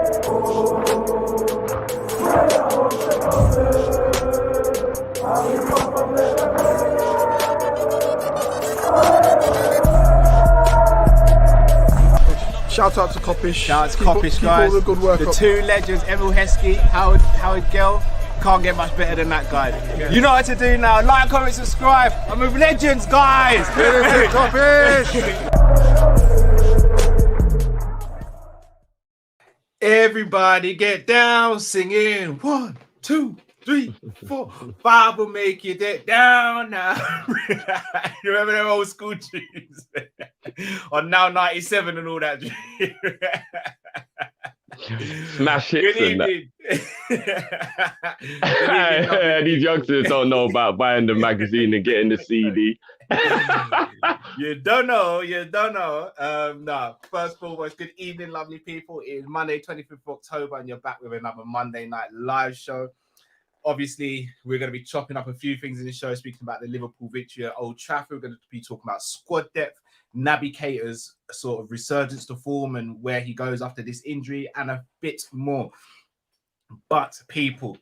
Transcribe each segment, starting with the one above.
Shout out to Kop-Ish. Shout out to Kopish, guys. All the good work the up. two legends, Emil Heskey, Howard Gill. Can't get much better than that guy. Yeah. You know what to do now. Like, comment, subscribe. I'm with legends, guys. Kop-Ish. Everybody get down singing. 1, 2, 3, 4, 5 will make you get down now. You remember them old school tunes? On Now 97 and all that. Smash hits and that. These youngsters don't know about buying the magazine and getting the CD. You don't know. No, first of all, good evening, lovely people. It is Monday, 25th of October, and you're back with another Monday night live show. Obviously, we're going to be chopping up a few things in the show, speaking about the Liverpool victory at Old Trafford. We're going to be talking about squad depth, Naby Keita's sort of resurgence to form and where he goes after this injury, and a bit more. But people,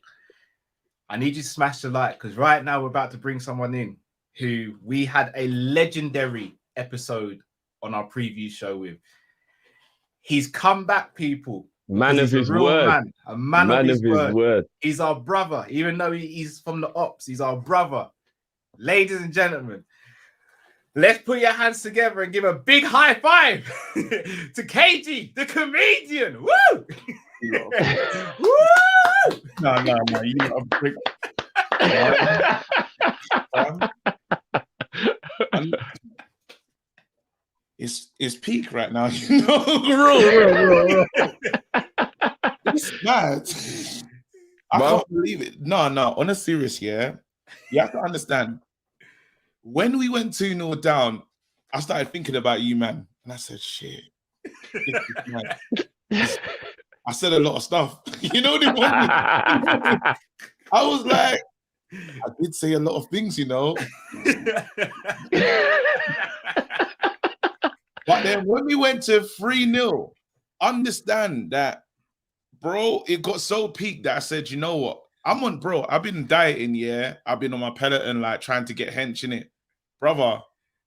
I need you to smash the like, because right now we're about to bring someone in who we had a legendary episode on our preview show with. He's come back, people. Man of his word. A man of his word. He's our brother, even though he's from the ops. He's our brother. Ladies and gentlemen, let's put your hands together and give a big high five to KG, the comedian. Woo! Woo! No. You know, it's peak right now. You know, real. It's mad. I can't believe it. No. On a serious, yeah. You have to understand. When we went 2-0 down, I started thinking about you, man. And I said, shit. I said a lot of stuff. You know what I mean? I was like, I did say a lot of things, you know. But then when we went to 3-0, understand that, bro, it got so peaked that I said, you know what? I've been dieting, yeah. I've been on my peloton, like, trying to get hench in it. Brother,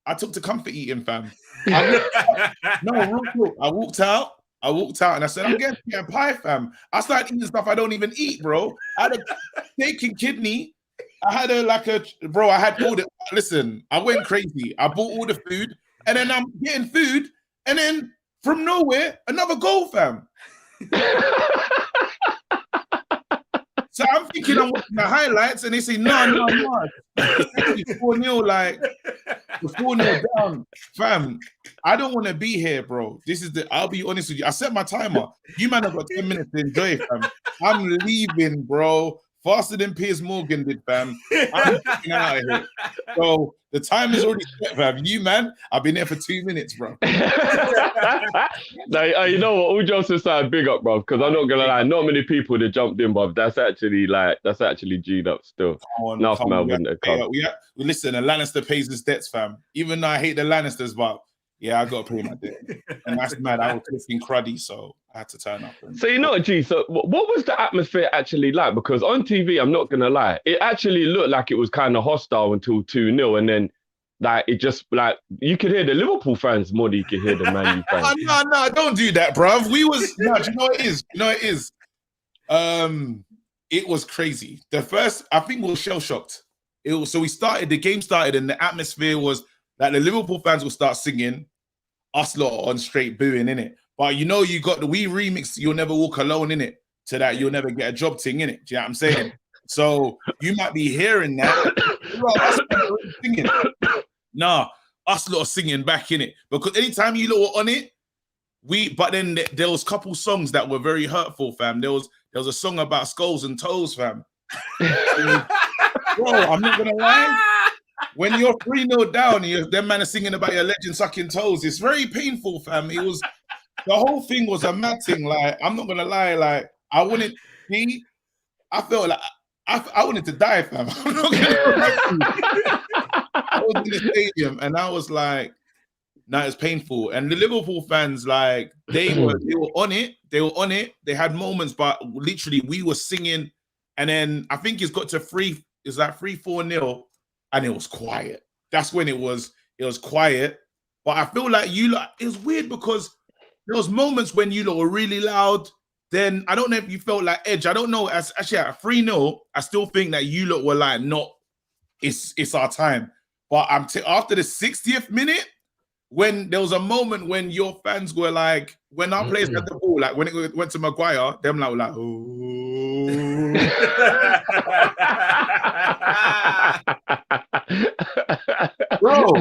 I took to comfort eating, fam. Real quick. I walked out and I said, I'm getting pie, fam. I started eating stuff I don't even eat, bro. I had a steak and kidney. I had I had all the, listen, I went crazy. I bought all the food, and then I'm getting food, and then from nowhere, another goal, fam. So I'm thinking I'm watching the highlights, and they say, no. It's 4-0, like, we're 4-0 down. Fam, I don't want to be here, bro. I'll be honest with you. I set my timer. You man have got 10 minutes to enjoy, fam. I'm leaving, bro. Faster than Piers Morgan did, fam. I'm getting out of here. So the time is already set, fam. You, man, I've been there for 2 minutes, bro. Now, you know what? All jokes aside, big up, bro. Because I'm not gonna lie, not many people that jumped in, bro. That's actually G'd up still. Enough, man. Wouldn't have come. Listen, a Lannister pays his debts, fam. Even though I hate the Lannisters, but yeah, I got to pay my debt. And that's mad. I was looking cruddy, so I had to turn up. So you know what, G? So what was the atmosphere actually like? Because on TV, I'm not gonna lie, it actually looked like it was kind of hostile until 2-0, and then like it just like you could hear the Liverpool fans more than you could hear the Man U fans. No, don't do that, bruv. Do you know what it is? It was crazy. The first, I think, we were shell shocked. The game started, and the atmosphere was like the Liverpool fans will start singing, us lot on straight booing, innit? But you know, you got the we remix, You'll Never Walk Alone, innit? To that, You'll Never Get a Job thing, innit? Do you know what I'm saying? So you might be hearing that. Bro, us singing. Nah, us lot are singing back, innit? Because anytime you lot were on it, but then there was a couple songs that were very hurtful, fam. There was a song about Scholes and toes, fam. Bro, I'm not gonna lie. When you're 3-0 down, them man are singing about your legend sucking toes. It's very painful, fam. It was the whole thing was a mad thing. Like, I'm not gonna lie, like I felt like I wanted to die, fam. I'm not gonna lie. I was in the stadium and I was like, Now it's painful. And the Liverpool fans, like, they were on it. They were on it. They had moments, but literally we were singing. And then I think it's got to 3-4-0, and it was quiet. That's when it was quiet. But I feel like it was weird because there was moments when you lot were really loud. Then I don't know if you felt like edge. I don't know. Actually at 3-0, I still think that you lot were like, it's our time. But after the 60th minute, when there was a moment when your fans were like, when our players had the ball, like when it went to Maguire, them like were like, oh. Bro.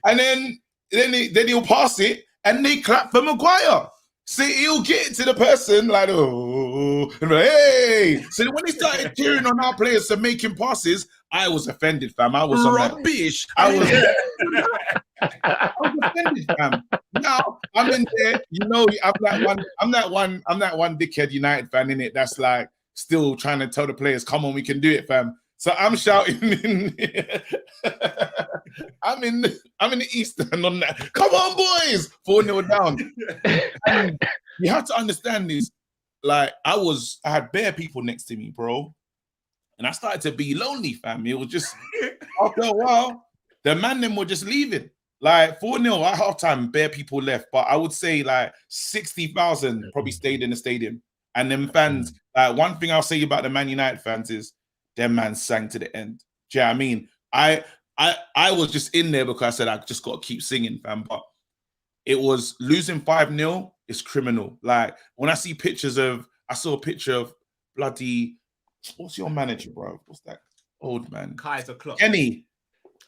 And then he'll pass it and they clap for Maguire. So he'll get it to the person like, oh, and like, hey. So when he started cheering on our players and making passes, I was offended, fam. I was rubbish. I was offended, fam. Now I'm in there, I'm that one dickhead United fan in it that's like still trying to tell the players, come on, we can do it, fam. So I'm shouting in I'm in the East End on that. Come on, boys! 4-0 down. And you have to understand this. Like, I had bare people next to me, bro. And I started to be lonely, fam. It was just, after a while, the man them were just leaving. Like, 4-0 at halftime, bare people left. But I would say, like, 60,000 probably stayed in the stadium. And them fans, like, one thing I'll say about the Man United fans is, them man sang to the end. Do you know what I mean? I was just in there because I said I just got to keep singing, fam. But it was losing 5-0 is criminal. Like, when I saw a picture of bloody, what's your manager, bro? What's that old man? Kaiser Klopp. Kenny.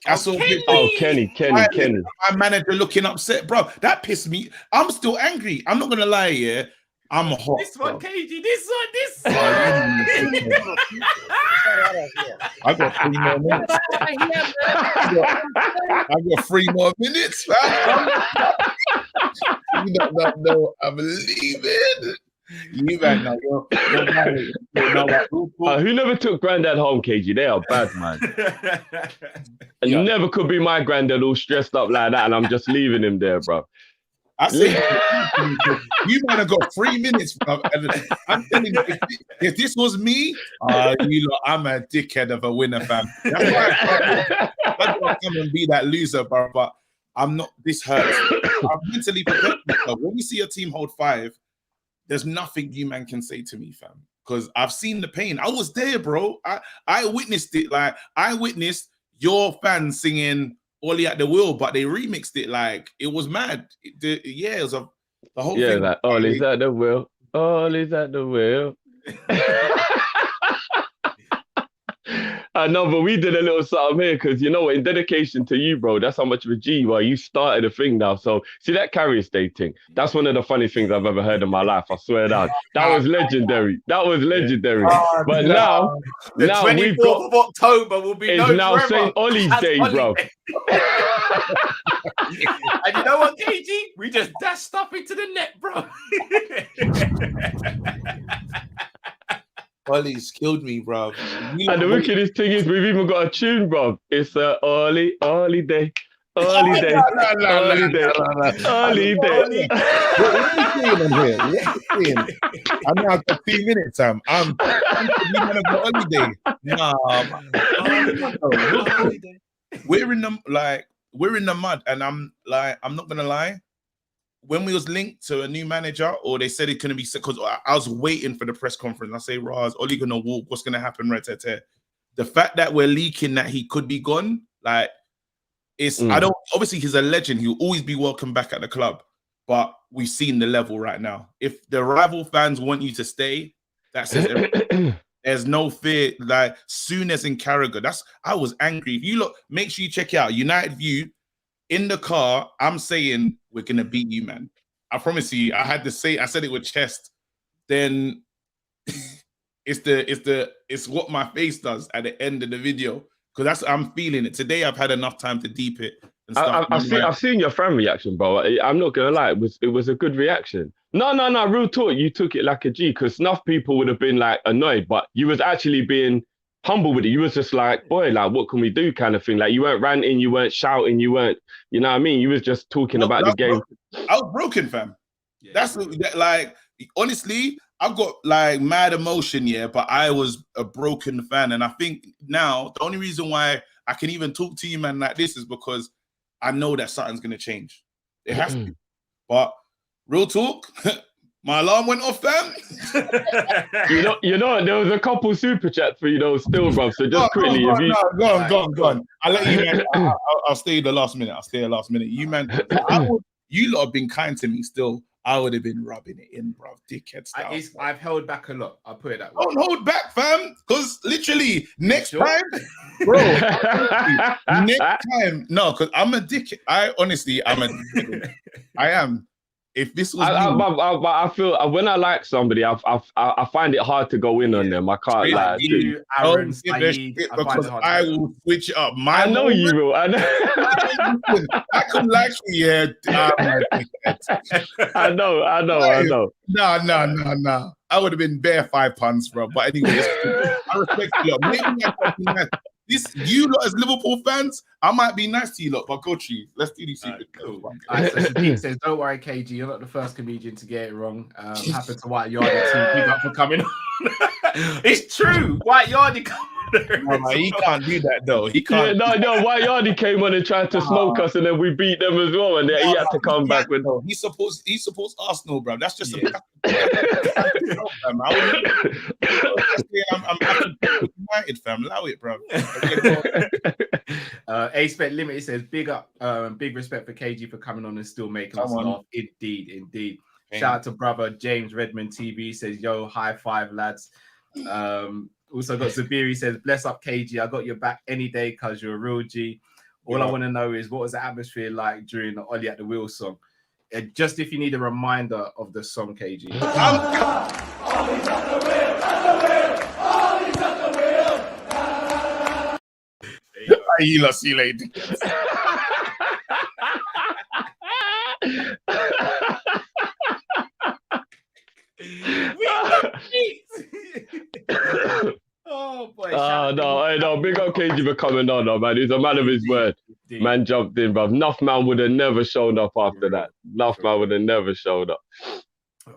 Kenny. My manager looking upset, bro. That pissed me. I'm still angry. I'm not gonna lie, yeah. I'm hot. This one, bro. KG. This one. I got 3 more minutes. I got 3 more minutes. You don't know. I'm leaving. You man, now who never took granddad home, KG? They are bad, man. And you never could be my granddad all stressed up like that, and I'm just leaving him there, bro. I say, you might have got 3 minutes, bro. I'm telling you, if this was me, I'm a dickhead of a winner, fam. That's why I gotta come and be that loser, bro. But I'm not. This hurts. I'm mentally prepared. When you see a team hold 5, there's nothing you man can say to me, fam. Because I've seen the pain. I was there, bro. I witnessed it. Like, I witnessed your fans singing Ollie at the Wheel, but they remixed it like it was mad. It was the whole thing. Yeah, like Ollie's at the wheel. Ollie's at the wheel. I know, but we did a little something here because, you know what, in dedication to you, bro, that's how much of a G you are. You started a thing now. So, see that carrier state thing? That's one of the funny things I've ever heard in my life. I swear down. That was legendary. But now the 24th of October will be known now forever St. Ollie's Day, bro. And you know what, KG? We just dashed stuff into the net, bro. Ollie's killed me, bro. And the wickedest thing is we've even got a tune, bro. It's a Ollie Day. Ollie Day. Ollie Day. Ollie Day. What are you saying on here? What are you saying? I know I've got 3 minutes, Sam. I'm gonna go Ollie Day. Nah, we're in the mud, and I'm not gonna lie. When we was linked to a new manager, or they said it couldn't be, because I was waiting for the press conference. I say, Raz, Ollie gonna walk. What's gonna happen? Right, the fact that we're leaking that he could be gone, like, it's I don't. Obviously, he's a legend. He'll always be welcome back at the club. But we've seen the level right now. If the rival fans want you to stay, that says everything. There's no fear. Like, soon as in Carragher, I was angry. If you look, make sure you check it out. United View. In the car, I'm saying we're gonna beat you, man. I promise you. I said it with chest. Then it's what my face does at the end of the video, because I'm feeling it. Today I've had enough time to deep it and stuff. I've seen your fan reaction, bro. I'm not gonna lie, it was a good reaction. No, real talk. You took it like a G, because enough people would have been like annoyed, but you was actually being humble with it. You was just like, boy, like, what can we do kind of thing. Like, you weren't ranting, you weren't shouting, you weren't, you know what I mean? You was just talking about the game. I was broken, fam. Yeah. That's like, honestly, I've got like mad emotion, yeah, but I was a broken fan. And I think now the only reason why I can even talk to you, man, like this is because I know that something's going to change. It has to. But real talk, my alarm went off, fam. you know, there was a couple super chats for you, though, still, bro. So just quickly. Go on. I'll let you, man. I'll stay the last minute. You, man, you lot have been kind to me still. I would have been rubbing it in, bro. Dickhead style. I've held back a lot. I'll put it that way. Don't hold back, fam. Because literally, next time, bro. Next time. No, because I'm a dickhead. I'm a dickhead. I am. If this was I feel when I like somebody, I find it hard to go in on them. I can't lie. You, Aaron, Saeed, because I will switch it up. I know you will. I know. I could like you, yeah. I know. No. I would have been bare 5 pounds, bro. But anyway, I respect you. You lot as Liverpool fans, I might be nice to you lot, but go to you. Let's do these secret. Cool. So Sadiq says, don't worry, KG, you're not the first comedian to get it wrong. Happened to White Yardie too. Big up for coming on. It's true. White Yardie coming on. No, he can't do that though. He can't. Yeah, no. White Yardie came on and tried to smoke us, and then we beat them as well, and he had to come back with. He supports Arsenal, bro. That's just I'm United, fam. Allow it, bro. A-Spec Limited says, big up, big respect for KG for coming on and still making us laugh. Indeed. Okay. Shout out to brother James Redmond TV, says, yo, high five, lads. Also got Zabiri, says, bless up KG, I got your back any day because you're a real G. All I want to know is, what was the atmosphere like during the Ollie at the Wheel song? Just if you need a reminder of the song, KG. Ollie's at the wheel, Ollie's at the wheel. See you later. Oh boy! No, big up KG for coming on, though, man. He's a man of his word. Indeed. Man jumped in, bro. Nuff man would have never shown up after that. Nuff man would have never showed up.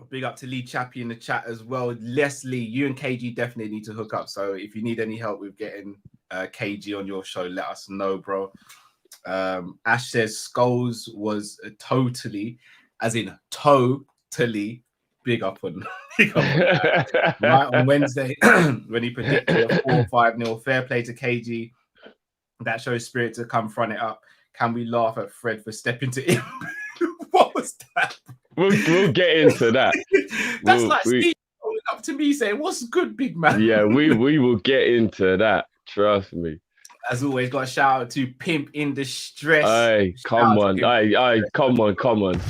Big up to Lee Chappie in the chat as well. Leslie, you and KG definitely need to hook up. So if you need any help with getting KG on your show, let us know, bro. Ash says Scholes was totally, as in totally, big up on right on Wednesday when he predicted a 4-5-0. Fair play to KG. That shows spirit to come front it up. Can we laugh at Fred for stepping to him? What was that? We'll get into that. That's Steve coming up to me saying, "What's good, big man?" Yeah, we will get into that. Trust me. As always, got a shout out to Pimp in Distress. Hey, come on. Come on.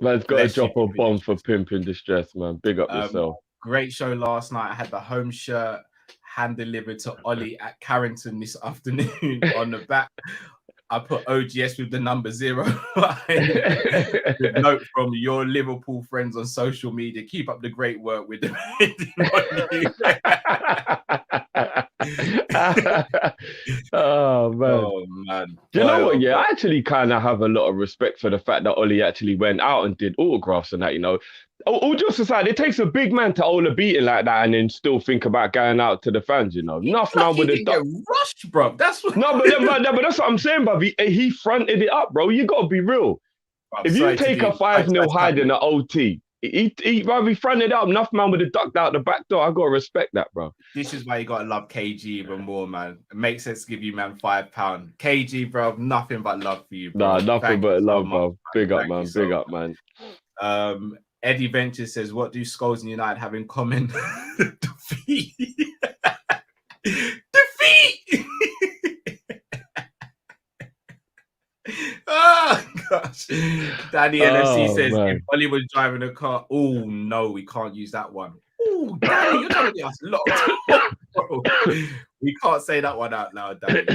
Man's got to drop a bomb for Pimp in Distress, man. Big up yourself. Great show last night. I had the home shirt hand delivered to Ollie at Carrington this afternoon. On the back, I put OGS with the number 0. With note from your Liverpool friends on social media. Keep up the great work with them. Oh man. Do you know what? Yeah, I actually kind of have a lot of respect for the fact that Ollie actually went out and did autographs and that, you know. All jokes aside, it takes a big man to hold a beating like that and then still think about going out to the fans, you know. Enough man would have done. Rushed, bro. That's what. No, but that's what I'm saying, bro. He fronted it up, bro. You got to be real. If you take a 5-0 hide in the OT, he fronted up. Enough man would have ducked out the back door. I got to respect that, bro. This is why you got to love KG even more, man. It makes sense to give you, man, £5. KG, bro, nothing but love for you, bro. Nah, nothing but love, bro. Big up, man. Big up, man. Eddie Ventures says, what do Scholes and United have in common? Defeat. Defeat! Oh, gosh. Danny LFC says, if Ollie was driving a car, oh, no, we can't use that one. Oh, Danny, you're trying to get us locked up, bro. We can't say that one out loud, Danny.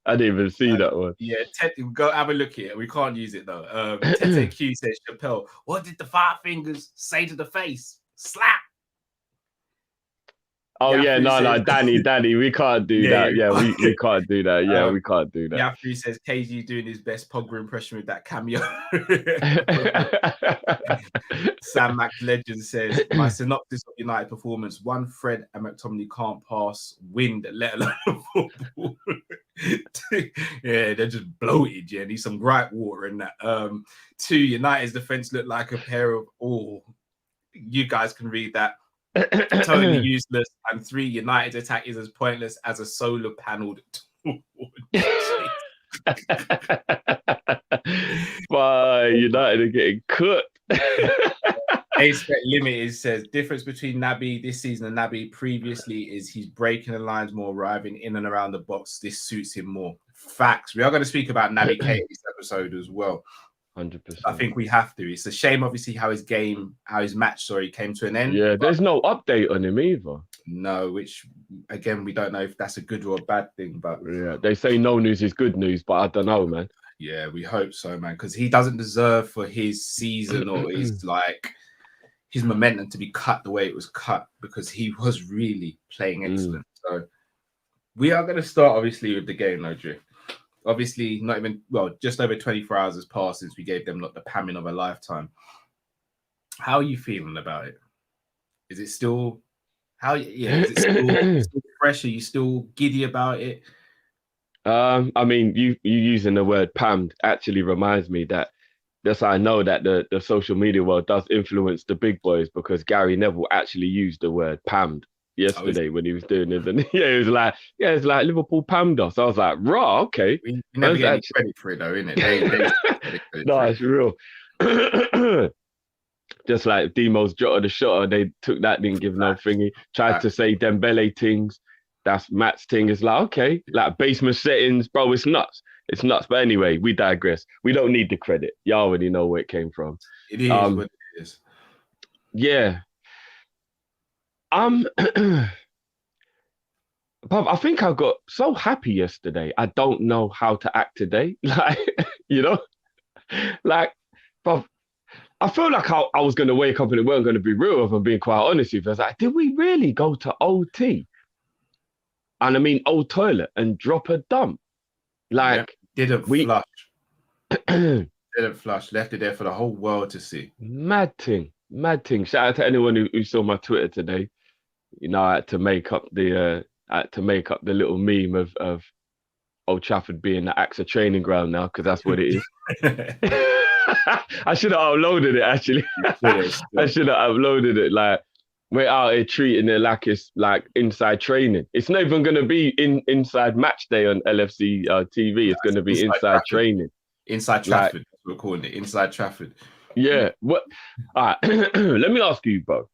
I didn't even see that one. Yeah, go have a look here. We can't use it, though. Tete Q says, Chappelle, what did the 5 fingers say to the face? Slap. Oh yeah, no, Danny, we can't do that. Yeah, we can't do that. Yeah, we can't do that. Yafri says KG doing his best Pogba impression with that cameo. Sam Max Legend says, my synopsis of United performance: one, Fred and McTominay can't pass wind, let alone football. Yeah, they're just bloated. Yeah, need some gripe water in that. Two, United's defense looked like a pair of you guys can read that. Totally useless. And three, United's attack is as pointless as a solar paneled Why United are getting cooked. Expect Limited says difference between Naby this season and Naby previously is he's breaking the lines more, arriving in and around the box. This suits him more. Facts. We are going to speak about Naby Keita this episode as well. 100%. I think we have to. It's a shame, obviously, how his match, came to an end. Yeah, there's no update on him either. No, which again, we don't know if that's a good or a bad thing. But yeah, they say no news is good news, but I don't know, man. Yeah, we hope so, man, because he doesn't deserve for his season or his momentum to be cut the way it was cut, because he was really playing excellent. So we are going to start obviously with the game, no drift. Obviously, just over 24 hours has passed since we gave them the pamming of a lifetime. How are you feeling about it? Is it still is it still fresh? Are you still giddy about it? I mean, you using the word pammed actually reminds me that I know that the social media world does influence the big boys, because Gary Neville actually used the word pammed yesterday when he was doing it. And it was like Liverpool pammed us. I was like, raw, okay. We never get any credit for it though, innit? No, it's real. Just like Demo's jot of the shot, they took that, didn't give no thingy. Tried to say Dembele things. That's Matt's thing. It's like, okay, like basement settings, bro, it's nuts. It's nuts. But anyway, we digress. We don't need the credit. Y'all already know where it came from. It is what it is. Yeah. I think I got so happy yesterday. I don't know how to act today. Like, but I feel like I was going to wake up and it weren't going to be real, if I'm being quite honest with you. I was like, did we really go to OT? And I mean, old toilet and drop a dump. Like, didn't flush. Didn't flush. Left it there for the whole world to see. Mad thing. Shout out to anyone who saw my Twitter today. I had to make up the little meme of Old Trafford being the AXA training ground now, because that's what it is. I should have uploaded it actually. I should have uploaded it. Like, we're out here treating it like it's like inside training. It's not even going to be inside match day on LFC TV. It's going to be inside training. Inside Trafford, that's what we're calling it. Inside Trafford. Yeah. What? All right. Let me ask you, bro.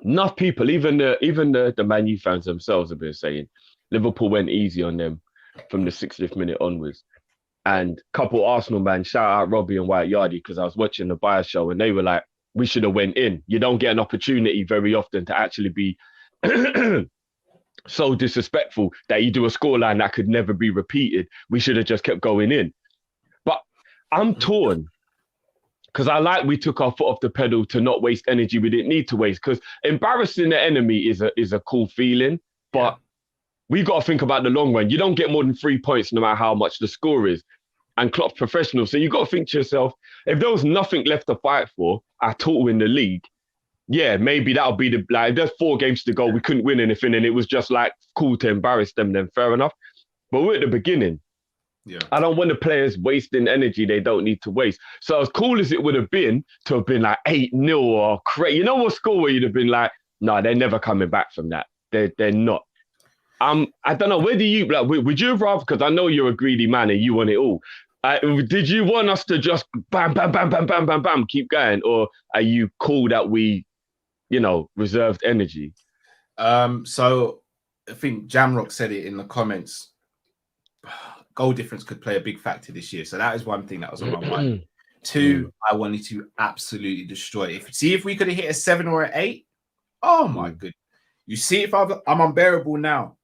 Enough people, even the Man U fans themselves have been saying Liverpool went easy on them from the 60th minute onwards. And a couple Arsenal man, shout out Robbie and White Yardie, because I was watching the Buyer show and they were like, we should have went in. You don't get an opportunity very often to actually be so disrespectful that you do a scoreline that could never be repeated. We should have just kept going in. But I'm torn, because we took our foot off the pedal to not waste energy we didn't need to waste, because embarrassing the enemy is a cool feeling, but we got to think about the long run. You don't get more than 3 points no matter how much the score is. And Klopp's professional. So you got to think to yourself, if there was nothing left to fight for at all in the league, yeah, maybe that'll be if there's 4 games to go, we couldn't win anything and it was just like cool to embarrass them, then fair enough. But we're at the beginning. Yeah. I don't want the players wasting energy they don't need to waste. So as cool as it would have been to have been like 8-0 or crazy, what score where you'd have been like, no, they're never coming back from that. They're not. I don't know. Where do you would you have rather? Because I know you're a greedy man and you want it all. Did you want us to just bam, bam, bam, bam, bam, bam, bam, keep going, or are you cool that we, reserved energy? So I think Jamrock said it in the comments. Goal difference could play a big factor this year. So that is one thing that was on my mind. 2, I wanted to absolutely destroy it. If we could have hit a 7 or an 8, oh my goodness. You see, if I'm unbearable now,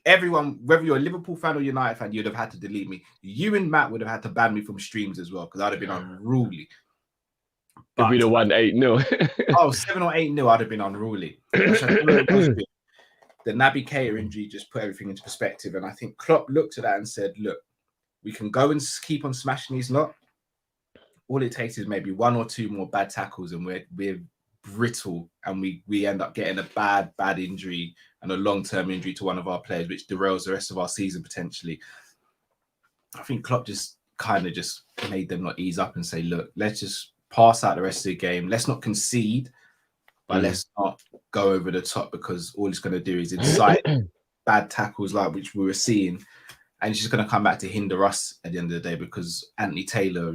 everyone, whether you're a Liverpool fan or United fan, you'd have had to delete me. You and Matt would have had to ban me from streams as well, because I'd have been unruly. If we'd have won 8-0. Oh, 7 or 8-0, I'd have been unruly. The Naby Keita injury just put everything into perspective. And I think Klopp looked at that and said, look, we can go and keep on smashing these lot. All it takes is maybe 1 or 2 more bad tackles and we're brittle, and we end up getting a bad injury and a long-term injury to one of our players, which derails the rest of our season potentially. I think Klopp just kind of just made them not ease up and say, look, let's just pass out the rest of the game. Let's not concede, but let's not go over the top, because all it's going to do is incite bad tackles like which we were seeing, and it's just going to come back to hinder us at the end of the day, because Anthony Taylor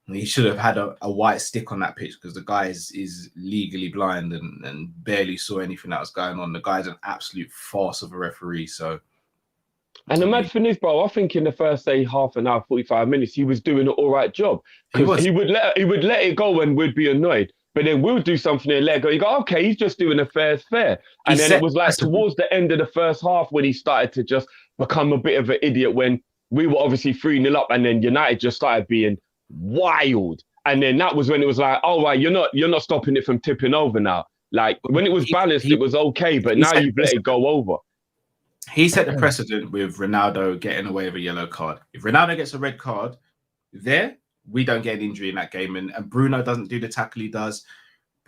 he should have had a white stick on that pitch, because the guy is legally blind and barely saw anything that was going on. The guy's an absolute farce of a referee. So, and the mad thing is, bro, I think in the first, say, half an hour, 45 minutes, he was doing an all right job. Because he would let it go and we'd be annoyed. But then we'll do something and let it go. You go, okay, he's just doing a fair. And then it was like towards the end of the first half when he started to just become a bit of an idiot, when we were obviously 3-0 up, and then United just started being wild. And then that was when it was like, oh, right, you're not stopping it from tipping over now. Like when it was balanced, it was okay, but now you've let it go over. He set the precedent with Ronaldo getting away with a yellow card. If Ronaldo gets a red card, we don't get an injury in that game. And Bruno doesn't do the tackle he does.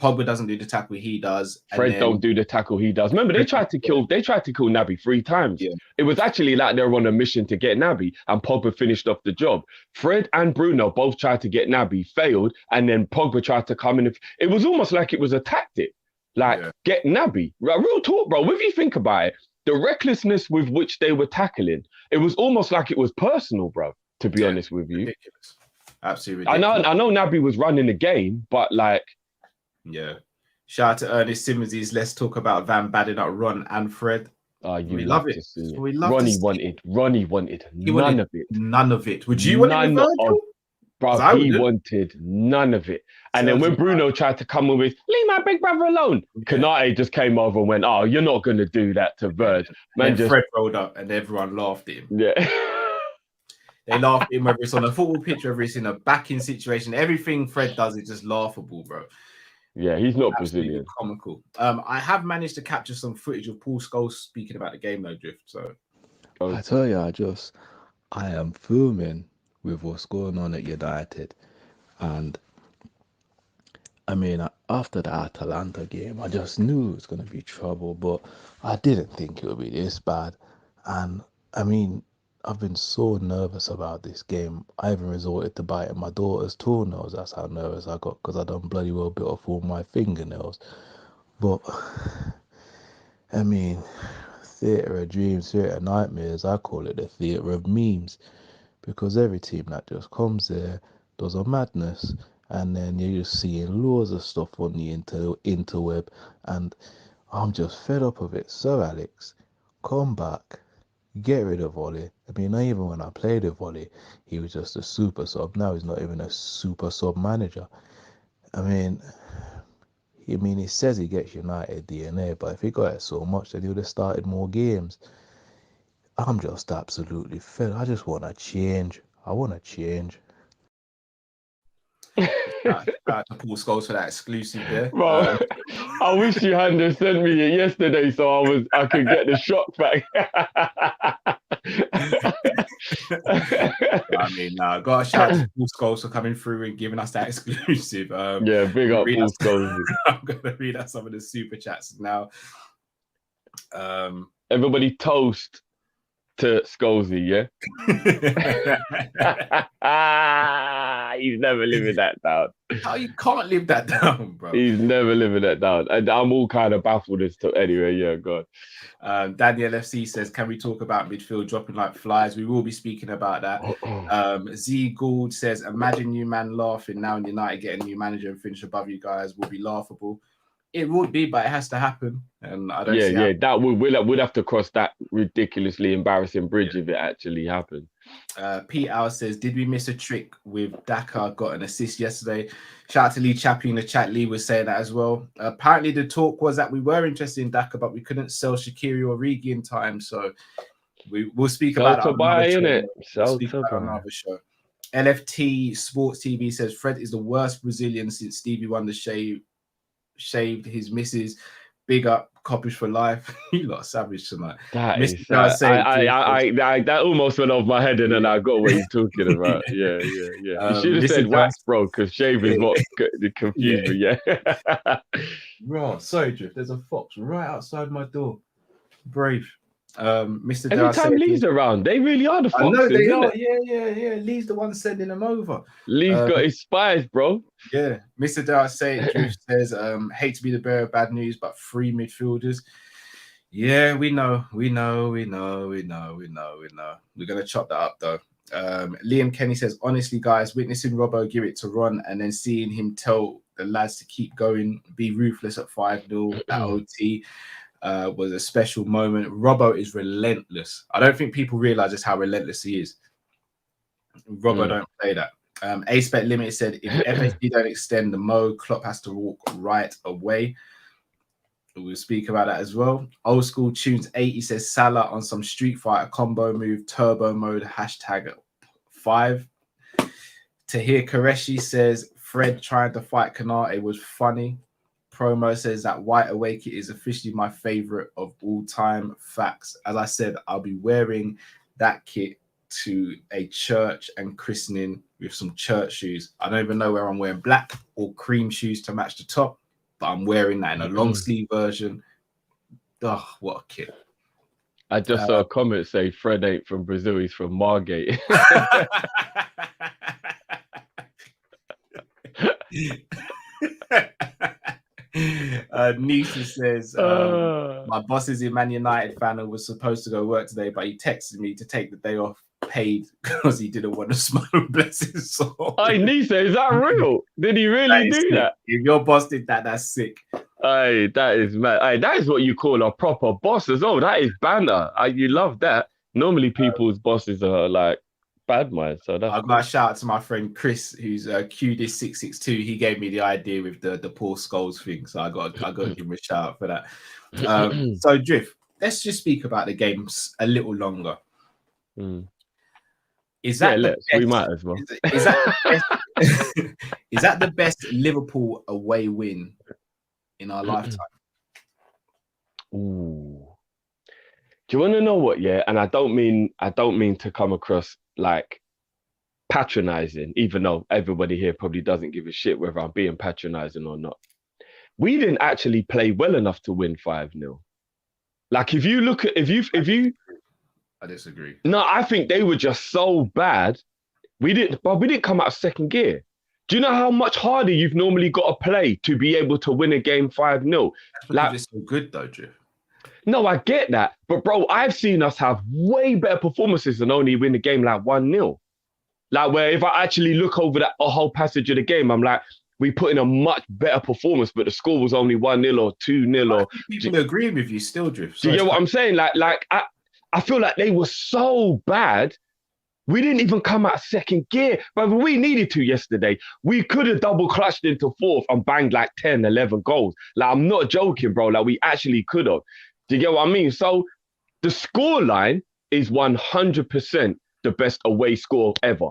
Pogba doesn't do the tackle he does. Fred don't do the tackle he does. Remember, they tried to kill Naby 3 times. Yeah. It was actually like they were on a mission to get Naby, and Pogba finished off the job. Fred and Bruno both tried to get Naby, failed, and then Pogba tried to come in. It was almost like it was a tactic. Get Naby. Real talk, bro. If you think about it, the recklessness with which they were tackling, it was almost like it was personal, bro, to be honest with you. Ridiculous. Absolutely ridiculous. I know Naby was running the game, but like... Yeah. Shout out to Ernest Simmons. Let's talk about Van badding up Ron and Fred. We love it. We love Ronnie wanted none of it. None of it. Would you want it? Bro, he wanted none of it. And then when Bruno tried to come with, leave my big brother alone, Konate just came over and went, oh, you're not going to do that to Virg. Man, Fred rolled up and everyone laughed at him. Yeah. They laugh at him, whether it's on a football pitch, whether it's in a backing situation. Everything Fred does is just laughable, bro. Yeah, he's not Absolutely Brazilian. Comical. I have managed to capture some footage of Paul Scholes speaking about the game, though, Drift. So I tell you, I am fuming with what's going on at United. And I mean, after the Atalanta game, I just knew it was going to be trouble, but I didn't think it would be this bad. And I mean, I've been so nervous about this game. I even resorted to biting my daughter's toenails. That's how nervous I got, because I done bloody well bit off all my fingernails. But I mean, theatre of dreams, theatre of nightmares. I call it the theatre of memes, because every team that just comes there does a madness, and then you're just seeing loads of stuff on the interweb, and I'm just fed up of it. So Alex, come back. Get rid of Ollie. I mean, not even when I played with Ollie, he was just a super sub. Now he's not even a super sub manager. I mean, he says he gets United DNA, but if he got it so much, then he would have started more games. I'm just absolutely fed. I just want to change. I want to change. Shout out to Paul Scholes for that exclusive there. Bro, I wish you hadn't sent me it yesterday so I could get the shock back. I mean, got a shout out to Paul Scholes for coming through and giving us that exclusive. Yeah, big up Paul Scholes. I'm going to read out some of the super chats now. Everybody toast to Scholesy, yeah? He's never living that down. How you can't live that down, bro? He's never living that down. And I'm all kind of baffled as to anyway, yeah, God. Daniel FC says, can we talk about midfield dropping like flies? We will be speaking about that. Z Gould says, imagine you man laughing now in United getting a new manager and finish above you guys will be laughable. It would be, but it has to happen. And I don't see how... that we'll have to cross that ridiculously embarrassing bridge if it actually happened. Pete Hour says, did we miss a trick with Daka? Got an assist yesterday. Shout out to Lee Chappie in the chat. Lee was saying that as well. Apparently the talk was that we were interested in Daka, but we couldn't sell Shaqiri or Origi in time. So we'll speak about it on another show. LFT Sports TV says Fred is the worst Brazilian since Stevie Wonder shaved his missus. Big up, Kopish for life. You lot are savage tonight. That Mr. is Dara said, that almost went off my head, and then I got what you're talking about. Yeah. You should have said wax, bro, because shave is what confused me. Yeah. Bro, sorry, Drift. There's a fox right outside my door. Brave. Mr. Dara Anytime Lee's around, they really are the foxes. I know they are. Yeah. Lee's the one sending them over. Lee's got his spies, bro. Yeah. Mr. Dara Drift says, hate to be the bearer of bad news, but 3 midfielders. Yeah, we know. We're gonna chop that up though. Liam Kenny says, honestly, guys, witnessing Robbo give it to Ron and then seeing him tell the lads to keep going, be ruthless at 5-0 at OT. Was a special moment. Robbo is relentless. I don't think people realize just how relentless he is. Robbo don't play that. A-Spec Limited said, if FSG don't extend the Mo, Klopp has to walk right away. We'll speak about that as well. Old School Tunes 80 says, Salah on some Street Fighter combo move, turbo mode, #5. Tahir Qureshi says, Fred trying to fight Kanate was funny. Promo says that White Awake is officially my favorite of all time. Facts. As I said, I'll be wearing that kit to a church and christening with some church shoes. I don't even know where I'm wearing black or cream shoes to match the top, but I'm wearing that in a long sleeve version. Oh, what a kit. I just saw a comment say Fred ain't from Brazil, he's from Margate. Nisha says, my boss is a Man United fan and was supposed to go work today, but he texted me to take the day off paid because he didn't want to smile. Bless his soul. Hey, Nisha, is that real? Did he really do that? If your boss did that, that's sick. Hey, that is mad. Hey, that is what you call a proper boss as well. That is banter. You love that. Normally, people's bosses are like bad minds. So that's I've got a shout out to my friend Chris, who's QDis662. He gave me the idea with the poor Scholes thing, so I got to give him a shout out for that. So Drift, let's just speak about the games a little longer. Is that we might as well. Is that the best Liverpool away win in our lifetime? Ooh. Do you want to know what? Yeah, and I don't mean to come across like patronizing, even though everybody here probably doesn't give a shit whether I'm being patronizing or not. We didn't actually play well enough to win 5-0. Like if you look at if you I disagree. No, I think they were just so bad. We didn't come out of second gear. Do you know how much harder you've normally got to play to be able to win a game 5-0? Like, it's so good though, Drew. No, I get that. But bro, I've seen us have way better performances than only win the game like 1-0. Like where if I actually look over that whole passage of the game, I'm like, we put in a much better performance, but the score was only 1-0 or 2-0 or people agreeing with you still, Drew. Do you get what I'm saying? Like I feel like they were so bad. We didn't even come out of second gear. But we needed to yesterday. We could have double clutched into fourth and banged like 10, 11 goals. Like, I'm not joking, bro. Like, we actually could have. Do you get what I mean? So the scoreline is 100% the best away score ever.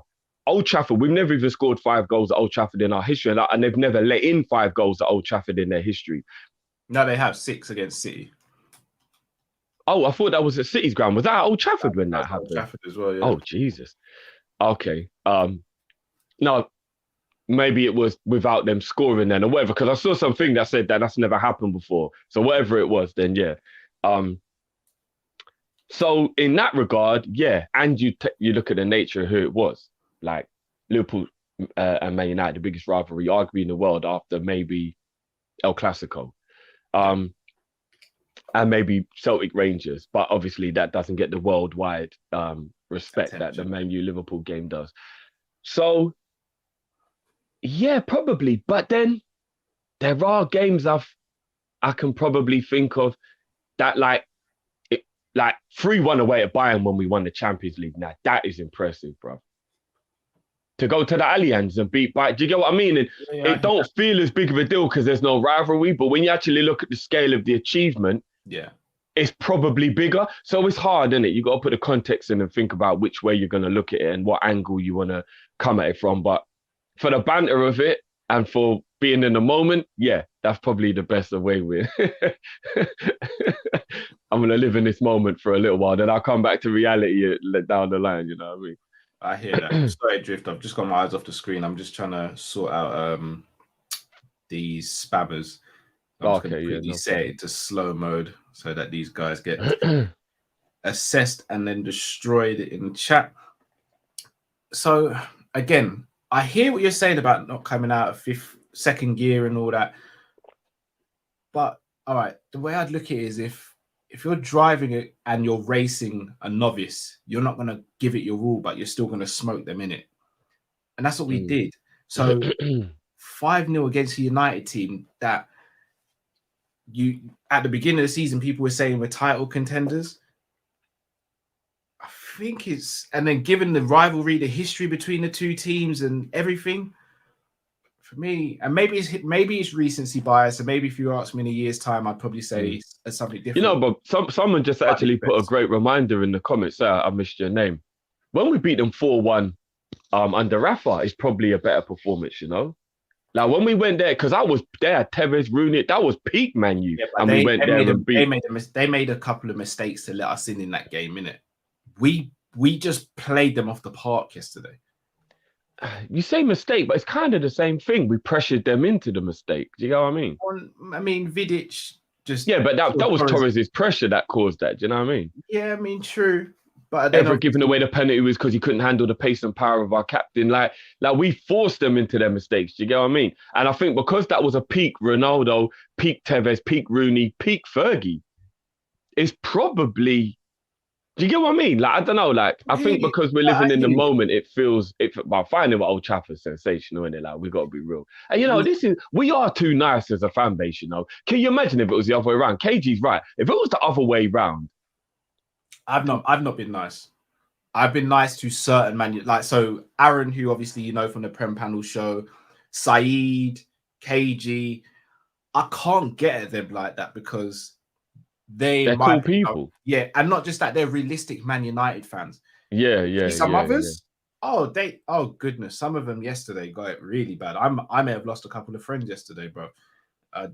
Old Trafford, we've never even scored 5 goals at Old Trafford in our history. And they've never let in 5 goals at Old Trafford in their history. No, they have 6 against City. Oh, I thought that was at City's ground. Was that at Old Trafford when that happened? Old Trafford as well, yeah. Oh, Jesus. Okay. No, maybe it was without them scoring then or whatever, because I saw something that said that that's never happened before. So whatever it was, then yeah. So in that regard, yeah, and you look at the nature of who it was, like Liverpool and Man United, the biggest rivalry arguably in the world after maybe El Clasico. And maybe Celtic Rangers, but obviously that doesn't get the worldwide respect that the Man U Liverpool game does. So, yeah, probably. But then there are games I can probably think of that like 3-1 away at Bayern when we won the Champions League. Now that is impressive, bro. To go to the Allianz and beat Bayern, do you get what I mean? And it don't feel as big of a deal because there's no rivalry, but when you actually look at the scale of the achievement, yeah, it's probably bigger. So it's hard, isn't it? You got to put the context in and think about which way you're going to look at it and what angle you want to come at it from. But for the banter of it and for being in the moment, yeah, that's probably the best way with. I'm going to live in this moment for a little while, then I'll come back to reality down the line, you know what I mean? I hear that. Sorry, Drift. I've just got my eyes off the screen. I'm just trying to sort out these spammers. I'm just going to set it to slow mode so that these guys get assessed and then destroyed in chat. So again, I hear what you're saying about not coming out of second gear and all that. But all right, the way I'd look at it is if you're driving it and you're racing a novice, you're not going to give it your all, but you're still going to smoke them in it. And that's what we did. So 5-0 against the United team that at the beginning of the season, people were saying we're title contenders. I think and then given the rivalry, the history between the two teams and everything, for me, and maybe it's recency bias, and maybe if you ask me in a year's time, I'd probably say it's something different. You know, but someone just actually put a great reminder in the comments. I missed your name. When we beat them 4-1 under Rafa, it's probably a better performance, you know? Like when we went there, because I was there, Tevez, Rooney, that was peak Man U. And we went there and beat. They made a couple of mistakes to let us in that game, innit? We just played them off the park yesterday. You say mistake, but it's kind of the same thing. We pressured them into the mistake. Do you know what I mean? I mean, Vidic just... Yeah, but that was Torres' pressure that caused that. Do you know what I mean? Yeah, I mean, true. But Ever giving away the penalty was because he couldn't handle the pace and power of our captain. Like we forced them into their mistakes. Do you get what I mean? And I think because that was a peak Ronaldo, peak Tevez, peak Rooney, peak Fergie, it's probably... Do you get what I mean? Like, I don't know. Like, I think because we're living in the moment, it feels... Well, finding what Old Trafford's sensational, isn't it? Like, we got to be real. And, you know, we are too nice as a fan base, you know? Can you imagine if it was the other way around? KG's right. If it was the other way round... I've not been nice. I've been nice to certain so Aaron, who obviously you know from the Prem Panel show, Saeed, KG, I can't get at them like that because they're cool people. Yeah, and not just that, they're realistic Man United fans. Yeah. Some others, oh goodness, some of them yesterday got it really bad. I may have lost a couple of friends yesterday, bro.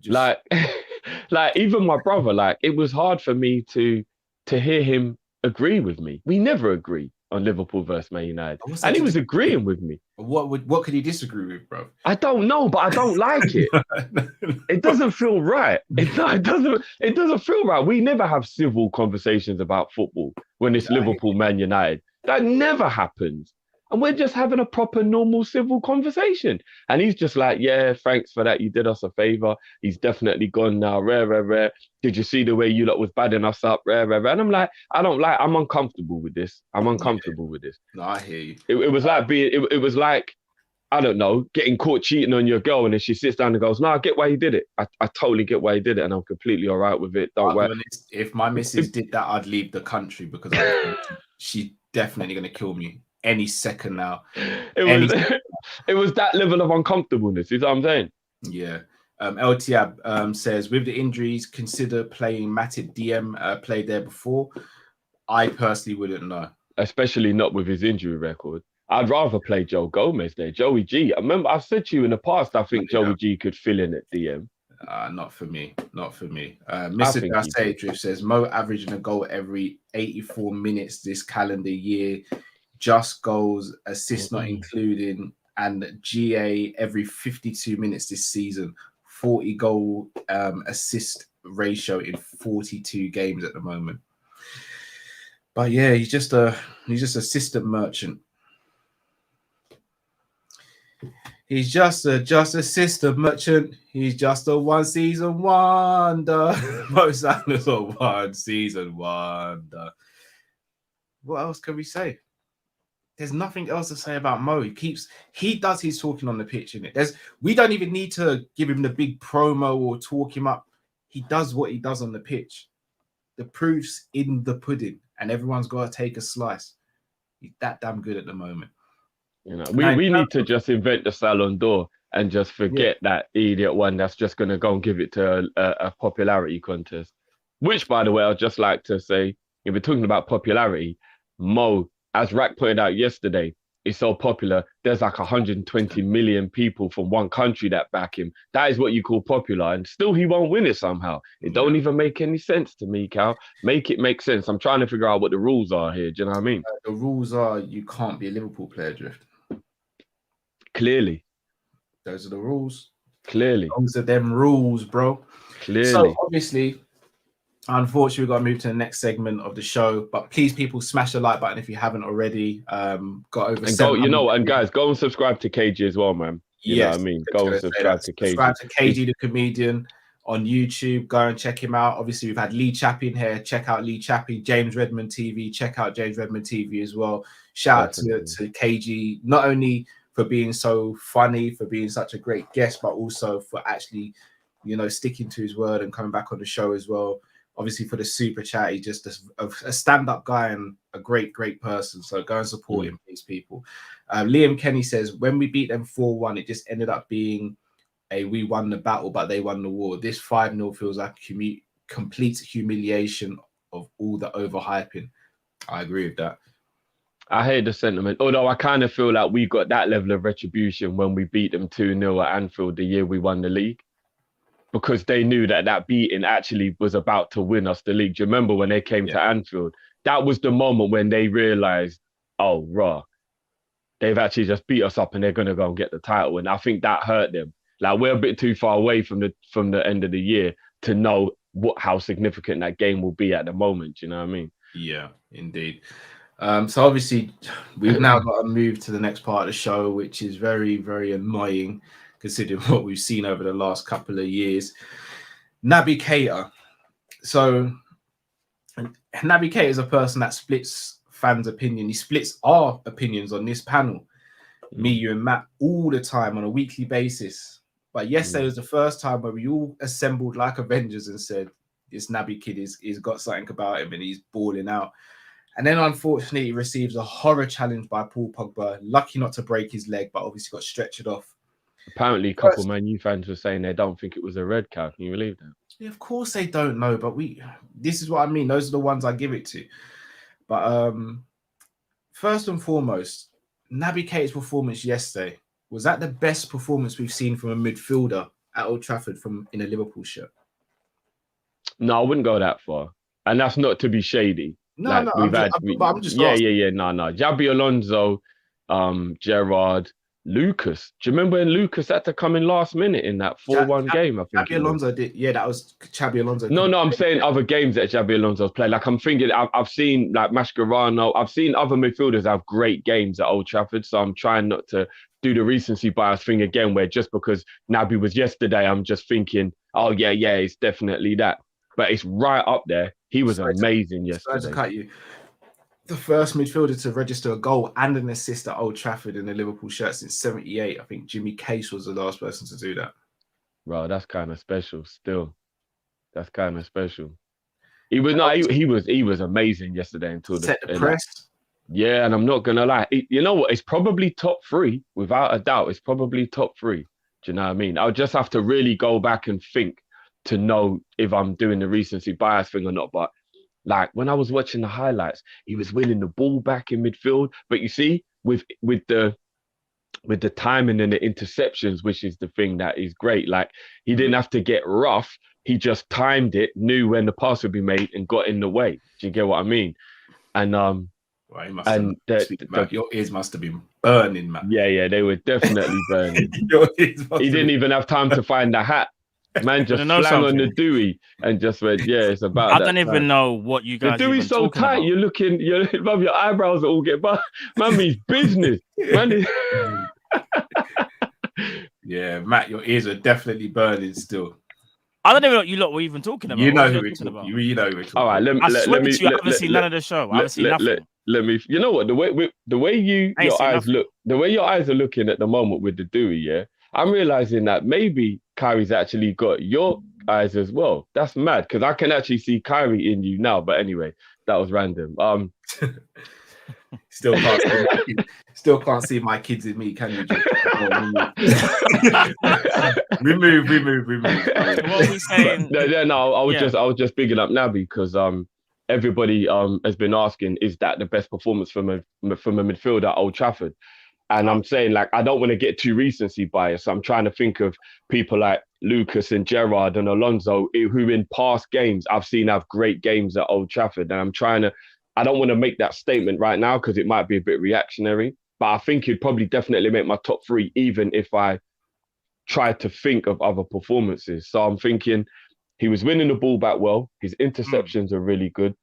Like even my brother, like it was hard for me to hear him agree with me. We never agree on Liverpool versus Man United. And he was agreeing with me. What could he disagree with, bro? I don't know, but I don't like it. It doesn't feel right. It doesn't feel right. We never have civil conversations about football when it's Liverpool, Man United. That never happens. And we're just having a proper, normal, civil conversation. And he's just like, yeah, thanks for that. You did us a favor. He's definitely gone now. Rare. Did you see the way you lot was badding us up? Rare. And I'm like, I'm uncomfortable with this. With this. No, I hear you. It was like it was like, I don't know, getting caught cheating on your girl. And then she sits down and goes, no, I get why you did it. I totally get why you did it. And I'm completely all right with it. Don't worry. If my missus did that, I'd leave the country because she's definitely going to kill me any second now. It was that level of uncomfortableness. You know what I'm saying? Yeah. LTAB says, with the injuries, consider playing Matip DM, played there before. I personally wouldn't know. Especially not with his injury record. I'd rather play Joe Gomez there. Joey G. I remember I've said to you in the past, I think Joey G could fill in at DM. Not for me. Mr. Dasay says, Mo averaging a goal every 84 minutes this calendar year. Just goals, assists not including, and GA every 52 minutes this season. 40 goal assist ratio in 42 games at the moment. But yeah, he's just assistant merchant. He's just a system merchant. He's just a one season wonder. Most Sanders a one season wonder. What else can we say? There's nothing else to say about Mo. He does his talking on the pitch, innit? We don't even need to give him the big promo or talk him up. He does what he does on the pitch. The proof's in the pudding, and everyone's got to take a slice. He's that damn good at the moment. You know, we need to just invent the Salon d'Or and just forget that idiot one that's just going to go and give it to a popularity contest. Which, by the way, I'd just like to say, if we're talking about popularity, Mo, as Rack pointed out yesterday, is so popular. There's like 120 million people from one country that back him. That is what you call popular, and still he won't win it somehow. It don't even make any sense to me, Cal. Make it make sense. I'm trying to figure out what the rules are here. Do you know what I mean? The rules are you can't be a Liverpool player, Drift. Clearly. Those are the rules. Clearly. Those are them rules, bro. Clearly. So obviously, unfortunately, we've got to move to the next segment of the show. But please, people, smash the like button if you haven't already. Got over. And go, and guys, go and subscribe to KG as well, man. You know what I mean? Go and subscribe to KG. Subscribe to KG the comedian on YouTube. Go and check him out. Obviously, we've had Lee Chappie in here. Check out Lee Chappie. James Redmond TV. Check out James Redmond TV as well. Shout out to KG, not only for being so funny, for being such a great guest, but also for actually, sticking to his word and coming back on the show as well. Obviously, for the super chat, he's just a stand-up guy and a great, great person. So go and support him, please, people. Liam Kenny says, when we beat them 4-1, it just ended up being we won the battle, but they won the war. This 5-0 feels like a complete humiliation of all the overhyping. I agree with that. I hate the sentiment. Although I kind of feel like we got that level of retribution when we beat them 2-0 at Anfield the year we won the league. Because they knew that beating actually was about to win us the league. Do you remember when they came to Anfield? That was the moment when they realised, oh, raw, they've actually just beat us up and they're going to go and get the title. And I think that hurt them. Like, we're a bit too far away from the end of the year to know how significant that game will be at the moment. Do you know what I mean? Yeah, indeed. So obviously, we've now got to move to the next part of the show, which is very, very annoying, considering what we've seen over the last couple of years. Naby Keita. So Naby Keita is a person that splits fans' opinion. He splits our opinions on this panel, me, you, and Matt, all the time on a weekly basis. But yesterday was the first time where we all assembled like Avengers and said, this Naby kid he's got something about him and he's balling out. And then, unfortunately, he receives a horror challenge by Paul Pogba. Lucky not to break his leg, but obviously got stretchered off. Apparently, a couple of Man U fans were saying they don't think it was a red card. Can you believe that? Yeah, of course they don't know, but this is what I mean. Those are the ones I give it to. But first and foremost, Naby Keita's performance yesterday, was that the best performance we've seen from a midfielder at Old Trafford in a Liverpool shirt? No, I wouldn't go that far. And that's not to be shady. No, like, no, I'm just asking. No. Xabi Alonso, Gerrard, Lucas. Do you remember when Lucas had to come in last minute in that 4-1 game? I think Xabi Alonso did. Yeah, that was Xabi Alonso. No, I'm saying other games that Xabi Alonso's played. Like, I'm thinking, I've seen like Mascherano. I've seen other midfielders have great games at Old Trafford. So I'm trying not to do the recency bias thing again, where just because Naby was yesterday, I'm just thinking, oh yeah, it's definitely that. But it's right up there. He was amazing yesterday. Sorry to cut you. The first midfielder to register a goal and an assist at Old Trafford in the Liverpool shirt since '78. I think Jimmy Case was the last person to do that. Bro, that's kind of special. Still, that's kind of special. He was amazing yesterday until set the press. Yeah, and I'm not gonna lie. You know what? It's probably top 3 without a doubt. It's probably top 3. Do you know what I mean? I'll just have to really go back and think to know if I'm doing the recency bias thing or not. But like, when I was watching the highlights, he was winning the ball back in midfield. But you see, with the timing and the interceptions, which is the thing that is great. Like, he didn't have to get rough. He just timed it, knew when the pass would be made, and got in the way. Do you get what I mean? And your ears must have been burning, man. Yeah, they were definitely burning. He didn't even have time to find the hat. Man just slang on the Dewey and just went, yeah, it's about I don't even know what you guys. The Dewey's so tight, about. you're above your eyebrows all get by. Man means business. Man. Yeah, Matt, your ears are definitely burning still. I don't even know what you lot were even talking about. You know who we're talking about. You know who we're talking about. All right, I haven't seen none of the show. I haven't seen nothing. Let me. You know what? The way your eyes look, the way your eyes are looking at the moment with the Dewey, yeah. I'm realizing that maybe Kyrie's actually got your eyes as well. That's mad, because I can actually see Kyrie in you now. But anyway, that was random. Still can't see my kids in me, can you? We move. So what are we saying? No, I was just bigging up Naby because everybody has been asking, is that the best performance from a midfielder at Old Trafford? And I'm saying, like, I don't want to get too recency biased. I'm trying to think of people like Lucas and Gerrard and Alonso, who in past games I've seen have great games at Old Trafford. And I don't want to make that statement right now because it might be a bit reactionary, but I think he'd probably definitely make my top 3, even if I tried to think of other performances. So I'm thinking he was winning the ball back well. His interceptions are really good.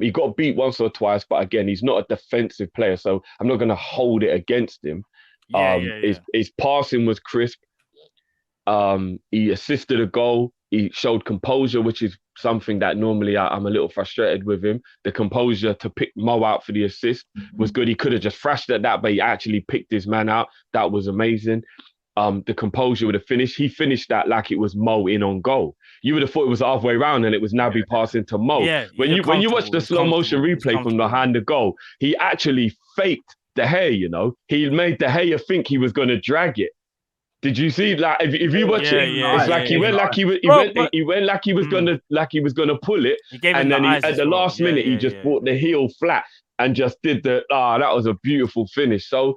He got beat once or twice, but again, he's not a defensive player, so I'm not going to hold it against him. His passing was crisp. He assisted a goal. He showed composure, which is something that normally I'm a little frustrated with him. The composure to pick Mo out for the assist was good. He could have just thrashed at that, but he actually picked his man out. That was amazing. The composure with the finish. He finished that like it was Mo in on goal. You would have thought it was halfway around and it was Naby passing to Mo. Yeah, when you watch the slow motion replay from behind the goal, he actually faked De Gea, you know. He made De Gea think he was going to drag it. Did you see? Like, if you watch it, it's like he went like he was gonna pull it, and then at the last minute he just brought the heel flat and just did that was a beautiful finish. So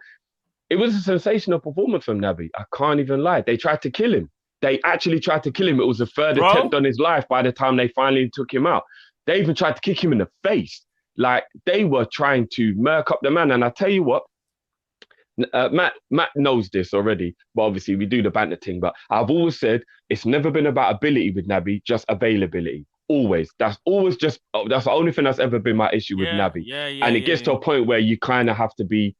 it was a sensational performance from Naby. I can't even lie. They tried to kill him. They actually tried to kill him. It was the third attempt on his life by the time they finally took him out. They even tried to kick him in the face. Like, they were trying to murk up the man. And I tell you what, Matt knows this already, but obviously we do the banter thing. But I've always said it's never been about ability with Naby, just availability. Always. That's the only thing that's ever been my issue with Naby. And it gets to a point where you kind of have to be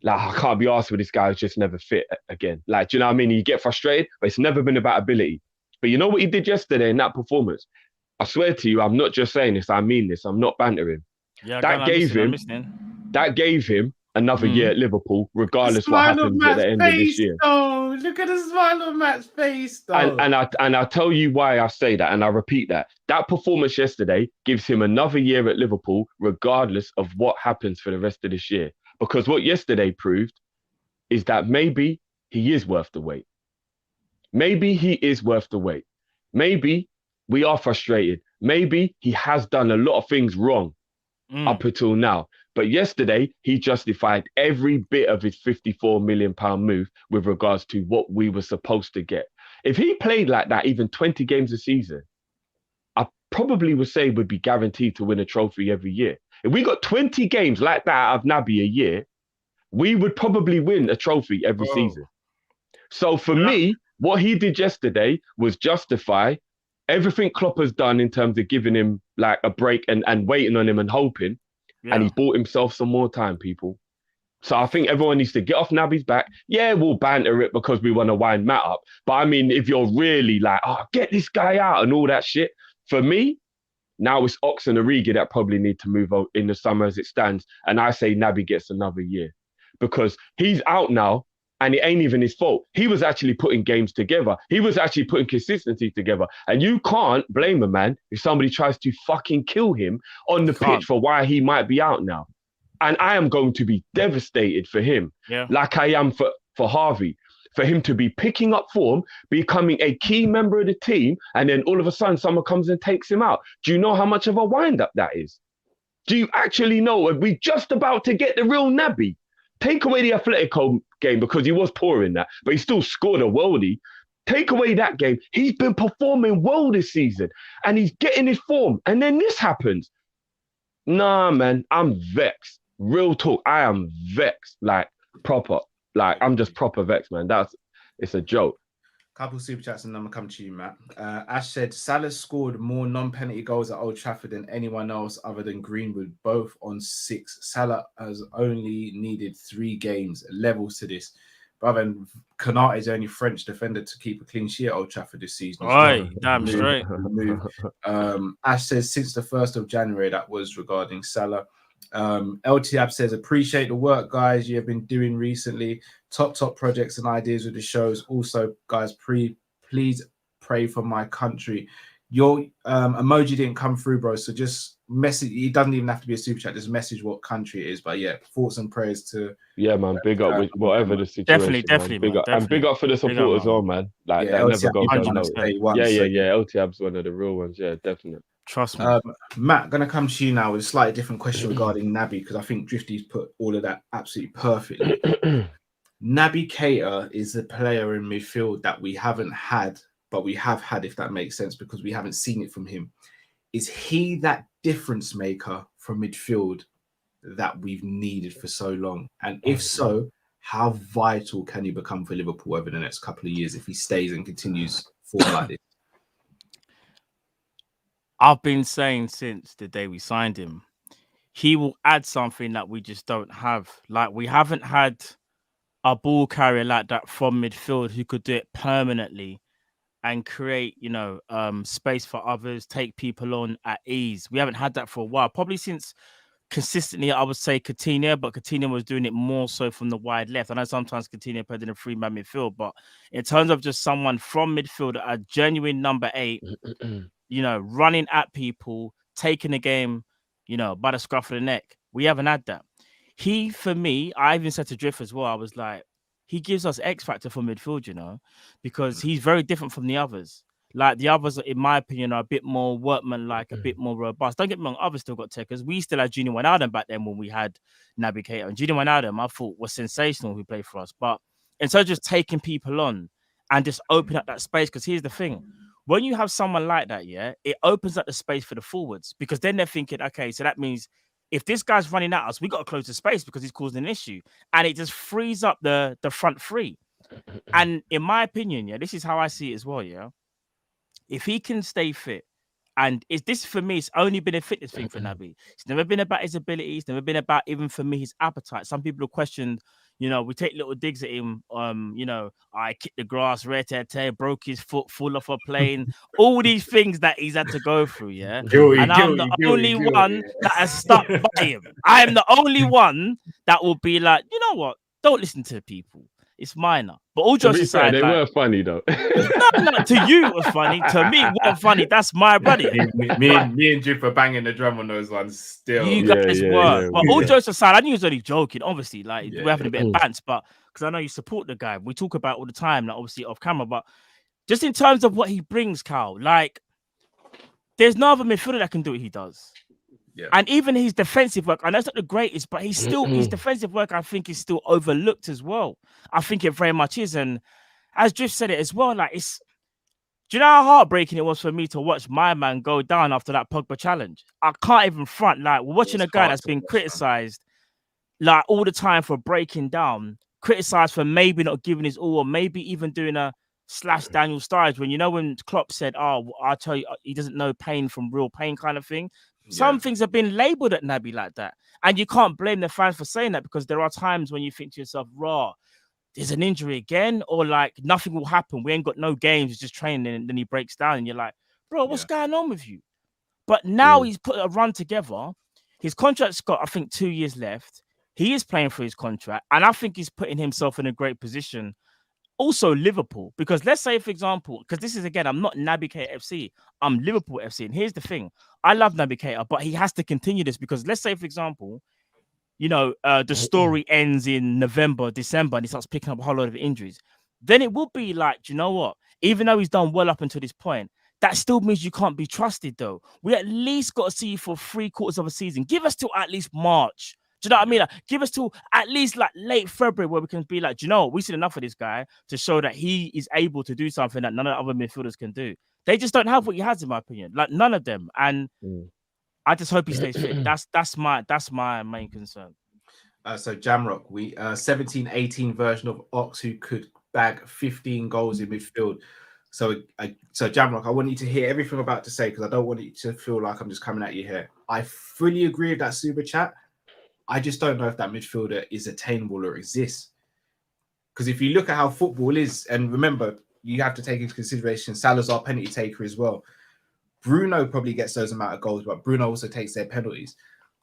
like, I can't be asked with this guy who's just never fit again. Like, do you know what I mean? You get frustrated, but it's never been about ability. But you know what he did yesterday in that performance? I swear to you, I'm not just saying this, I mean this. I'm not bantering. That gave him another year at Liverpool, regardless what happens at the end of this year. Oh, look at the smile on Matt's face, though. And I'll tell you why I say that, and I repeat that. That performance yesterday gives him another year at Liverpool, regardless of what happens for the rest of this year. Because what yesterday proved is that maybe he is worth the wait. Maybe he is worth the wait. Maybe we are frustrated. Maybe he has done a lot of things wrong up until now. But yesterday, he justified every bit of his £54 million move with regards to what we were supposed to get. If he played like that, even 20 games a season, I probably would say would be guaranteed to win a trophy every year. If we got 20 games like that out of Naby a year, we would probably win a trophy every season. So for me, what he did yesterday was justify everything Klopp has done in terms of giving him like a break and waiting on him and hoping. And he's bought himself some more time, people. So I think everyone needs to get off Naby's back. Yeah, we'll banter it because we want to wind Matt up. But I mean, if you're really like, get this guy out and all that shit, for me, now it's Ox and Origi that probably need to move out in the summer as it stands. And I say Naby gets another year because he's out now and it ain't even his fault. He was actually putting games together. He was actually putting consistency together. And you can't blame a man if somebody tries to fucking kill him on the pitch for why he might be out now. And I am going to be devastated for him, like I am for Harvey. For him to be picking up form, becoming a key member of the team, and then all of a sudden someone comes and takes him out. Do you know how much of a wind-up that is? Do you actually know? Are we just about to get the real Naby? Take away the Atletico game because he was poor in that, but he still scored a worldie. Take away that game. He's been performing well this season, and he's getting his form. And then this happens. Nah, man, I'm vexed. Real talk, I am vexed. Like, proper. Like, I'm just proper vexed, man. It's a joke. Couple super chats and then I'm going to come to you, Matt. Ash said, Salah scored more non-penalty goals at Old Trafford than anyone else other than Greenwood, both on 6. Salah has only needed 3 games, levels to this. Brother, Konate is the only French defender to keep a clean sheet at Old Trafford this season. Right, damn straight. Ash says, since the 1st of January, that was regarding Salah. LTAB says, appreciate the work, guys, you have been doing recently. Top projects and ideas with the shows. Also, guys, please pray for my country. Your emoji didn't come through, bro. So just message. It doesn't even have to be a super chat. Just message what country it is. But yeah, thoughts and prayers to. Yeah, man. Big up with whatever the situation. Definitely, Big man, up, and big up for the support as well, man. Like that never goes unnoticed. Yeah. LTAB's one of the real ones. Yeah, definitely. Trust me. Matt, gonna come to you now with a slightly different question regarding Naby, because I think Drifty's put all of that absolutely perfectly. Naby Keita is the player in midfield that we haven't had, but we have had, if that makes sense, because we haven't seen it from him. Is he that difference maker from midfield that we've needed for so long? And if so, how vital can he become for Liverpool over the next couple of years if he stays and continues forward like this? I've been saying since the day we signed him, he will add something that we just don't have. Like, we haven't had a ball carrier like that from midfield who could do it permanently and create, space for others, take people on at ease. We haven't had that for a while, probably since consistently, I would say Coutinho, but Coutinho was doing it more so from the wide left. I know sometimes Coutinho played in a 3-man midfield, but in terms of just someone from midfield, a genuine number 8, running at people, taking the game, by the scruff of the neck. We haven't had that. He, for me, I even said to Drift as well, I was like, he gives us X factor for midfield, because he's very different from the others. Like, the others, in my opinion, are a bit more workman-like, a bit more robust. Don't get me wrong, others still got takers. We still had Junior Wijnaldum back then when we had Naby Keita. And Junior Wijnaldum, I thought, was sensational who played for us. But instead of just taking people on and just opening up that space, because here's the thing. When you have someone like that, it opens up the space for the forwards, because then they're thinking, okay, so that means if this guy's running at us, we got to close the space because he's causing an issue. And it just frees up the front three. And in my opinion, this is how I see it as well, if he can stay fit, and this for me, it's only been a fitness thing for Naby. It's never been about his ability. It's never been about, even for me, his appetite. Some people have questioned, we take little digs at him. I kicked the grass, broke his foot, fall off a plane. All these things that he's had to go through, and I'm the only one that has stuck by him. I am the only one that will be like, you know what? Don't listen to people. It's minor. But all jokes aside, they were funny though. no, to you it was funny. To me, it wasn't funny. That's my brother. me and Jip are banging the drum on those ones still. You guys were. But all jokes aside, I knew he was only joking. Obviously, we're having a bit of bants, but because I know you support the guy. We talk about it all the time, obviously off camera. But just in terms of what he brings, Cal, there's no other midfielder that can do what he does. Yeah. And even his defensive work, I know it's not the greatest, but he's still his defensive work, I think, is still overlooked as well. I think it very much is. And as Drift said it as well, do you know how heartbreaking it was for me to watch my man go down after that Pogba challenge? I can't even front. We're watching a guy that's been criticized all the time for breaking down, criticized for maybe not giving his all, or maybe even doing a / Daniel Sturridge when Klopp said, "Oh, I'll tell you, he doesn't know pain from real pain," kind of thing. Some things have been labeled at Naby like that. And you can't blame the fans for saying that, because there are times when you think to yourself, there's an injury again, or nothing will happen. We ain't got no games, it's just training, and then he breaks down and you're like, bro, what's going on with you? But now he's put a run together. His contract's got, I think, 2 years left. He is playing for his contract, and I think he's putting himself in a great position. Also, Liverpool, because let's say, for example, because this is, again, I'm not Naby Keita FC, I'm Liverpool FC. And here's the thing. I love Naby Keita, but he has to continue this, because let's say, for example, the story ends in November, December, and he starts picking up a whole lot of injuries. Then it will be like, you know what? Even though he's done well up until this point, that still means you can't be trusted, though. We at least got to see you for 3/4 of a season. Give us till at least March. Do you know what I mean? Give us till at least late February, where we can be like, do you know what? We've seen enough of this guy to show that he is able to do something that none of the other midfielders can do. They just don't have what he has, in my opinion. None of them. And I just hope he stays fit. That's my main concern. So Jamrock, we 17-18 version of Ox who could bag 15 goals in midfield. So Jamrock, I want you to hear everything I'm about to say, because I don't want you to feel like I'm just coming at you here. I fully agree with that super chat. I just don't know if that midfielder is attainable or exists. Because if you look at how football is, and remember, you have to take into consideration Salazar penalty taker as well. Bruno probably gets those amount of goals, but Bruno also takes their penalties.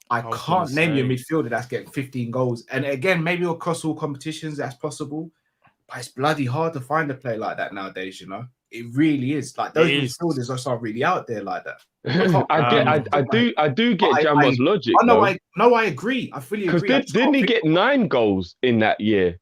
I can't name you a midfielder that's getting 15 goals. And again, maybe across all competitions, that's possible. But it's bloody hard to find a player like that nowadays, It really is. Like those midfielders just aren't really out there like that. I do get Jamrot's logic. I agree. I fully agree. Because didn't he get 9 goals in that year?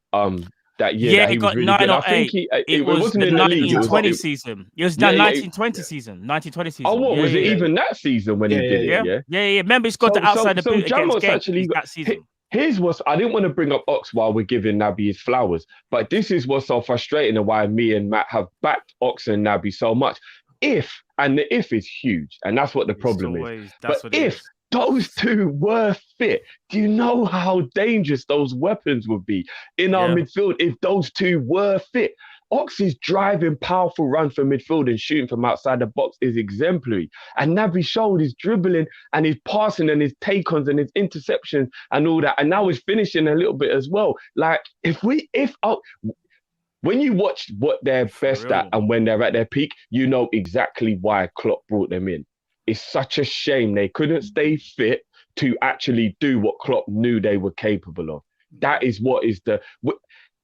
That year that he was really good. I think it wasn't in the league. It was 1920 season. It was 1920 season. 1920 season. Oh, what was it? Even that season when he did it? Yeah. Remember, he scored the outside the boot against Genk that season. Here's what's, I didn't want to bring up Ox while we're giving Naby his flowers, but this is what's so frustrating and why me and Matt have backed Ox and Naby so much. And the if is huge, and that's what the problem is. But if those two were fit, do you know how dangerous those weapons would be in our midfield if those two were fit? Ox's driving, powerful run for midfield and shooting from outside the box is exemplary. And Naby showed his dribbling and his passing and his take-ons and his interceptions and all that. And now he's finishing a little bit as well. Like, when you watch what they're best at and when they're at their peak, you know exactly why Klopp brought them in. It's such a shame they couldn't stay fit to actually do what Klopp knew they were capable of. That is what is the...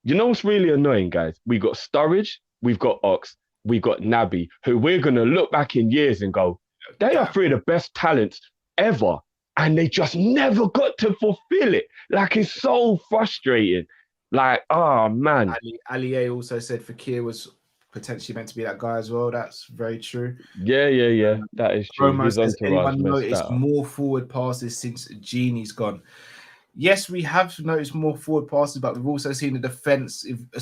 You know what's really annoying, guys? We got Sturridge, we've got Ox, we got Naby, who we're going to look back in years and go, they are 3 of the best talents ever. And they just never got to fulfill it. Like, it's so frustrating. Like, oh, man. Ali A also said Fekir was potentially meant to be that guy as well. That's very true. Yeah. That is true. Roma says, anyone noticed more forward passes since Genie's gone? Yes, we have noticed more forward passes, but we've also seen the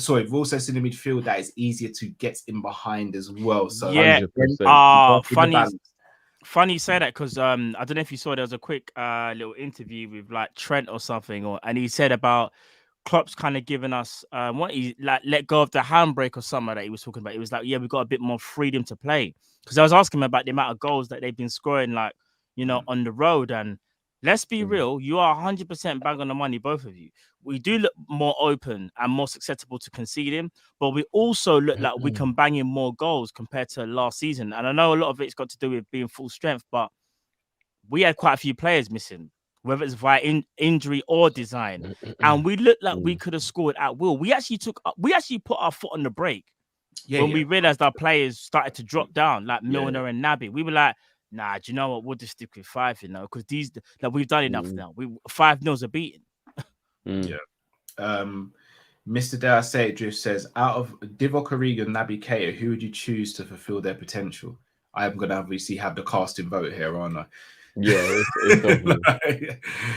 we've also seen the midfield that is easier to get in behind as well. So funny you say that, because I don't know if you saw, there was a quick little interview with like Trent or something, and he said about Klopp's kind of giving us what he like let go of the handbrake or something that he was talking about. He was like, yeah, we got a bit more freedom to play, because I was asking him about the amount of goals that they've been scoring, like, you know, on the road. And let's be real, you are 100% bang on the money, both of you. We do look more open and more susceptible to conceding, but we also look like we can bang in more goals compared to last season. And I know a lot of it's got to do with being full strength, but we had quite a few players missing, whether it's via injury or design. And we looked like we could have scored at will. We actually put our foot on the brake when we realized our players started to drop down, like Milner and Naby. We were like, nah, do you know what? We'll just stick with 5, you know, because these, like, we've done enough now. 5-0's a beating. Mr. Dare Say It Drift says, out of Divock Origi and Naby Keita, who would you choose to fulfill their potential? I am going to obviously have the casting vote here, aren't I? Yeah,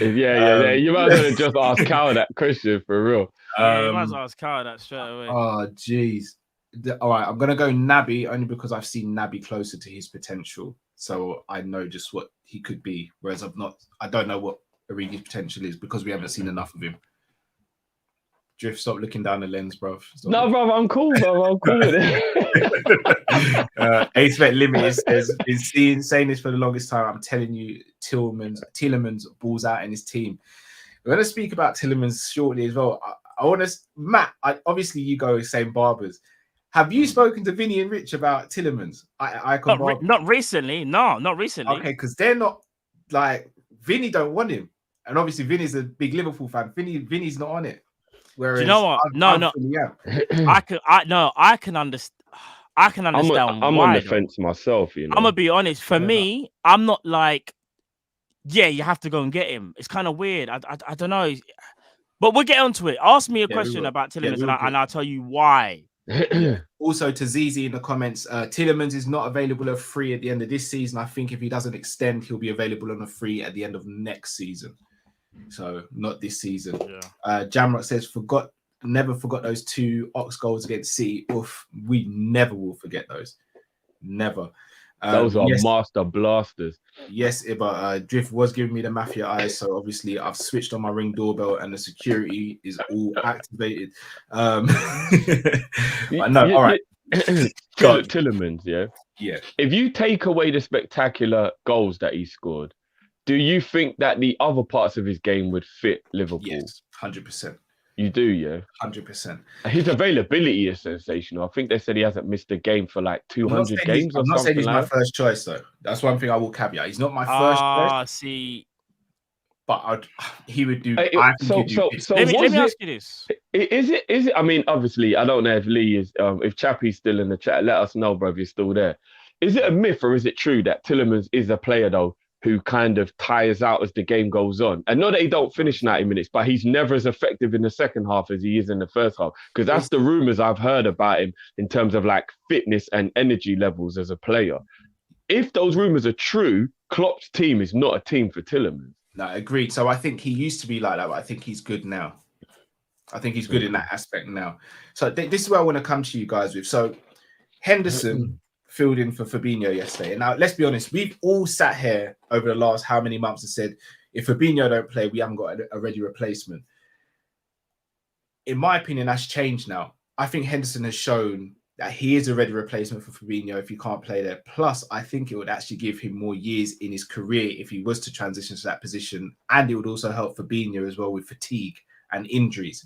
yeah. You might as well just ask Cal that question for real. You might as well ask Cal that straight away. Oh, jeez. All right, I'm going to go Naby only because I've seen Naby closer to his potential. So I know just what he could be, whereas I don't know what Origi's potential is because we haven't seen enough of him. Drift, stop looking down the lens, bro. No, bro, I'm cool, bro. I'm cool with it. Ace Limited says, been saying this for the longest time. I'm telling you, Tielemans balls out in his team. We're going to speak about Tielemans shortly as well. I want to, Matt, obviously you go same barbers. Have you spoken to Vinny and Rich about Tielemans? Not recently. No, not recently. Okay, because they're not like Vinny don't want him, and obviously Vinny's a big Liverpool fan. Vinny's not on it. Whereas, do you know what? I can understand. I can understand. I'm why, on the fence myself. You know, I'm gonna be honest. For me, I'm not like, yeah, you have to go and get him. It's kind of weird. I don't know, but we'll get onto it. Ask me a question about Tielemans, and I'll tell you why. Also to Zizi in the comments, Tielemans is not available at free at the end of this season. I think if he doesn't extend, he'll be available on a free at the end of next season. So not this season. Jamrock says, never forgot those 2 Ox goals against City. Oof, we never will forget those. Never. Those are master blasters. Yes, but Drift was giving me the mafia eyes, so obviously I've switched on my Ring doorbell and the security is all activated. All right. Tielemans, yeah. If you take away the spectacular goals that he scored, do you think that the other parts of his game would fit Liverpool? Yes, 100%. You do, yeah? 100%. His availability is sensational. I think they said he hasn't missed a game for like 200 games or something. I'm not saying he's my first choice, though. That's one thing I will caveat. He's not my first choice. See, but he would do. Let me ask you this: Is it? I mean, obviously, I don't know if Lee is, if Chappie's still in the chat. Let us know, bro, if you're still there. Is it a myth or is it true that Tielemans is a player though who kind of tires out as the game goes on? And not that he don't finish 90 minutes, but he's never as effective in the second half as he is in the first half. Because that's the rumours I've heard about him in terms of like fitness and energy levels as a player. If those rumours are true, Klopp's team is not a team for Tielemans. No, agreed. So I think he used to be like that, but I think he's good now. I think he's good in that aspect now. So this is where I want to come to you guys with. So Henderson filled in for Fabinho yesterday. And now, let's be honest, we've all sat here over the last how many months and said, if Fabinho don't play, we haven't got a ready replacement. In my opinion, that's changed now. I think Henderson has shown that he is a ready replacement for Fabinho if he can't play there. Plus, I think it would actually give him more years in his career if he was to transition to that position. And it would also help Fabinho as well with fatigue and injuries.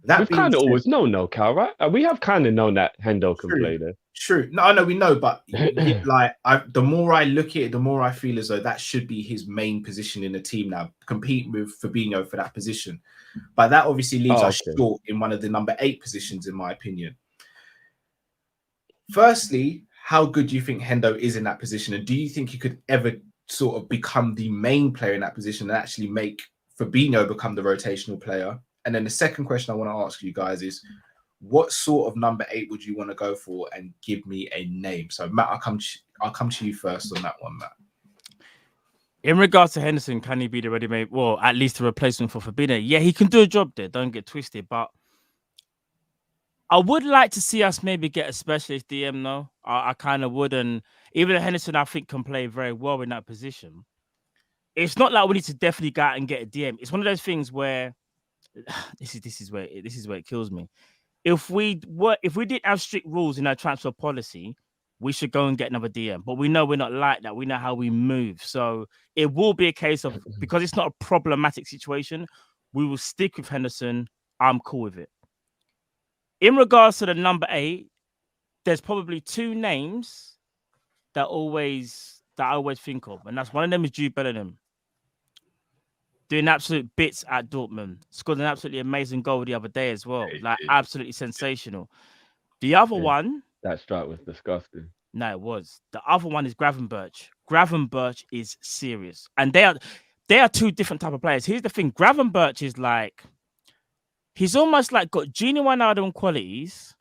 We've kind of always known, Cal, right? We have kind of known that Hendo can play there. True. No, I know we know, but the more I look at it, the more I feel as though that should be his main position in the team now, compete with Fabinho for that position. But that obviously leaves us short in one of the number 8 positions, in my opinion. Firstly, how good do you think Hendo is in that position? And do you think he could ever sort of become the main player in that position and actually make Fabinho become the rotational player? And then the second question I want to ask you guys is, what sort of number 8 would you want to go for? And give me a name. So Matt, I'll come to you first on that one, Matt. In regards to Henderson, can he be the ready-made? Well, at least a replacement for Fabinho. Yeah, he can do a job there. Don't get twisted. But I would like to see us maybe get a specialist DM, though. I kind of would. And even Henderson, I think, can play very well in that position. It's not like we need to definitely go out and get a DM. It's one of those things where this is where it kills me. If we didn't have strict rules in our transfer policy, we should go and get another DM. But we know we're not like that. We know how we move. So it will be a case of, because it's not a problematic situation, we will stick with Henderson. I'm cool with it. In regards to the number 8, there's probably 2 names that I always think of. And that's one of them is Jude Bellingham. Doing absolute bits at Dortmund. Scored an absolutely amazing goal the other day as well. Like, absolutely sensational. The other one... That strike was disgusting. No, it was. The other one is Gravenberch. Gravenberch is serious. And they are 2 different type of players. Here's the thing. Gravenberch is like... He's almost like got genuine Ronaldo qualities,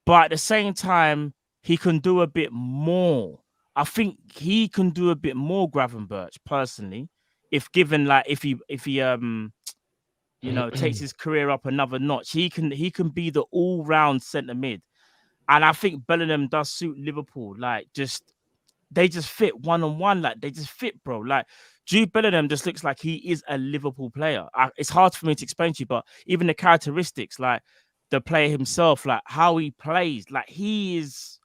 but at the same time, he can do a bit more. I think he can do a bit more, Gravenberch, personally. If given, like, if he takes his career up another notch, he can be the all-round centre mid. And I think Bellingham does suit Liverpool. Like, they just fit one-on-one. Like, they just fit, bro. Like, Jude Bellingham just looks like he is a Liverpool player. It's hard for me to explain to you, but even the characteristics, like the player himself, like how he plays, like he's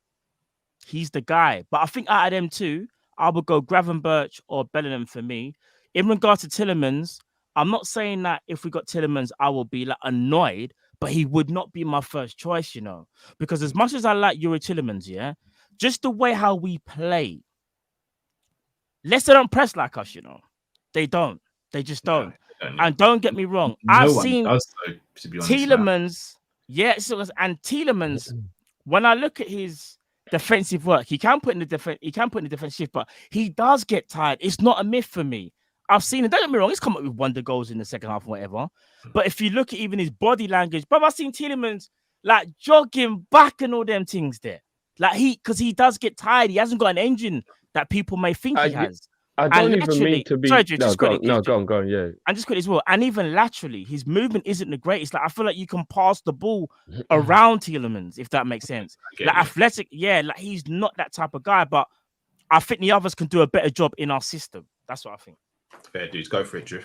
the guy. But I think out of them 2, I would go Gravenberch or Bellingham for me. In regards to Tielemans, I'm not saying that if we got Tielemans, I will be like annoyed, but he would not be my first choice, you know, because as much as I like Yuri Tielemans, yeah, just the way how we play. Leicester don't press like us, you know. They don't. They just don't. And don't get me wrong. I've seen Tielemans. Yeah, and Tielemans, when I look at his defensive work, he can put in the defense. He can put in the defensive shift, but he does get tired. It's not a myth for me. I've seen it. Don't get me wrong. He's come up with wonder goals in the second half or whatever. But if you look at even his body language, but I've seen Tielemans like jogging back and all them things there. Like because he does get tired. He hasn't got an engine that people may think he has. I don't even mean to be... Sorry, Drew, go on, yeah. And just quickly as well. And even laterally, his movement isn't the greatest. Like, I feel like you can pass the ball around Tielemans, if that makes sense. Like, athletic, yeah, like he's not that type of guy, but I think the others can do a better job in our system. That's what I think. Fair dudes, go for it, Drew.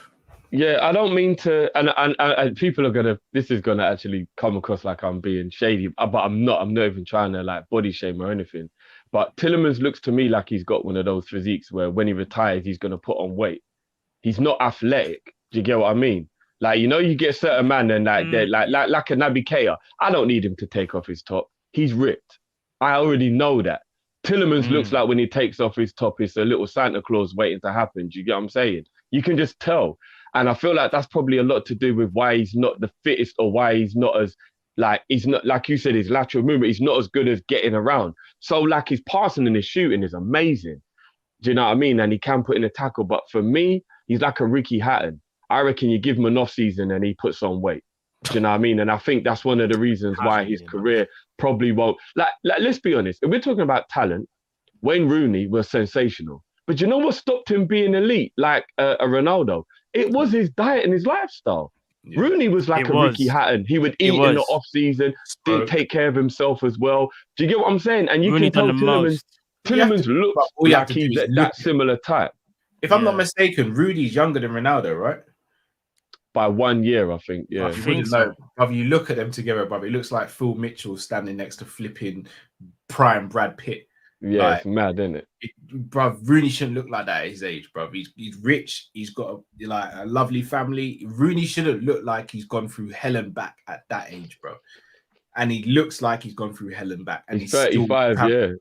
Yeah, I don't mean to, and people are gonna. This is gonna actually come across like I'm being shady, but I'm not. I'm not even trying to like body shame or anything. But Tielemans looks to me like he's got one of those physiques where when he retires, he's gonna put on weight. He's not athletic. Do you get what I mean? Like, you know, you get certain man and like they're like a Naby Keita. I don't need him to take off his top. He's ripped. I already know that. Tielemans looks like when he takes off his top, it's a little Santa Claus waiting to happen. Do you get what I'm saying? You can just tell. And I feel like that's probably a lot to do with why he's not the fittest, or why he's not as, like, he's not, like you said, his lateral movement, he's not as good as getting around. So, like, his passing and his shooting is amazing. Do you know what I mean? And he can put in a tackle. But for me, he's like a Ricky Hatton. I reckon you give him an off-season and he puts on weight. Do you know what I mean? And I think that's one of the reasons why his career probably won't. Like, let's be honest. If we're talking about talent, Wayne Rooney was sensational. But you know what stopped him being elite, like a Ronaldo? It was his diet and his lifestyle. Yeah. Rooney was like Ricky Hatton. He would eat in the off-season, didn't take care of himself as well. Do you get what I'm saying? And you Rooney can tell Tielemans looks like he's that similar type. If I'm not mistaken, Rooney's younger than Ronaldo, right? By 1 year, I think. Yeah, I think so. Brother, you look at them together, brother. It looks like Phil Mitchell standing next to flipping prime Brad Pitt. Yeah, like, it's mad, isn't it? Bro, Rooney shouldn't look like that at his age, bro. He's rich. He's got a lovely family. Rooney shouldn't look like he's gone through hell and back at that age, bro. And he looks like he's gone through hell and back. And he's 35, yeah.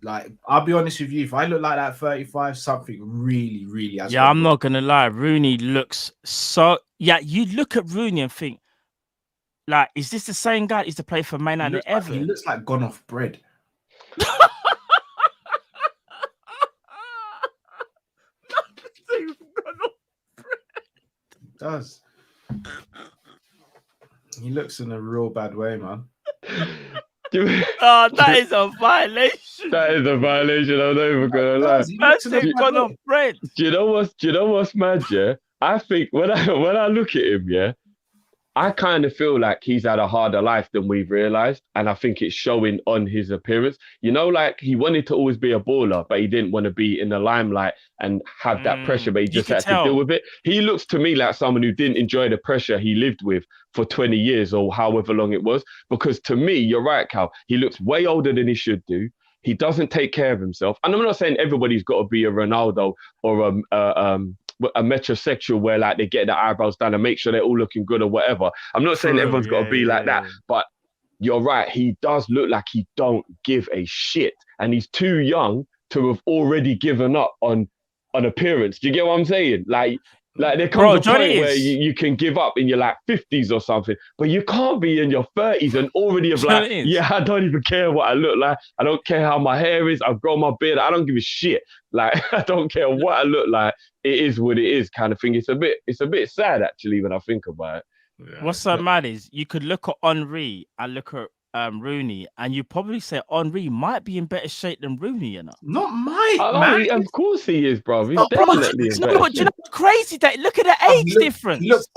Like, I'll be honest with you, if I look like that at 35, something really, really has. Yeah, I'm not gonna lie. Rooney looks so. Yeah, you look at Rooney and think, like, is this the same guy that used to play for Man United ever? He looks like gone off bread. He does. He looks in a real bad way, man. Oh, that is a violation. That is a violation. I'm not even gonna lie. Do you know what's mad? Yeah, I think when I look at him, yeah, I kind of feel like he's had a harder life than we've realized, and I think it's showing on his appearance. You know, like, he wanted to always be a baller, but he didn't want to be in the limelight and have that pressure, but he just had to deal with it. He looks to me like someone who didn't enjoy the pressure he lived with for 20 years or however long it was. Because to me, you're right, Cal, he looks way older than he should do. He doesn't take care of himself. And I'm not saying everybody's got to be a Ronaldo or a metrosexual where, like, they get their eyebrows done and make sure they're all looking good or whatever. I'm not saying everyone's got to be like that, but you're right. He does look like he don't give a shit, and he's too young to have already given up on appearance. Do you get what I'm saying? Like there comes a point where you can give up in your like 50s or something, but you can't be in your 30s and already have like, yeah, I don't even care what I look like. I don't care how my hair is. I've grown my beard. I don't give a shit. Like, I don't care what I look like. It is what it is, kind of thing. It's a bit sad, actually, when I think about it. Yeah. What's so mad is you could look at Henry and look at Rooney, and you probably say Henry might be in better shape than Rooney, you know. Not man. Of course he is, bro. He's definitely in better shape. You know what's crazy? That look at the age difference. He looks,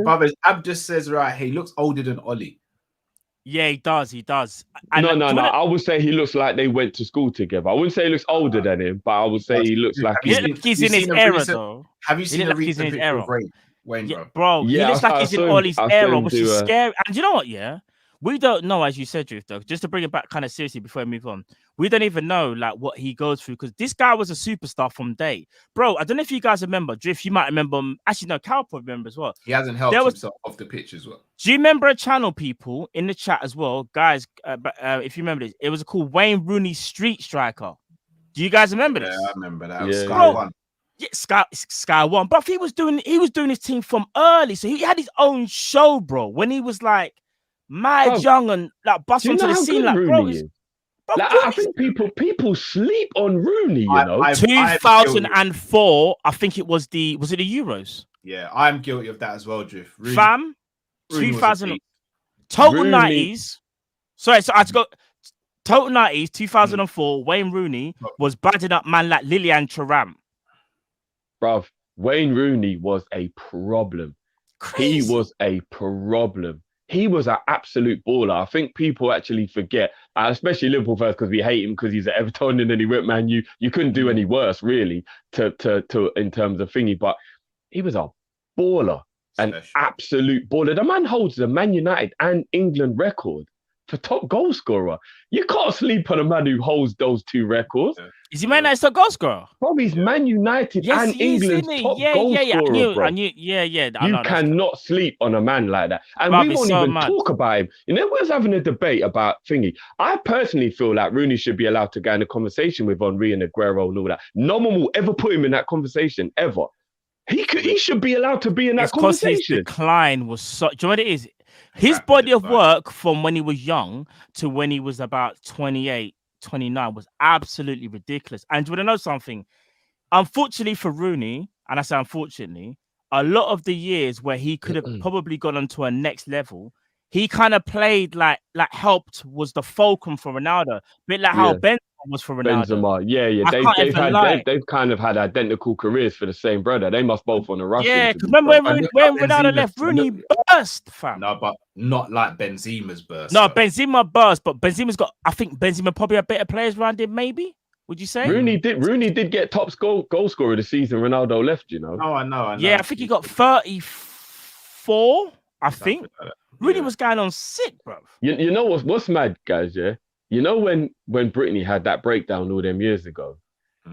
brother. Ab just says right. He looks older than Ollie. Yeah, he does. And no. I would say he looks like they went to school together. I wouldn't say he looks older than him, but I would say he looks like he's in his era, though. Have you seen the recent picture of Wayne, bro? He looks like he's in Ollie's era, which is scary. And you know what? Yeah. We don't know, as you said, Drift, though, just to bring it back kind of seriously before I move on. We don't even know like what he goes through, because this guy was a superstar from day. Bro, I don't know if you guys remember, Drift, you might remember him. Actually, no, Cal probably remember as well. He hasn't helped himself off the pitch as well. Do you remember a channel, people, in the chat as well? Guys, if you remember this, it was called Wayne Rooney Street Striker. Do you guys remember this? Yeah, I remember that. Yeah. Sky One. Yeah, Sky One. But he was doing his team from early. So he had his own show, bro, when he was like mad young and like bust onto the scene, like Rooney I think people sleep on Rooney. You know, 2004. I think it was the Euros. Yeah, I'm guilty of that as well, Drift. Rooney, fam, 2000 total 90s. Sorry, so I had to go. Total 90s, 2004. Wayne Rooney was badding up man like Lilian Thuram. Bruv, Wayne Rooney was a problem. Crazy. He was a problem. He was an absolute baller. I think people actually forget, especially Liverpool fans, because we hate him because he's at Everton and then he went Man U. You couldn't do any worse, really, to in terms of thingy. But he was a baller, an absolute baller. The man holds the Man United and England record for top goal scorer. You can't sleep on a man who holds those two records. Yeah. Is he Man United's top goal scorer? Probably he's Man United and England's top goal scorer. You cannot sleep on a man like that. And we won't even talk about him. You know, we was having a debate about thingy. I personally feel like Rooney should be allowed to go in a conversation with Henry and Aguero and all that. No one will ever put him in that conversation, ever. He should be allowed to be in that It's because his conversation. decline was so. Do you know what it is? His body of work from when he was young to when he was about 28, 29 was absolutely ridiculous. And do you want to know something? Unfortunately for Rooney, and I say unfortunately, a lot of the years where he could have probably gone on to a next level, he kind of played like helped was the fulcrum for Ronaldo, a bit like how Benzema was for Ronaldo. Benzema, yeah. They've kind of had identical careers for the same brother. They must both want to rush. Yeah, because remember when Ronaldo left, Rooney burst, fam. No, but not like Benzema's burst. No, Benzema burst, but Benzema's got. I think Benzema probably had better players around him. Maybe would you say? Rooney did get top goal scorer of the season. Ronaldo left, you know. Oh, I know. Yeah, I think he got 34. I think. Rooney was going on sick, bro. You know what's mad, guys? Yeah, you know when Britney had that breakdown all them years ago.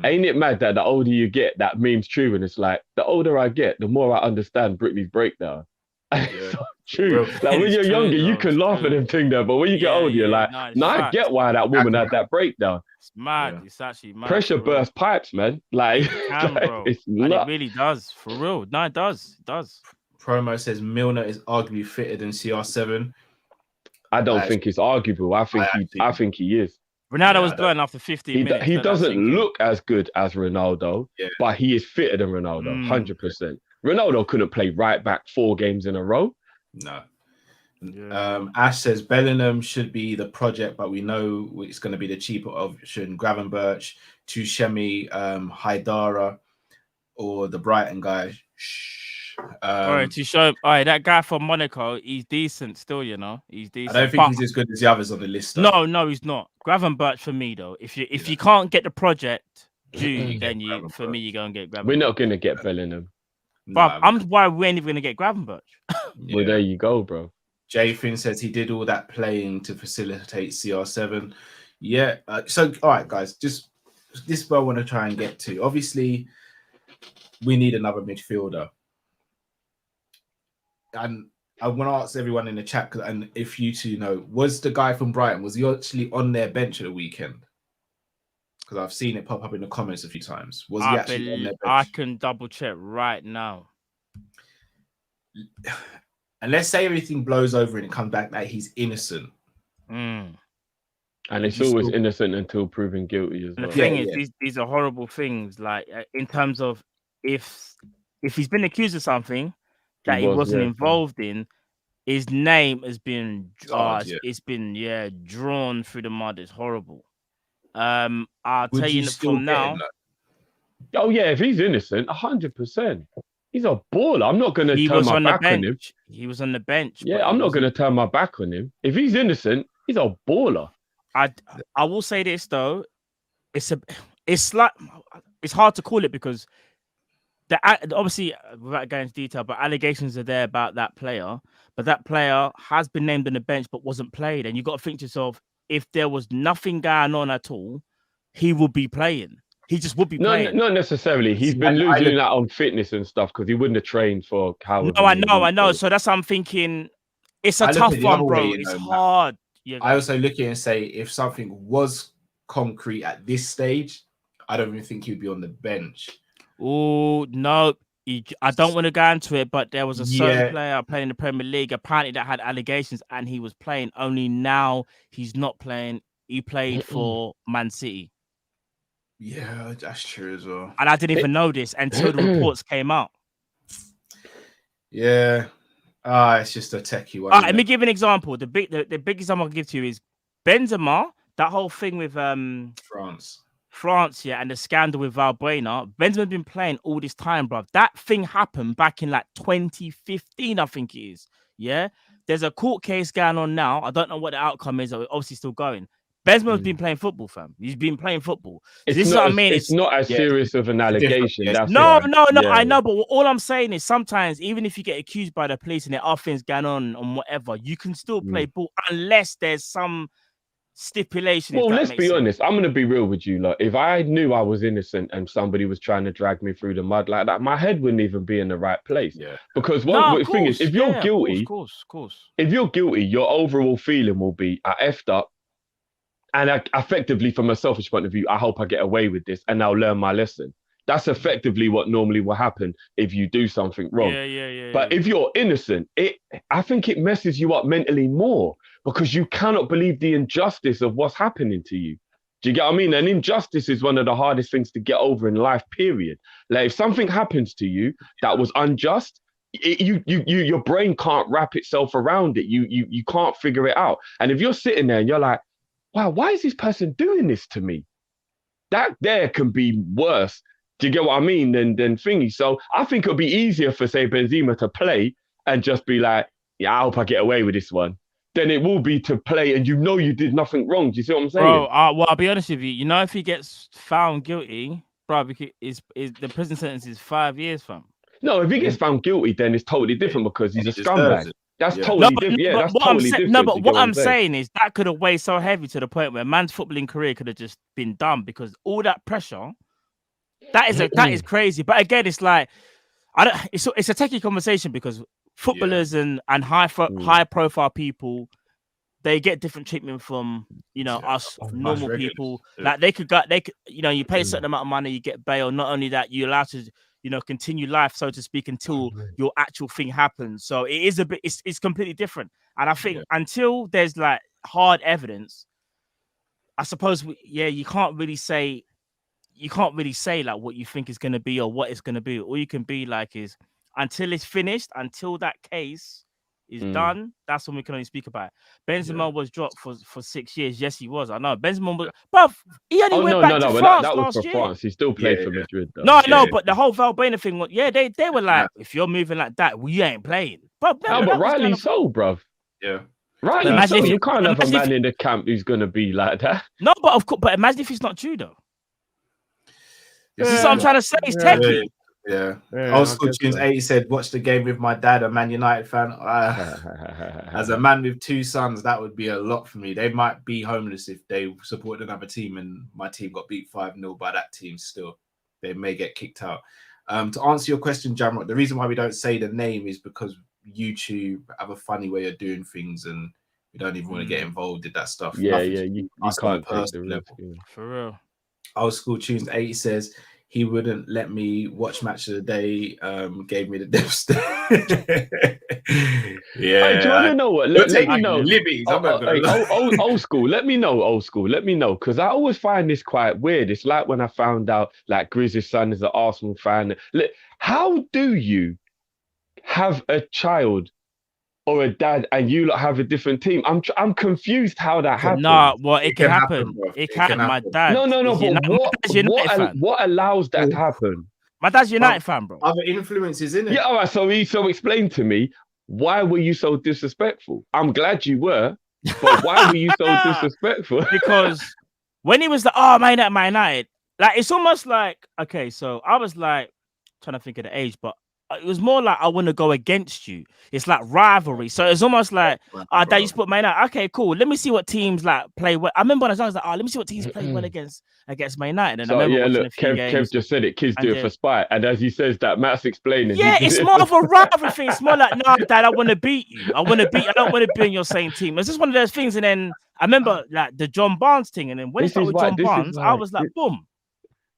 Ain't it mad that the older you get, that meme's true, and it's like the older I get, the more I understand Britney's breakdown. It's so true. Like when you're younger, you can laugh at them thing there, but when you get older, you're like, I get why that woman had that breakdown. It's mad. It's actually mad. Pressure burst pipes, man. Like, it really does, for real. No, it does. It does. Promo says Milner is arguably fitter than CR7. I don't think it's arguable. I think he is. Ronaldo was done after 15 minutes. He doesn't look as good as Ronaldo, but he is fitter than Ronaldo, 100%. Ronaldo couldn't play right back 4 games in a row. No. Ash says Bellingham should be the project, but we know it's going to be the cheaper option. Gravenberch, Tushemi, Haidara, or the Brighton guy. All right, to show. All right, that guy from Monaco, he's decent still. You know, he's decent. I don't think he's as good as the others on the list. Though. No, he's not. Gravenberch for me though. If you can't get the project due, then you for me you go and get Gravenberch. We're not gonna get Bellingham. But why we ain't even gonna get Gravenberch. Well, there you go, bro. Jay Finn says he did all that playing to facilitate CR7. Yeah. So, all right, guys, just this is what I want to try and get to. Obviously, we need another midfielder. And I want to ask everyone in the chat, and if you two know, was the guy from Brighton, was he actually on their bench at the weekend? Because I've seen it pop up in the comments a few times. Was he actually on their bench? I can double check right now. And let's say everything blows over and it comes back that he's innocent. And it's always innocent until proven guilty as well. The thing is, these are horrible things. Like in terms of if he's been accused of something that he wasn't involved in, his name has been it's been drawn through the mud. It's horrible. I'll tell you from now. Oh yeah, if he's innocent, 100%. He's a baller. I'm not going to turn my back on him. He was on the bench. Yeah, I'm not going to turn my back on him. If he's innocent, he's a baller. I will say this though, it's hard to call it because obviously without going into detail, but allegations are there about that player. But that player has been named on the bench but wasn't played, and you got to think to yourself, if there was nothing going on at all, he would be playing. He just would be playing. Not necessarily. He's been losing that on fitness and stuff because he wouldn't have trained for how. No, I know. So that's what I'm thinking. It's a tough one, bro. It's hard. I also look at it and say, if something was concrete at this stage, I don't even think he'd be on the bench. Oh no, I don't want to go into it, but there was a certain player playing in the Premier League apparently that had allegations, and he was playing. Only now he's not playing. He played for Man City. Yeah, that's true as well. And I didn't even know this until the reports came out. Yeah. It's just a techie one. Let me give an example. The big example I can give to you is Benzema, that whole thing with France, yeah, and the scandal with Valbuena. Benzema's been playing all this time, bro. That thing happened back in like 2015, I think it is. Yeah. There's a court case going on now. I don't know what the outcome is. Obviously still going. Benzema's been playing football, fam. He's been playing football. This is what I mean. It's not as serious of an allegation. No. I know, but all I'm saying is sometimes, even if you get accused by the police and there are things going on whatever, you can still play ball unless there's some stipulation. Well, let's be honest. I'm going to be real with you. Like, if I knew I was innocent and somebody was trying to drag me through the mud like that, my head wouldn't even be in the right place. Yeah. Because one thing is, if you're guilty, of course. If you're guilty, your overall feeling will be, I effed up. And effectively, from a selfish point of view, I hope I get away with this and I'll learn my lesson. That's effectively what normally will happen if you do something wrong. But if you're innocent, I think it messes you up mentally more because you cannot believe the injustice of what's happening to you. Do you get what I mean? And injustice is one of the hardest things to get over in life, period. Like if something happens to you that was unjust, your brain can't wrap itself around it. You can't figure it out. And if you're sitting there and you're like, wow, why is this person doing this to me? That there can be worse. Do you get what I mean? Than thingy. So I think it'll be easier for, say, Benzema to play and just be like, yeah, I hope I get away with this one. Then it will be to play and you did nothing wrong. Do you see what I'm saying? Bro, well, I'll be honest with you. You know, if he gets found guilty, bro, is the prison sentence is 5 years, fam. No, if he gets found guilty, then it's totally different because he's a scumbag. That's totally different. Yeah, that's totally different. No, but what I'm saying is that could have weighed so heavy to the point where man's footballing career could have just been done because all that pressure. That is crazy. But again, it's like it's a techie conversation because footballers and high profile people, they get different treatment from us normal people. Like they could you pay a certain amount of money, you get bail. Not only that, you're allowed to continue life, so to speak, until your actual thing happens. So it is it's completely different. And I think until there's like hard evidence, I suppose you can't really say like what you think is going to be or what it's going to be. All you can be like is until it's finished, until that case is done, that's when we can only speak about it. Benzema was dropped for 6 years. Yes, he was. I know. Benzema was, but he only went back to France that was last for year. France. He still played for Madrid, though. No, I know, but the whole Valbuena thing was, they were like, if you're moving like that, we ain't playing. But rightly so, bruv. Yeah. Right. So you can't have a man in the camp who's going to be like that. No, but of course, but imagine if it's not true, though. This is what I'm trying to say. It's techie. Yeah. Old School Tunes 80 said, watch the game with my dad, a Man United fan. As a man with 2 sons, that would be a lot for me. They might be homeless if they supported another team and my team got beat 5-0 by that team still. They may get kicked out. To answer your question, Jamrock, the reason why we don't say the name is because YouTube have a funny way of doing things and we don't even want to get involved in that stuff. You can't take the risk. For real. Old School Tunes 80 says, he wouldn't let me watch Match of the Day. Gave me the death stare. Hey, do you want to know what? Let me know. Old school. Let me know. Old school. Let me know because I always find this quite weird. It's like when I found out like Grizz's son is an Arsenal fan. How do you have a child or a dad and you lot have a different team? I'm confused how that happens. Nah, well, it can happen. It can happen. My dad. No. But what allows that to happen? My dad's United fan, bro. Other influences in it. Yeah, all right. So explain to me, why were you so disrespectful? I'm glad you were, but why were you so disrespectful? Because when he was like, "Oh, Man United," like it's almost like okay. So I was like trying to think of the age, but it was more like I want to go against you. It's like rivalry. So it's almost like that you put Man United. Okay, cool. Let me see what teams like play well. I remember when I was like, let me see what teams play well against Man United. And so, I remember look, Kev just said it. Kids do it for spite. And as he says that, Matt's explaining. Yeah, it's more of a rivalry thing. It's more like, no, Dad, I want to beat you. I don't want to be in your same team. It's just one of those things. And then I remember like the John Barnes thing. And then when it started with John Barnes, I was like, boom.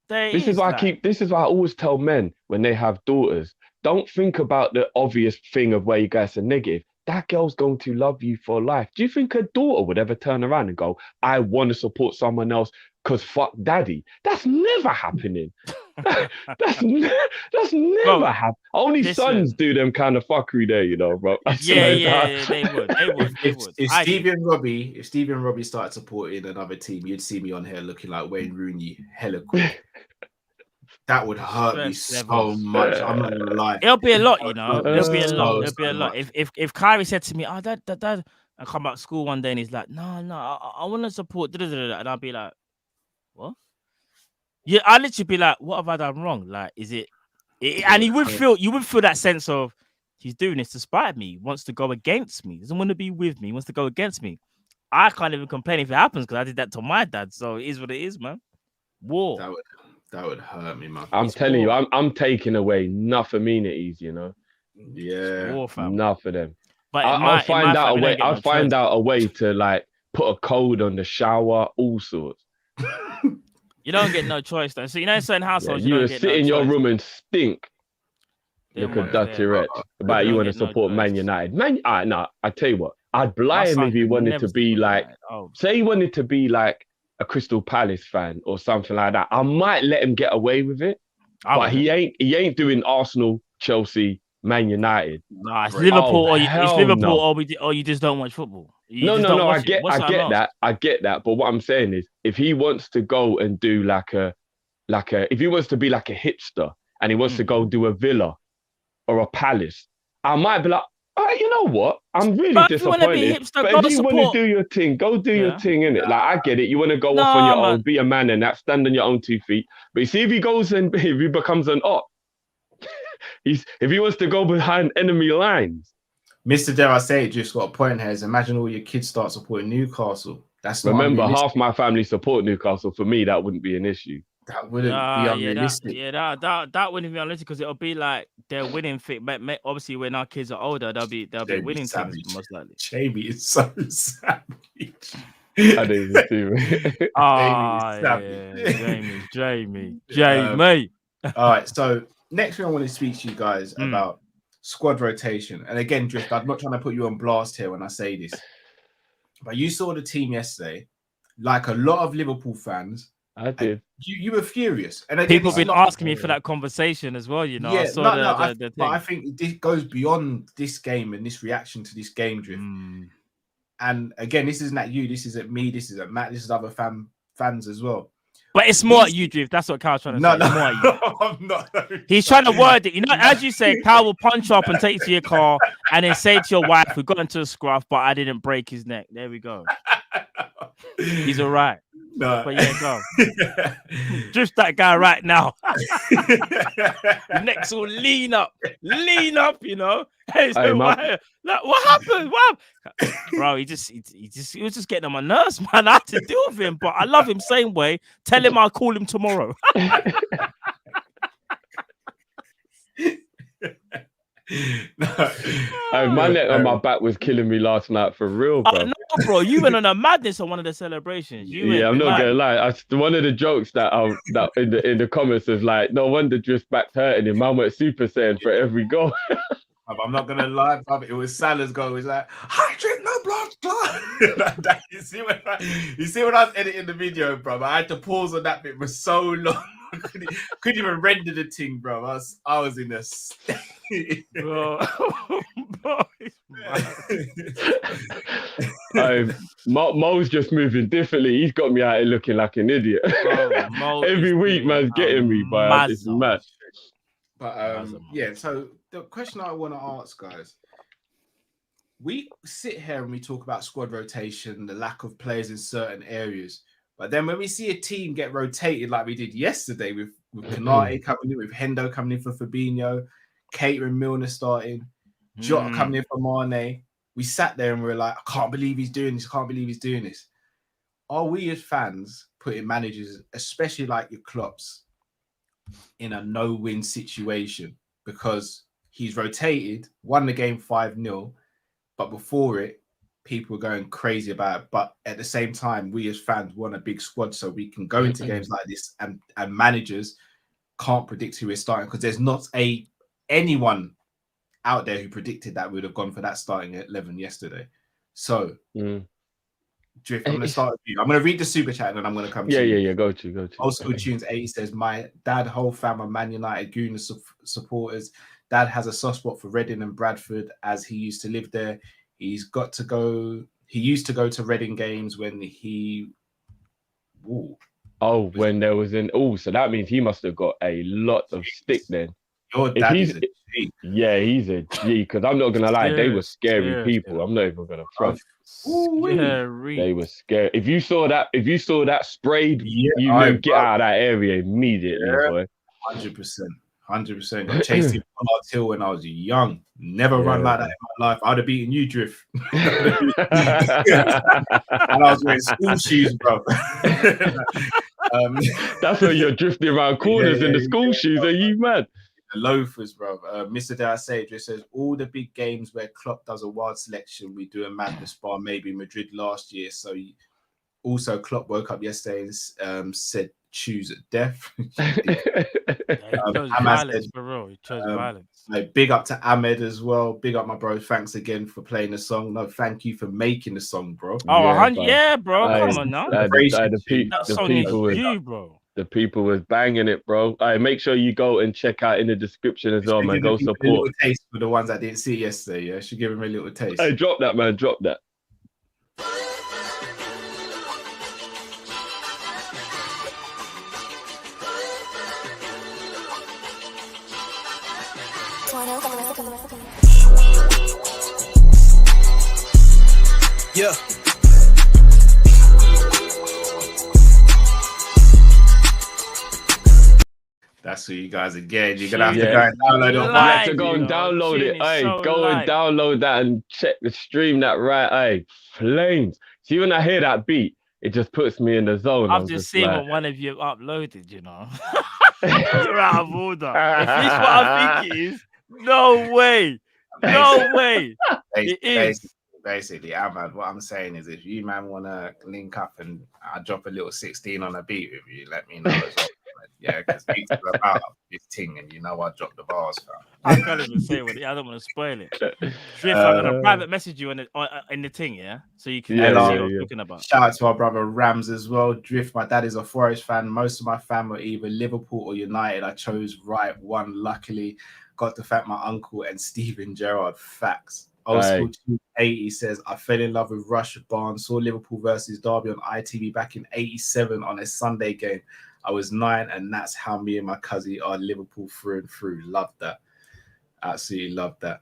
This is why I always tell men when they have daughters, don't think about the obvious thing of where you guys are negative. That girl's going to love you for life. Do you think a daughter would ever turn around and go, I want to support someone else because fuck daddy? That's never happening. that's never happening. Only sons do them kind of fuckery there, bro. Yeah, they would. If Steve and Robbie started supporting another team, you'd see me on here looking like Wayne Rooney, hella quick. That would hurt me so much. I'm not gonna lie. It'll be a lot, It'll be a lot. If Kyrie said to me, "Oh, dad," I come back to school one day and he's like, "No, I want to support," and I'll be like, "What?" Yeah, I'll literally be like, "What have I done wrong? Like, is it?" And you would feel that sense of he's doing this to spite me. He wants to go against me. He doesn't want to be with me. He wants to go against me. I can't even complain if it happens because I did that to my dad. So it is what it is, man. War. That would hurt me, man. I'm telling you, I'm taking away enough amenities, Yeah, enough of them. But I'll find out a way to like put a code on the shower, all sorts. You don't get no choice though. So you know, in certain households, you don't would get sit no in your choice. room and stink. Them Look at ones Dirty there. Rich. But you want to get no support Man choice. United. No, I tell you what, I'd My blind son if he could wanted never to be support like, United. Oh, say he wanted to be like a Crystal Palace fan or something like that. I might let him get away with it. But he ain't doing Arsenal, Chelsea, Man United. Nah, it's Liverpool, or it's Liverpool, no. or you just don't watch football. No, I get that. But what I'm saying is, if he wants to go and do if he wants to be like a hipster and he wants to go do a Villa or a Palace, I might be like, you know what? I'm really disappointed. But if you want to do your thing, go do your thing, innit? Like, I get it. You want to go off on your own, be a man and that, stand on your own 2 feet. But you see, if he goes and if he becomes an op, if he wants to go behind enemy lines. Mr. Dare I say it, just got a point here. Is imagine all your kids start supporting Newcastle. That's not remember, half my family support Newcastle. For me, that wouldn't be an issue. That wouldn't be unrealistic. That wouldn't be unrealistic because it'll be like they're winning thing. But obviously, when our kids are older, they'll be winning things most likely. Jamie is so savage. I don't even see it. Jamie. All right, so next thing I want to speak to you guys about squad rotation. And again, Drift, I'm not trying to put you on blast here when I say this, but you saw the team yesterday, like a lot of Liverpool fans. I did. You were furious, and again, people have been asking me for that conversation as well. You know, yeah, but I think this goes beyond this game and this reaction to this game, Drift. And again, this isn't at you, this is at me, this is at Matt, this is other fans as well. But it's more at you, Drift. That's what Kyle's trying to say. It's more at you. I'm not. He's trying to word it. You know, as you say, Kyle will punch up and take you to your car and then say to your wife, we got into a scruff, but I didn't break his neck. There we go. He's all right. No. But yeah, go. Just that guy right now. Your neck's all lean up, you know. Hey, so like, what happened? Bro, he was just getting on my nerves, man. I had to deal with him, but I love him same way. Tell him I'll call him tomorrow. My neck on my back was killing me last night for real, bro. No, bro, you went on a madness on one of the celebrations. I'm not gonna lie. One of the jokes that in the comments is like, no wonder Drift's back's hurting him. Man went Super Saiyan for every goal. I'm not gonna lie, bro. It was Salah's goal. It was like, hydrate, no blood. You see when I was editing the video, bro? I had to pause on that bit for so long. I couldn't even render the thing, bro. I was in a state. Bro, Mo's just moving differently. He's got me out here looking like an idiot. Bro, every week, man's getting me, but it's mad. But yeah, so the question I want to ask, guys, we sit here and we talk about squad rotation, the lack of players in certain areas. But then when we see a team get rotated like we did yesterday with Konate coming in, with Hendo coming in for Fabinho, Keita and Milner starting, Jota coming in for Mane, we sat there and we were like, I can't believe he's doing this. Are we as fans putting managers, especially like your Klopps, in a no-win situation? Because he's rotated, won the game 5-0, but before it, people were going crazy about it. But at the same time, we as fans want a big squad so we can go into games like this, and managers can't predict who is starting, because there's not anyone out there who predicted that we would have gone for that starting 11 yesterday. So, Drift, I'm going to start with you. I'm going to read the super chat and then I'm going to come to you. Yeah, go to. Old School Tunes 80 says, my dad, whole fam of Man United Gooners supporters. Dad has a soft spot for Reading and Bradford as he used to live there. He used to go to Reading games when when there was so that means he must have got a lot of stick then. Your dad is a G. Yeah, he's a G, because I'm not gonna lie, they were scary people. I'm not even gonna front. They were scary. If you saw that sprayed, you knew get out of that area immediately, boy. 100%. Got chased him on our till when I was young. Never run like that in my life. I'd have beaten you, Drift. And I was wearing school shoes, bro. That's why you're drifting around corners in the school shoes. Are you mad? The loafers, bro. Mr. Dare I say it just says all the big games where Klopp does a wild selection, we do a madness bar, maybe Madrid last year. So also Klopp woke up yesterday and said choose death. Yeah, he chose Ahmad violence said, for real. He chose violence. like, big up to Ahmed as well. Big up, my bro. Thanks again for playing the song. No, thank you for making the song, bro. Oh, Yeah, 100, bro. yeah, bro. Aye, Come on now. That the song people is was you, bro. the people was banging it, bro. Make sure you go and check out in the description as well, man. Go A little support. taste for the ones that didn't see yesterday. Yeah, should give him a little taste. Hey, drop that, man. Drop that. Yeah. That's who you guys again. You're gonna have to Yeah. go and download it. You Live, have to go and you know, download tune it. is Hey, so go and live. download that and check the stream that right. Hey, flames. See, when I hear that beat, it just puts me in the zone. I've I'm just seen like, what one of you uploaded, you know. You're out of order. If it's what I think it is, no way. No way. It is. Basically, Ahmad, what I'm saying is, if you man want to link up and I drop a little 16 on a beat with you, let me know as well. Yeah, because beats are about this thing, and you know I dropped the bars, fam. I can't even say what I don't want to spoil it. Drift, I'm gonna private message you in the thing, yeah, so you can see what I'm talking about. Shout out to our brother Rams as well. Drift, my dad is a Forest fan. Most of my fam were either Liverpool or United. I chose right one. Luckily, got to thank my uncle and Steven Gerrard. Facts. Old School 280 says, I fell in love with Rush Barnes, saw Liverpool versus Derby on ITV back in 87 on a Sunday game. I was 9, and that's how me and my cousin are Liverpool through and through. Love that. Absolutely love that.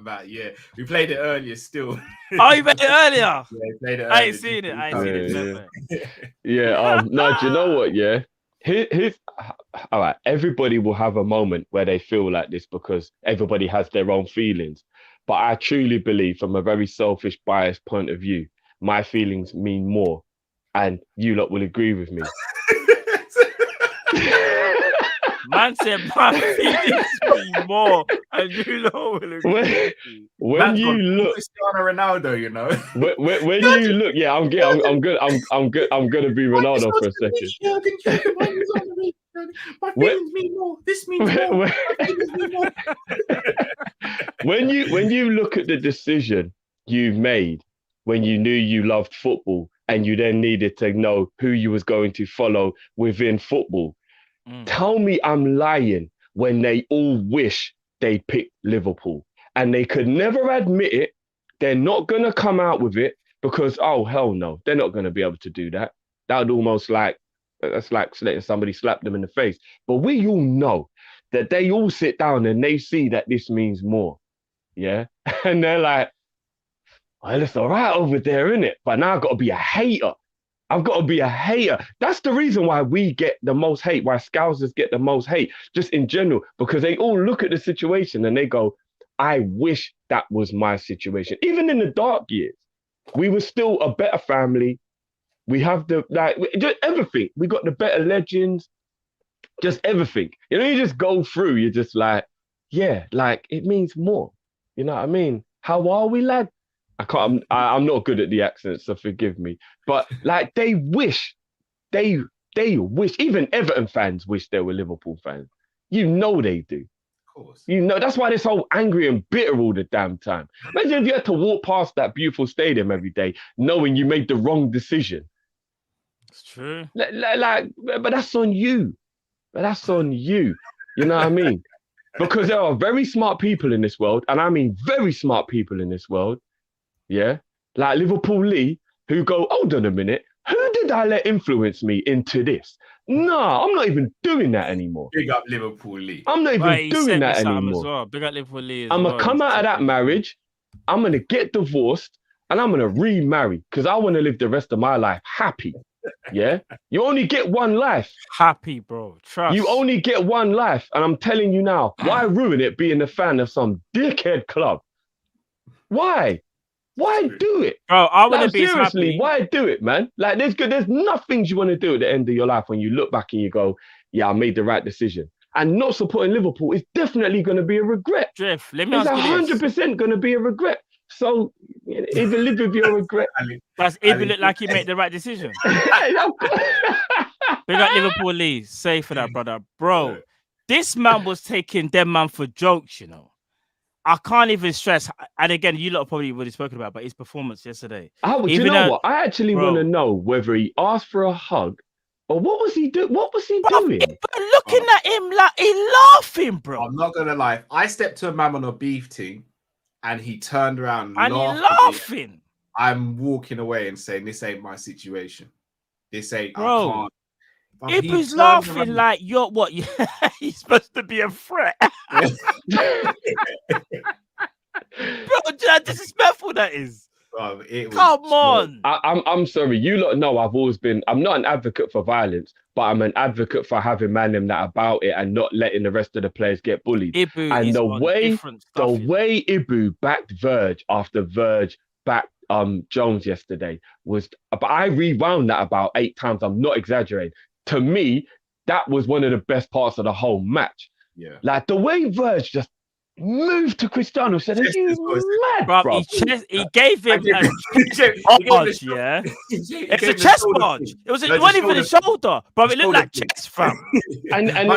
Matt, yeah. We played it earlier still. Oh, you played it earlier? Yeah, we played it earlier. I ain't seen it. I ain't seen it. Yeah. No, do you know what? Yeah. Here's all right. Everybody will have a moment where they feel like this because everybody has their own feelings. But I truly believe, from a very selfish, biased point of view, my feelings mean more, and you lot will agree with me. Man said my feelings mean more, and you know when you look, Cristiano Ronaldo, you know. when you look, yeah, I'm good. I'm gonna be Ronaldo for a second. My feelings mean more. This means more. My feelings mean more. When you look at the decision you've made when you knew you loved football and you then needed to know who you was going to follow within football. Tell me I'm lying when they all wish they picked Liverpool and they could never admit it. They're not going to come out with it because, oh, hell no, they're not going to be able to do that. That would almost that's like letting somebody slap them in the face. But we all know that they all sit down and they see that this means more. Yeah. And they're like, well, it's all right over there, innit? But now I've got to be a hater. I've got to be a hater. That's the reason why we get the most hate, why Scousers get the most hate, just in general, because they all look at the situation and they go, I wish that was my situation. Even in the dark years, we were still a better family. We have just everything. We got the better legends, just everything. You know, you just go through, you're just like, yeah, like it means more. You know what I mean? How are we, lad? I'm not good at the accent, so forgive me. But like they wish, even Everton fans wish they were Liverpool fans. You know they do. Of course. You know, that's why they're so angry and bitter all the damn time. Imagine if you had to walk past that beautiful stadium every day, knowing you made the wrong decision. It's true. But that's on you. But that's on you. You know what I mean? Because there are very smart people in this world, and I mean very smart people in this world. Yeah, like Liverpool Lee, who go, hold on a minute, who did I let influence me into this? No, I'm not even doing that anymore. Big up Liverpool Lee. I'm not even doing that anymore. As well. Big up Liverpool Lee. I'm going to come out of that marriage, I'm going to get divorced, and I'm going to remarry because I want to live the rest of my life happy. Yeah, you only get one life. Happy, bro. Trust. You only get one life, and I'm telling you now, why ruin it being a fan of some dickhead club? Why? Why do it? Bro, I wouldn't be seriously, happy. why do it, man? Like, there's nothing you want to do at the end of your life when you look back and you go, yeah, I made the right decision. And not supporting Liverpool is definitely going to be a regret. Drift, let me ask you this. It's 100% going to be a regret. So either live with your regret. Does Ibu look like he made the right decision? Big up Liverpool Lee. Say for that, brother. Bro, this man was taking them man for jokes, you know. I can't even stress. And again, you lot probably would have spoken about, but his performance yesterday. Do you know what? I actually want to know whether he asked for a hug or what was he doing? What was he doing? Looking at him like he laughing, bro. I'm not gonna lie. If I stepped to a man on a beef team and he turned around and he laughing, I'm walking away and saying, "This ain't my situation. This ain't." Bro, I can't. Ibu's laughing like you're what? He's supposed to be a threat. Bro, how disrespectful that is. Come on. I'm sorry. You lot know I'm not an advocate for violence, but I'm an advocate for having them that about it and not letting the rest of the players get bullied. Ibu and is the on way different stuff, the way Ibu backed Verge after Verge backed Jones yesterday was, but I rewound that about 8 times. I'm not exaggerating. To me, that was one of the best parts of the whole match. Yeah. Like the way Verge just moved to Cristiano, said, "Are you mad, bro?" He gave him a barge, yeah. It's a chest barge. It wasn't even a shoulder, bro. It looked like chest, fam. and then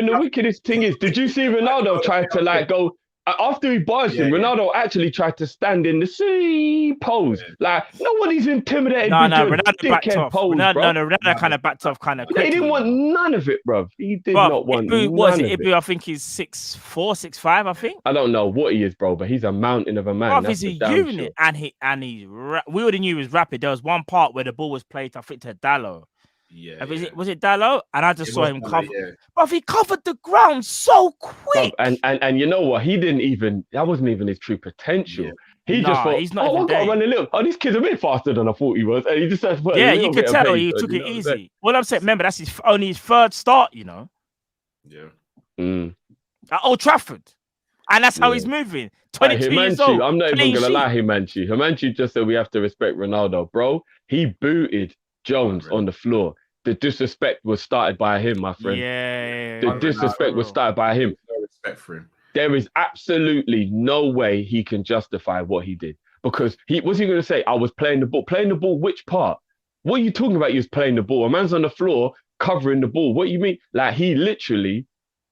the wickedest thing is, did you see Ronaldo try to like go after he barged him? Ronaldo actually tried to stand in the C pose. Like nobody's intimidated. No, Ronaldo backed off. Ronaldo kind of backed off, kind of. He didn't want none of it, bro. He did not want none of it. Ibu, I think he's 6'4", 6'5", I think. I don't know what he is, bro, but he's a mountain of a man. Bro, he's a unit, and we already knew he was rapid. There was one part where the ball was played, I think, to Dallo. Yeah, was it Dallo? And I just saw him cover. But he covered the ground so quick. Bro, and you know what? That wasn't even his true potential. Yeah. He just thought, he's not I've got to run a little. Oh, these kids are a bit faster than I thought he was. And he just said, you could tell he took it easy. Well, I'm saying, remember, that's only his third start, you know. Yeah. At Old Trafford. And that's how he's moving. 22 years old. I'm not even going to lie, Himanshu just said we have to respect Ronaldo. Bro, he booted Jones on the floor. The disrespect was started by him, my friend. Yeah. The disrespect was started by him. No respect for him. There is absolutely no way he can justify what he did. Because what's he going to say? I was playing the ball. Playing the ball, which part? What are you talking about? He was playing the ball. A man's on the floor covering the ball. What do you mean? Like, he literally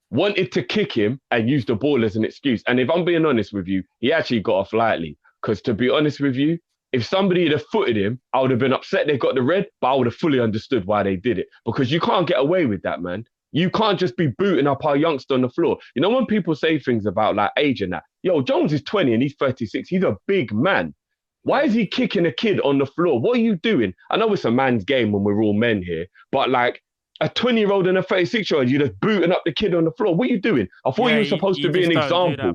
wanted to kick him and use the ball as an excuse. And if I'm being honest with you, he actually got off lightly. Because to be honest with you, if somebody had footed him, I would have been upset they got the red, but I would have fully understood why they did it. Because you can't get away with that, man. You can't just be booting up our youngster on the floor. You know, when people say things about like age and that, yo, Jones is 20 and he's 36. He's a big man. Why is he kicking a kid on the floor? What are you doing? I know it's a man's game when we're all men here, but like a 20-year-old and a 36-year-old, you're just booting up the kid on the floor. What are you doing? I thought you were supposed to be an example.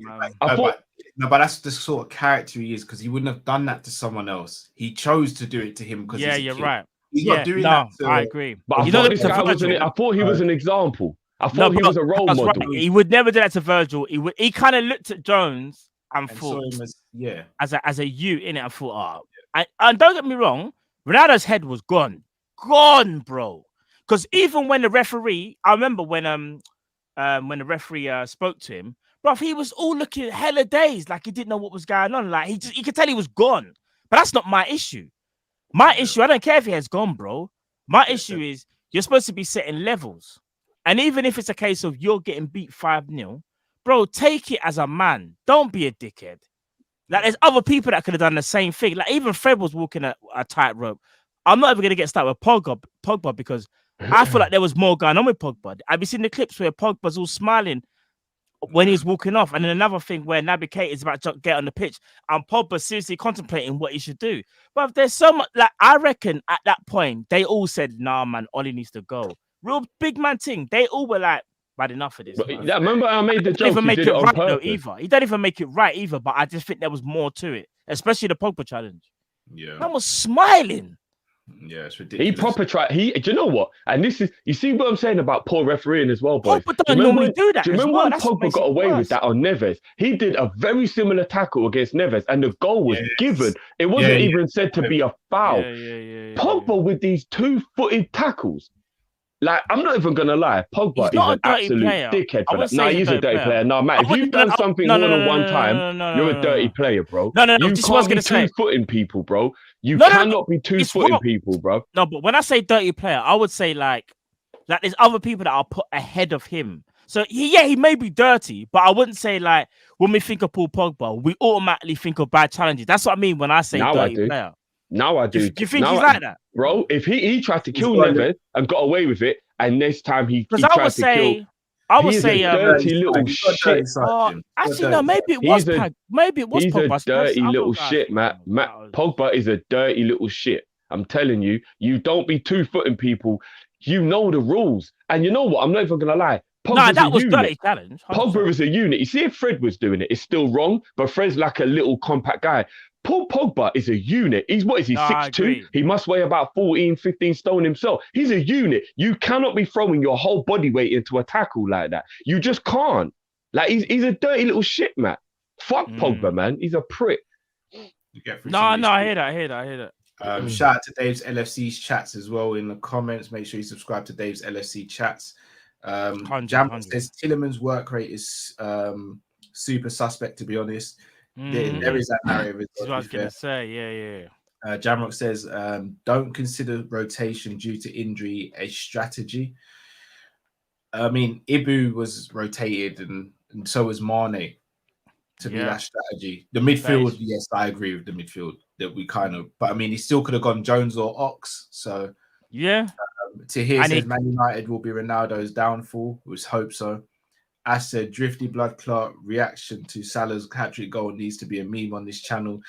But that's the sort of character he is, because he wouldn't have done that to someone else. He chose to do it to him because you're right. He's not doing that. I agree. But I thought he was an example. I thought he was a role model. Right. He would never do that to Virgil. He kind of looked at Jones and thought, as a you in it, I thought, and don't get me wrong, Ronaldo's head was gone, bro. Because even when the referee, I remember when the referee spoke to him, bro, he was all looking hella dazed, like he didn't know what was going on. Like he could tell he was gone. But that's not my issue. My issue, I don't care if he has gone, bro. My issue is you're supposed to be setting levels. And even if it's a case of you're getting beat 5-0, bro, take it as a man. Don't be a dickhead. Like, there's other people that could have done the same thing. Like, even Fred was walking a tightrope. I'm not even going to get started with Pogba because I feel like there was more going on with Pogba. Have you seen the clips where Pogba's all smiling when he's walking off? And then another thing where Naby Keita is about to get on the pitch and Pogba's seriously contemplating what he should do. But there's so much, like, I reckon at that point, they all said, nah, man, Ollie needs to go. Real big man thing. They all were like, bad enough of this. Yeah, remember I made the joke. He didn't even make it right though either. He don't even make it right either, but I just think there was more to it, especially the Pogba challenge. Yeah. Man was smiling. Yeah, it's ridiculous. He proper tried. Do you know what? And this is, you see what I'm saying about poor refereeing as well, boys. Pogba don't normally do that. Do you remember when Pogba got away with that on Neves? He did a very similar tackle against Neves, and the goal was given. It wasn't even said to be a foul. Pogba with these 2-footed tackles. Like, I'm not even gonna lie. Pogba is not an a dirty absolute player. dickhead I for wouldn't that. No, say he's he's a a dirty dirty player. No, Matt, I if you've wouldn't- done something no, more no, than no, one no, time, no, no, you're no, a no, dirty no. player, bro. No, You this is what I was can't be gonna say. two-footing people, bro. You No, no, cannot be it's two-footing wrong. people, bro. No, but when I say dirty player, I would say like there's other people that I'll put ahead of him. So he may be dirty, but I wouldn't say like when we think of Paul Pogba, we automatically think of bad challenges. That's what I mean when I say Now I dirty do. player. Now I do. Do you think Now he's like that? bro, if he tried to He's kill got a Neves and got away with it, and next time he Because tried to kill, I would he is say a dirty little He's got a shit. dirty side to him. actually no, maybe it was He's a Pogba. dirty I little thought shit, Matt. Pogba is a dirty little shit. I'm telling you, you don't be two-footing people. You know the rules. And you know what? I'm not even going to lie. No, that was unit. dirty challenge. 100%. Pogba is a unit. You see, if Fred was doing it, it's still wrong. But Fred's like a little compact guy. Paul Pogba is a unit. What is he, 6'2"? He must weigh about 14, 15 stone himself. He's a unit. You cannot be throwing your whole body weight into a tackle like that. You just can't. Like, he's a dirty little shit, man. Fuck Pogba, man. He's a prick. No, I hear that. Shout out to Dave's LFC's chats as well in the comments. Make sure you subscribe to Dave's LFC chats. Jam says Tillerman's work rate is super suspect, to be honest. There is that narrative. That's what I was going to say. Yeah. Jamrock says, don't consider rotation due to injury a strategy. I mean, Ibu was rotated and so was Mane to be that strategy. The midfield, yes, I agree with the midfield that we kind of, but I mean, he still could have gone Jones or Ox. So, yeah. Tahir says Man United will be Ronaldo's downfall. Let's hope so. Ash said, drifty blood clot reaction to Salah's hat-trick goal needs to be a meme on this channel.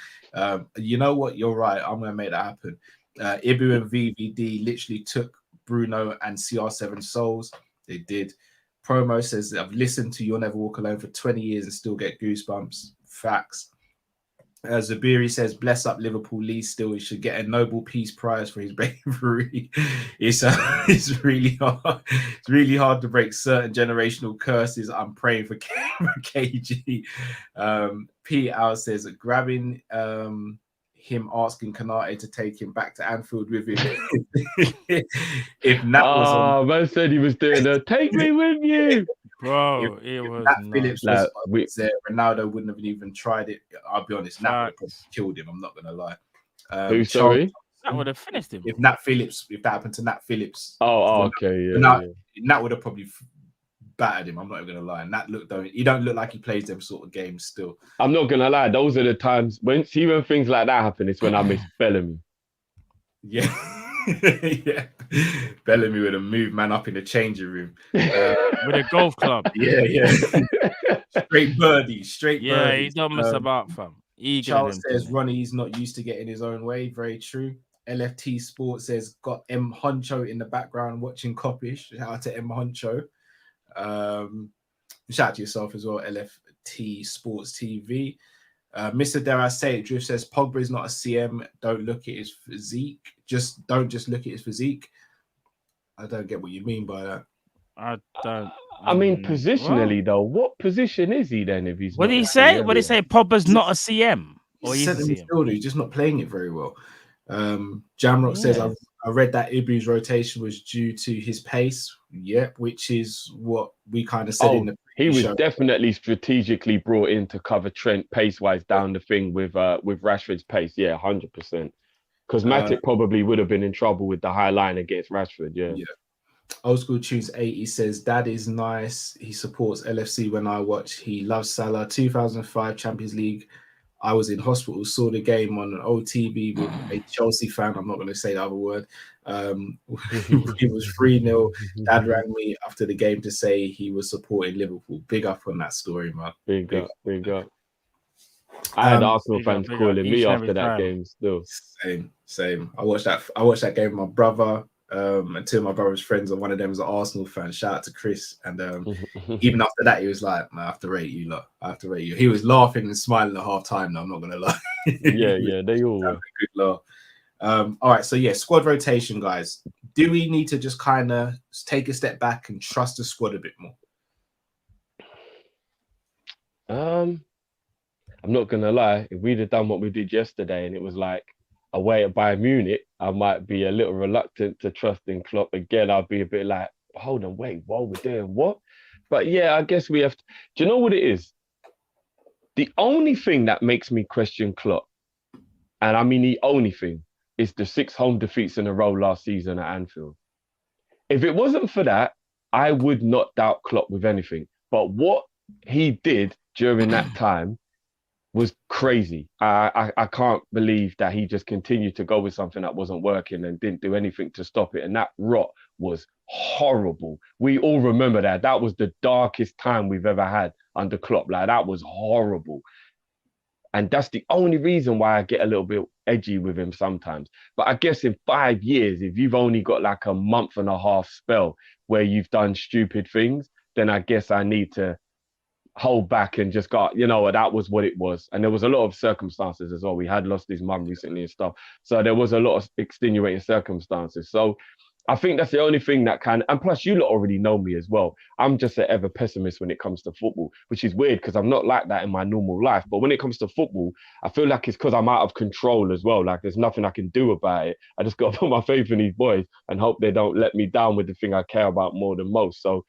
You know what? You're right. I'm going to make that happen. Ibu and VVD literally took Bruno and CR7 souls. They did. Promo says, I've listened to You'll Never Walk Alone for 20 years and still get goosebumps. Facts. Zabiri says, bless up Liverpool Lee still. He should get a Nobel Peace Prize for his bravery. It's really hard. It's really hard to break certain generational curses. I'm praying for KG. Pete Al says, grabbing him asking Kanate to take him back to Anfield with him. If Nat was on... man said he was doing a take me with you. Bro, it was Nat Phillips was there, Ronaldo wouldn't have even tried it. I'll be honest, Nat would have killed him. I'm not gonna lie. Who, sorry? That would have finished him. If that happened to Nat Phillips. Okay, Nat would have probably battered him. I'm not even gonna lie. Nat he don't look like he plays them sort of games still. I'm not gonna lie. Those are the times when things like that happen. It's when I miss Bellamy. Yeah. Yeah, Bellamy would have moved man up in the changing room with a golf club. Yeah. Straight birdie. Yeah, he don't mess about, fam. Charles says Ronnie's not used to getting his own way. Very true. LFT Sports says got M Honcho in the background watching Kop-Ish. Shout out to M Honcho. Shout out to yourself as well, LFT Sports TV. Mr. Dare I Say It, Drift says Pogba is not a CM. Don't look at his physique. Don't just look at his physique. I don't get what you mean by that. I don't. I mean, positionally though, what position is he then? If he's what did he say? What did he say? Pogba's not a CM, or he's a midfielder. He's just not playing it very well. Jamrock says I read that Ibu's rotation was due to his pace. Yep, which is what we kind of said in the he was show. Definitely strategically brought in to cover Trent pace-wise down the thing with Rashford's pace. Yeah, 100%. Because Matic probably would have been in trouble with the high line against Rashford. Yeah. Old School Tunes 80 says Dad is nice. He supports LFC when I watch. He loves Salah. 2005 Champions League. I was in hospital, saw the game on an OTB with a Chelsea fan. I'm not going to say the other word. It was 3-0. Dad rang me after the game to say he was supporting Liverpool. Big up on that story, man. Big up. I had Arsenal fans calling me after that game still. Same. I watched that game with my brother. And two of my brother's friends, and one of them was an Arsenal fan. Shout out to Chris. And even after that, he was like, man, I have to rate you, lot. I have to rate you. He was laughing and smiling at half time. I'm not going to lie. yeah, they all were. Good laugh. All right, so squad rotation, guys. Do we need to just kind of take a step back and trust the squad a bit more? I'm not going to lie. If we'd have done what we did yesterday and it was like away at Bayern Munich, I might be a little reluctant to trust in Klopp again. I'll be a bit like, hold on, wait, what we're doing? What? But yeah, I guess we have to. Do you know what it is? The only thing that makes me question Klopp, and I mean the only thing, is the 6 home defeats in a row last season at Anfield. If it wasn't for that, I would not doubt Klopp with anything. But what he did during that time was crazy. I can't believe that he just continued to go with something that wasn't working and didn't do anything to stop it. And that rot was horrible. We all remember that. That was the darkest time we've ever had under Klopp. Like, that was horrible. And that's the only reason why I get a little bit edgy with him sometimes. But I guess in 5 years, if you've only got like a month and a half spell where you've done stupid things, then I guess I need to hold back and just go, you know, that was what it was. And there was a lot of circumstances as well. We had lost his mum recently and stuff. So there was a lot of extenuating circumstances. So I think that's the only thing that can, and plus you lot already know me as well. I'm just an ever pessimist when it comes to football, which is weird because I'm not like that in my normal life. But when it comes to football, I feel like it's because I'm out of control as well. Like there's nothing I can do about it. I just got to put my faith in these boys and hope they don't let me down with the thing I care about more than most. So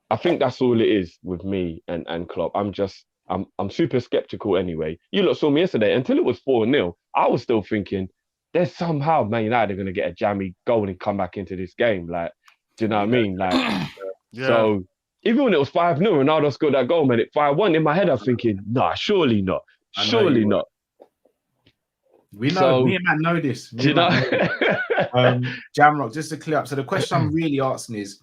I think that's all it is with me and Klopp. I'm super skeptical anyway. You lot saw me yesterday. Until it was 4-0, I was still thinking, there's somehow Man United are going to get a jammy goal and come back into this game. Like, do you know what I mean? Like, yeah. So even when it was 5-0, Ronaldo scored that goal, man, at 5-1, in my head, I'm thinking, nah, surely not. Surely not. We know, me and Matt know this. Do you know? Jamrock, just to clear up. So the question I'm really asking is,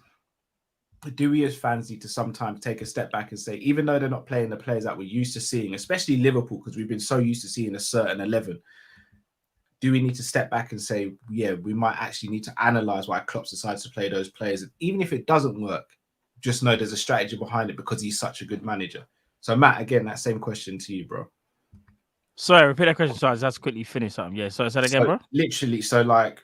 do we as fans need to sometimes take a step back and say, even though they're not playing the players that we're used to seeing, especially Liverpool, because we've been so used to seeing a certain 11, do we need to step back and say, yeah, we might actually need to analyze why Klopp decides to play those players? And even if it doesn't work, just know there's a strategy behind it because he's such a good manager. So Matt, again, that same question to you, bro. Sorry, repeat that question. Sorry, let's quickly finish something. Yeah, so say that again, bro. Literally, so like,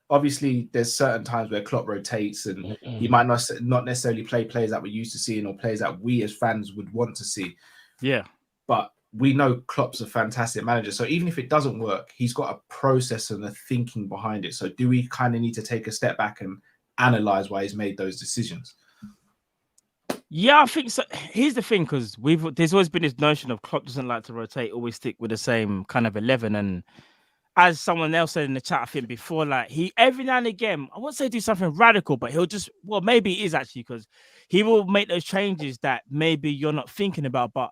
obviously, there's certain times where Klopp rotates and he might not necessarily play players that we're used to seeing or players that we as fans would want to see. Yeah. But we know Klopp's a fantastic manager. So even if it doesn't work, he's got a process and a thinking behind it. So do we kind of need to take a step back and analyze why he's made those decisions? Yeah, I think so. Here's the thing, because there's always been this notion of Klopp doesn't like to rotate, always stick with the same kind of 11. And as someone else said in the chat, I think before, like he every now and again, I won't say do something radical, but he'll just, well, maybe it is actually because he will make those changes that maybe you're not thinking about, but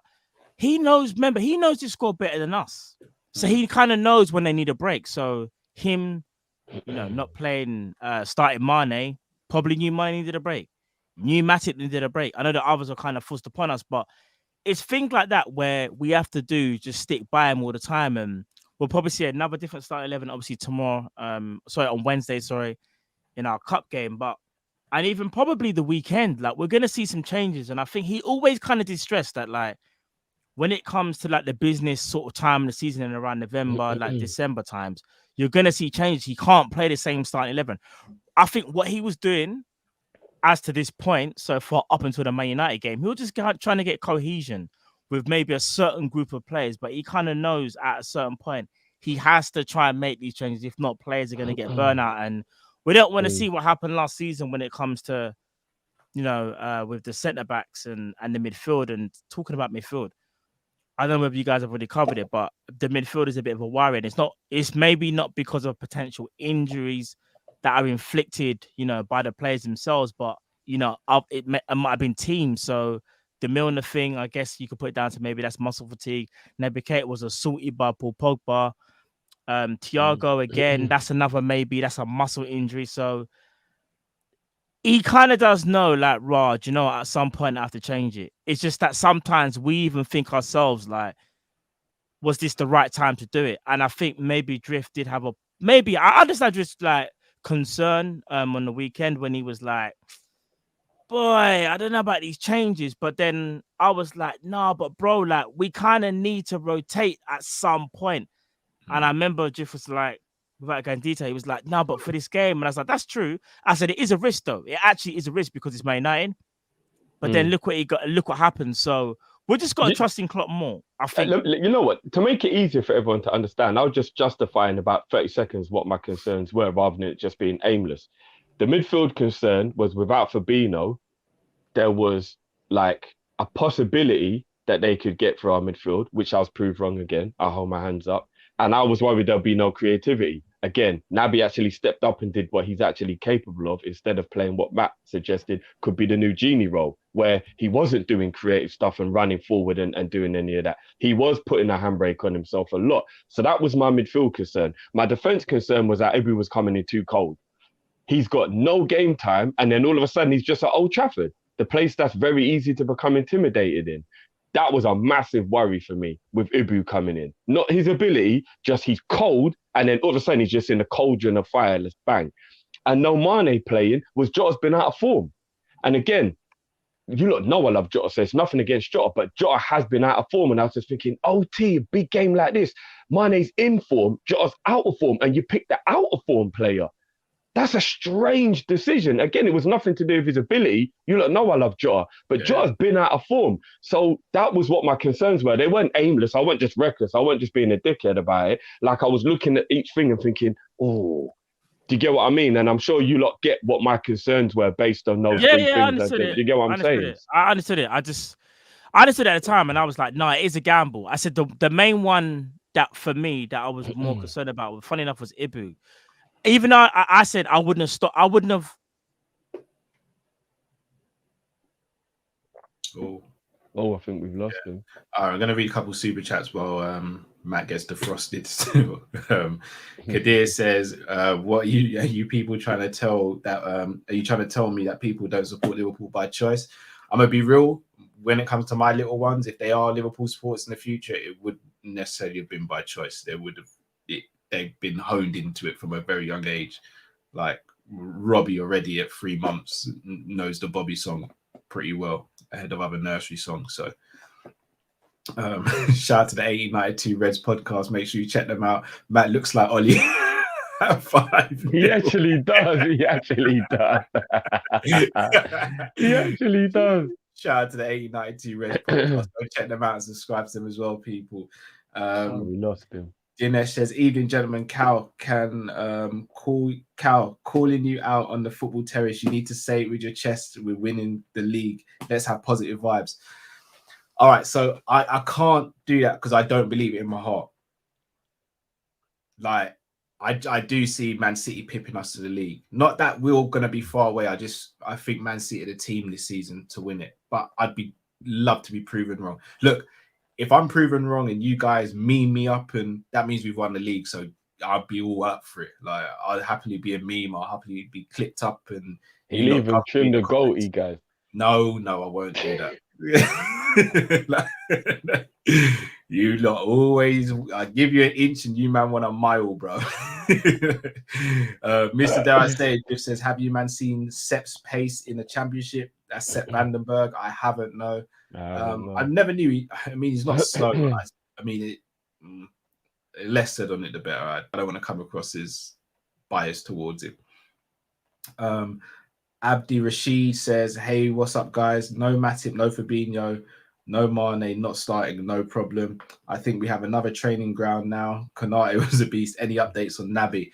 he knows, remember, he knows this score better than us. So he kind of knows when they need a break. So him, you know, not playing, starting Mane, probably knew Mane needed a break. Knew Matip needed a break. I know the others are kind of forced upon us, but it's things like that where we have to just stick by him all the time. And we'll probably see another different start 11, obviously tomorrow, on Wednesday, in our cup game. And even probably the weekend, like we're going to see some changes. And I think he always kind of did stress that, like, when it comes to like the business sort of time of the season and around November, like December times, you're going to see changes. He can't play the same starting 11. I think what he was doing as to this point, so far up until the Man United game, he was just trying to get cohesion with maybe a certain group of players, but he kind of knows at a certain point, he has to try and make these changes. If not, players are going to get burnt out. And we don't want to see what happened last season when it comes to, you know, with the centre-backs and the midfield. And talking about midfield, I don't know whether you guys have already covered it, but the midfield is a bit of a worry. And it's maybe not because of potential injuries that are inflicted, you know, by the players themselves, but, you know, it might have been teams. So the Milner thing, I guess you could put it down to maybe that's muscle fatigue. Naby Keita was assaulted by Paul Pogba. Thiago, again, that's another maybe. That's a muscle injury. So he kind of does know, like, Raj, you know, at some point I have to change it. It's just that sometimes we even think ourselves, like, was this the right time to do it? And I think maybe Drift did have I understand Drift's, like, concern on the weekend when he was like, boy, I don't know about these changes. But then I was like, no, but bro, like, we kind of need to rotate at some point. And I remember Drift was like, without going into detail, he was like, no, but for this game. And I was like, that's true. I said, it is a risk, though. It actually is a risk because it's Man United. But then look what happened. So We just got to trust in Klopp more. I think. You know what? To make it easier for everyone to understand, I'll just justify in about 30 seconds what my concerns were, rather than it just being aimless. The midfield concern was without Fabinho, there was like a possibility that they could get for our midfield, which I was proved wrong again. I'll hold my hands up. And I was worried there'll be no creativity. Again, Naby actually stepped up and did what he's actually capable of, instead of playing what Matt suggested could be the new Genie role, where he wasn't doing creative stuff and running forward and doing any of that. He was putting a handbrake on himself a lot. So that was my midfield concern. My defense concern was that Ibu was coming in too cold. He's got no game time, and then all of a sudden he's just at Old Trafford, the place that's very easy to become intimidated in. That was a massive worry for me with Ibu coming in. Not his ability, just he's cold, and then all of a sudden he's just in a cauldron of fire, let's bang. And no Mane playing was Jota's been out of form. And again, you lot know I love Jota, so it's nothing against Jota, but Jota has been out of form. And I was just thinking, OT, a big game like this, Mane's in form, Jota's out of form, and you pick the out of form player. That's a strange decision. Again, it was nothing to do with his ability. You lot know I love Jota, but Jota's been out of form. So that was what my concerns were. They weren't aimless. I wasn't just reckless. I wasn't just being a dickhead about it. Like, I was looking at each thing and thinking, oh, do you get what I mean? And I'm sure you lot get what my concerns were based on those three things. I understood it. Do you get what I'm saying? I understood it. I understood it at the time, and I was like, no, it is a gamble. I said the main one that for me that I was more concerned about, funny enough, was Ibu. Even though I said I wouldn't have stopped, I wouldn't have. Oh, I think we've lost him. All right, I'm going to read a couple of super chats while Matt gets defrosted. Kadir says, "What are you people trying to tell that? Are you trying to tell me that people don't support Liverpool by choice? I'm gonna be real. When it comes to my little ones, if they are Liverpool supporters in the future, it wouldn't necessarily have been by choice. They would have. They've been honed into it from a very young age. Like Robbie already at 3 months knows the Bobby song pretty well ahead of other nursery songs. So shout out to the 1892 Reds podcast. Make sure you check them out. Matt looks like Ollie at 5. He actually does. He actually does. He actually does. Shout out to the 1892 Reds podcast. Go check them out and subscribe to them as well, people. We lost him. Dinesh says, evening, gentlemen. Cal can calling you out on the football terrace. You need to say it with your chest. We're winning the league. Let's have positive vibes. All right, so I can't do that because I don't believe it in my heart. Like, I do see Man City pipping us to the league. Not that we're all going to be far away. I think Man City are the team this season to win it. But I'd love to be proven wrong. Look, if I'm proven wrong and you guys meme me up, and that means we've won the league, so I'll be all up for it. Like, I'll happily be a meme. I'll happily be clicked up and he'll even trim the goatee, guys. No, I won't do that. You lot always, I give you an inch and you man want a mile, bro. Mr. Dare Say just says, have you man seen Sepp's pace in the championship? That's Sepp Vandenberg. I haven't, no. I never knew. He's not slow. Less said on it, the better. I don't want to come across as biased towards it. Abdi Rashid says, hey, what's up, guys? No Matip, no Fabinho, no Mane, not starting, no problem. I think we have another training ground now. Konate was a beast. Any updates on Naby?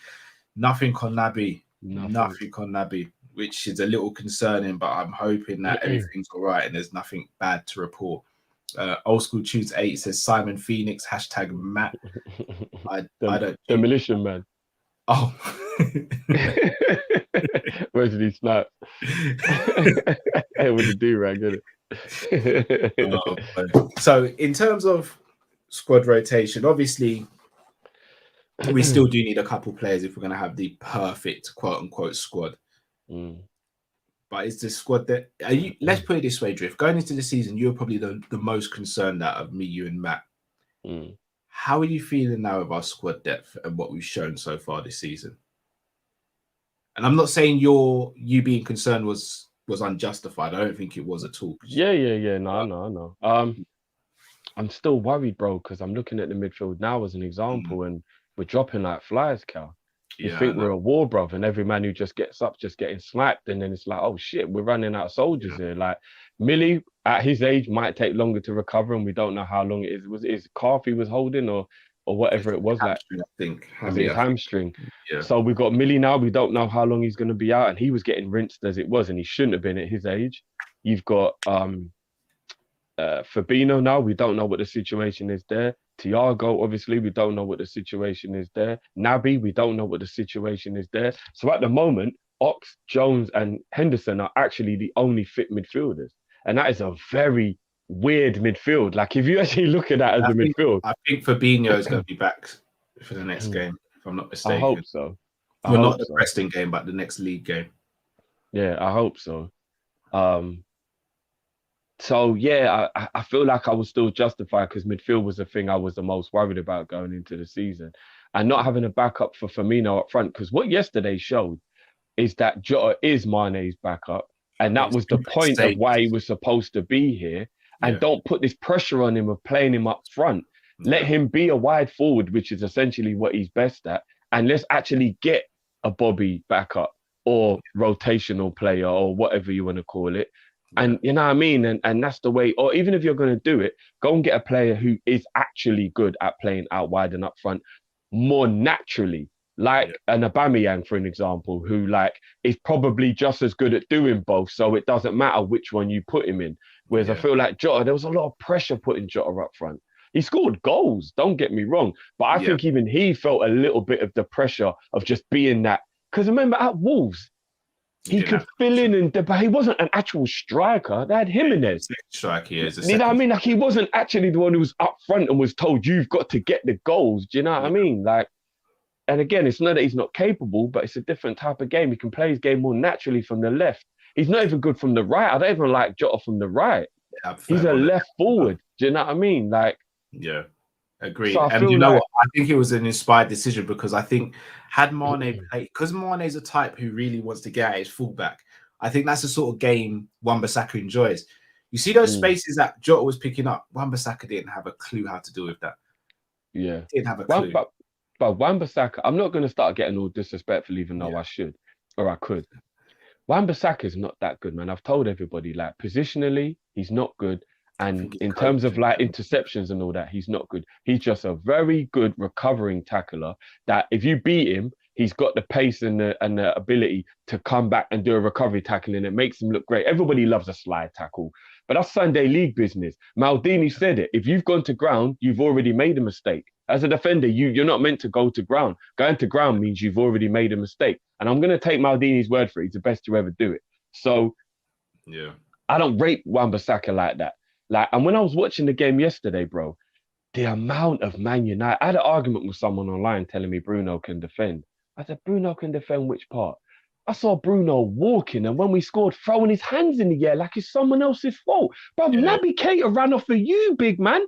Nothing on Naby. Nothing on Naby, which is a little concerning, but I'm hoping that everything's all right and there's nothing bad to report. Old School Tunes 8 says, Simon Phoenix, hashtag Matt. I don't. Demolition Man. Oh. Where did he snap? With the do-rag, isn't it? So in terms of squad rotation, obviously we still do need a couple players if we're going to have the perfect quote-unquote squad. But is the squad that let's put it this way, Drift, going into the season, you're probably the most concerned out of me, you and Matt. How are you feeling now of our squad depth and what we've shown so far this season? And I'm not saying you being concerned was unjustified. I don't think it was at all. Yeah. No. I'm still worried, bro, because I'm looking at the midfield now as an example, and we're dropping like flies, Cal. You think we're a war, bro, and every man who just gets up just getting sniped, and then it's like, oh shit, we're running out of soldiers here. Like Millie, at his age might take longer to recover, and we don't know how long it is. Was it his calf he was holding, or whatever it was? Like, I think. was it his hamstring? Yeah. So we've got Millie now. We don't know how long he's going to be out, and he was getting rinsed as it was, and he shouldn't have been at his age. You've got Fabinho now. We don't know what the situation is there. Thiago, obviously, we don't know what the situation is there. Naby, we don't know what the situation is there. So at the moment, Ox, Jones, and Henderson are actually the only fit midfielders, and that is a very weird midfield. Like, if you actually look at that as a midfield, I think Fabinho is going to be back for the next game, if I'm not mistaken. I hope so. Well, not the Preston game, but the next league game. Yeah, I hope so. So yeah, I feel like I was still justified because midfield was the thing I was the most worried about going into the season, and not having a backup for Firmino up front. Because what yesterday showed is that Jota is Mane's backup, and that was the point of why he was supposed to be here. And don't put this pressure on him of playing him up front. Let him be a wide forward, which is essentially what he's best at, and let's actually get a Bobby backup or rotational player or whatever you want to call it. And you know what I mean? And that's the way, or even if you're going to do it, go and get a player who is actually good at playing out wide and up front more naturally, like an Aubameyang, for an example, who like is probably just as good at doing both. So it doesn't matter which one you put him in. Whereas I feel like Jota, there was a lot of pressure putting Jota up front. He scored goals, don't get me wrong. But I think even he felt a little bit of the pressure of just being that. Because remember, at Wolves, he could fill in, but he wasn't an actual striker. They had Jimenez. Striker, you know what I mean? Like, he wasn't actually the one who was up front and was told, you've got to get the goals. Do you know what I mean? Like, and again, it's not that he's not capable, but it's a different type of game. He can play his game more naturally from the left. He's not even good from the right. I don't even like Jota from the right. He's a left forward. Do you know what I mean? Like, yeah, agreed. So and you know what? I think it was an inspired decision because I think had Mane played, because Mane's a type who really wants to get at his fullback. I think that's the sort of game Wan-Bissaka enjoys. You see those spaces that Jota was picking up. Wan-Bissaka didn't have a clue how to deal with that. Yeah, didn't have a clue. But Wan-Bissaka, I'm not going to start getting all disrespectful, even though I should or I could. Wan-Bissaka is not that good, man. I've told everybody, like, positionally, he's not good. And in terms of like interceptions and all that, he's not good. He's just a very good recovering tackler that if you beat him, he's got the pace and the ability to come back and do a recovery tackle, and it makes him look great. Everybody loves a slide tackle, but that's Sunday league business. Maldini said it. If you've gone to ground, you've already made a mistake. As a defender, you're not meant to go to ground. Going to ground means you've already made a mistake. And I'm going to take Maldini's word for it. He's the best to ever do it. So I don't rate Wan-Bissaka like that. Like, and when I was watching the game yesterday, bro, the amount of Man United, I had an argument with someone online telling me Bruno can defend. I said, Bruno can defend which part? I saw Bruno walking, and when we scored, throwing his hands in the air like it's someone else's fault. Bro, Naby Keita ran off of you, big man.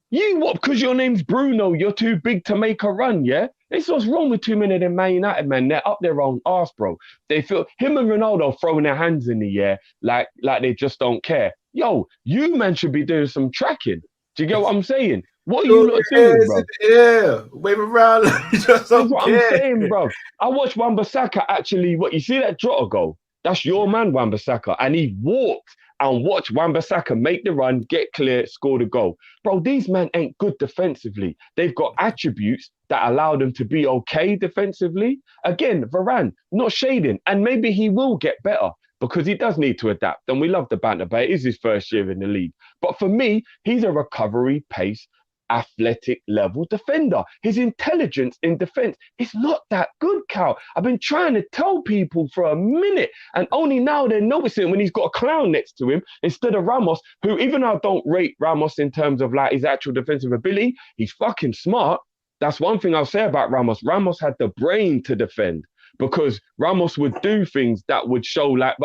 You what? Because your name's Bruno, you're too big to make a run, yeah? This is what's wrong with too many of them Man United, man. They're up their own arse, bro. They feel him and Ronaldo throwing their hands in the air like they just don't care. Yo, you man should be doing some tracking. Do you get what I'm saying? What are you not doing, bro? Yeah, wave around. That's what I'm saying, bro. I watched Wan-Bissaka actually. What you see that Jota goal? That's your man, Wan-Bissaka, and he walked and watched Wan-Bissaka make the run, get clear, score the goal. Bro, these men ain't good defensively. They've got attributes that allow them to be okay defensively. Again, Varane, not shading, and maybe he will get better because he does need to adapt. And we love the banter, but it is his first year in the league. But for me, he's a recovery pace, athletic level defender. His intelligence in defense is not that good, Cal. I've been trying to tell people for a minute, and only now they're noticing when he's got a clown next to him instead of Ramos, who, even though I don't rate Ramos in terms of like his actual defensive ability, he's fucking smart. That's one thing I'll say about Ramos. Ramos had the brain to defend because Ramos would do things that would show like,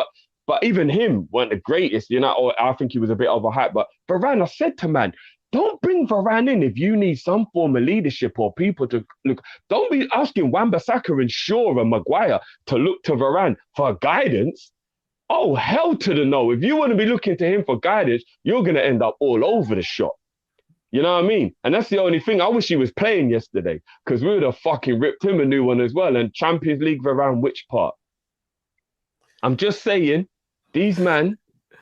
but even him weren't the greatest, you know, or I think he was a bit overhyped. But Varane, I said to man, don't bring Varane in if you need some form of leadership or people to look. Don't be asking Wan-Bissaka and Shaw and Maguire to look to Varane for guidance. Oh, hell to the no. If you want to be looking to him for guidance, you're going to end up all over the shop. You know what I mean? And that's the only thing. I wish he was playing yesterday because we would have fucking ripped him a new one as well. And Champions League Varane, which part? I'm just saying, these men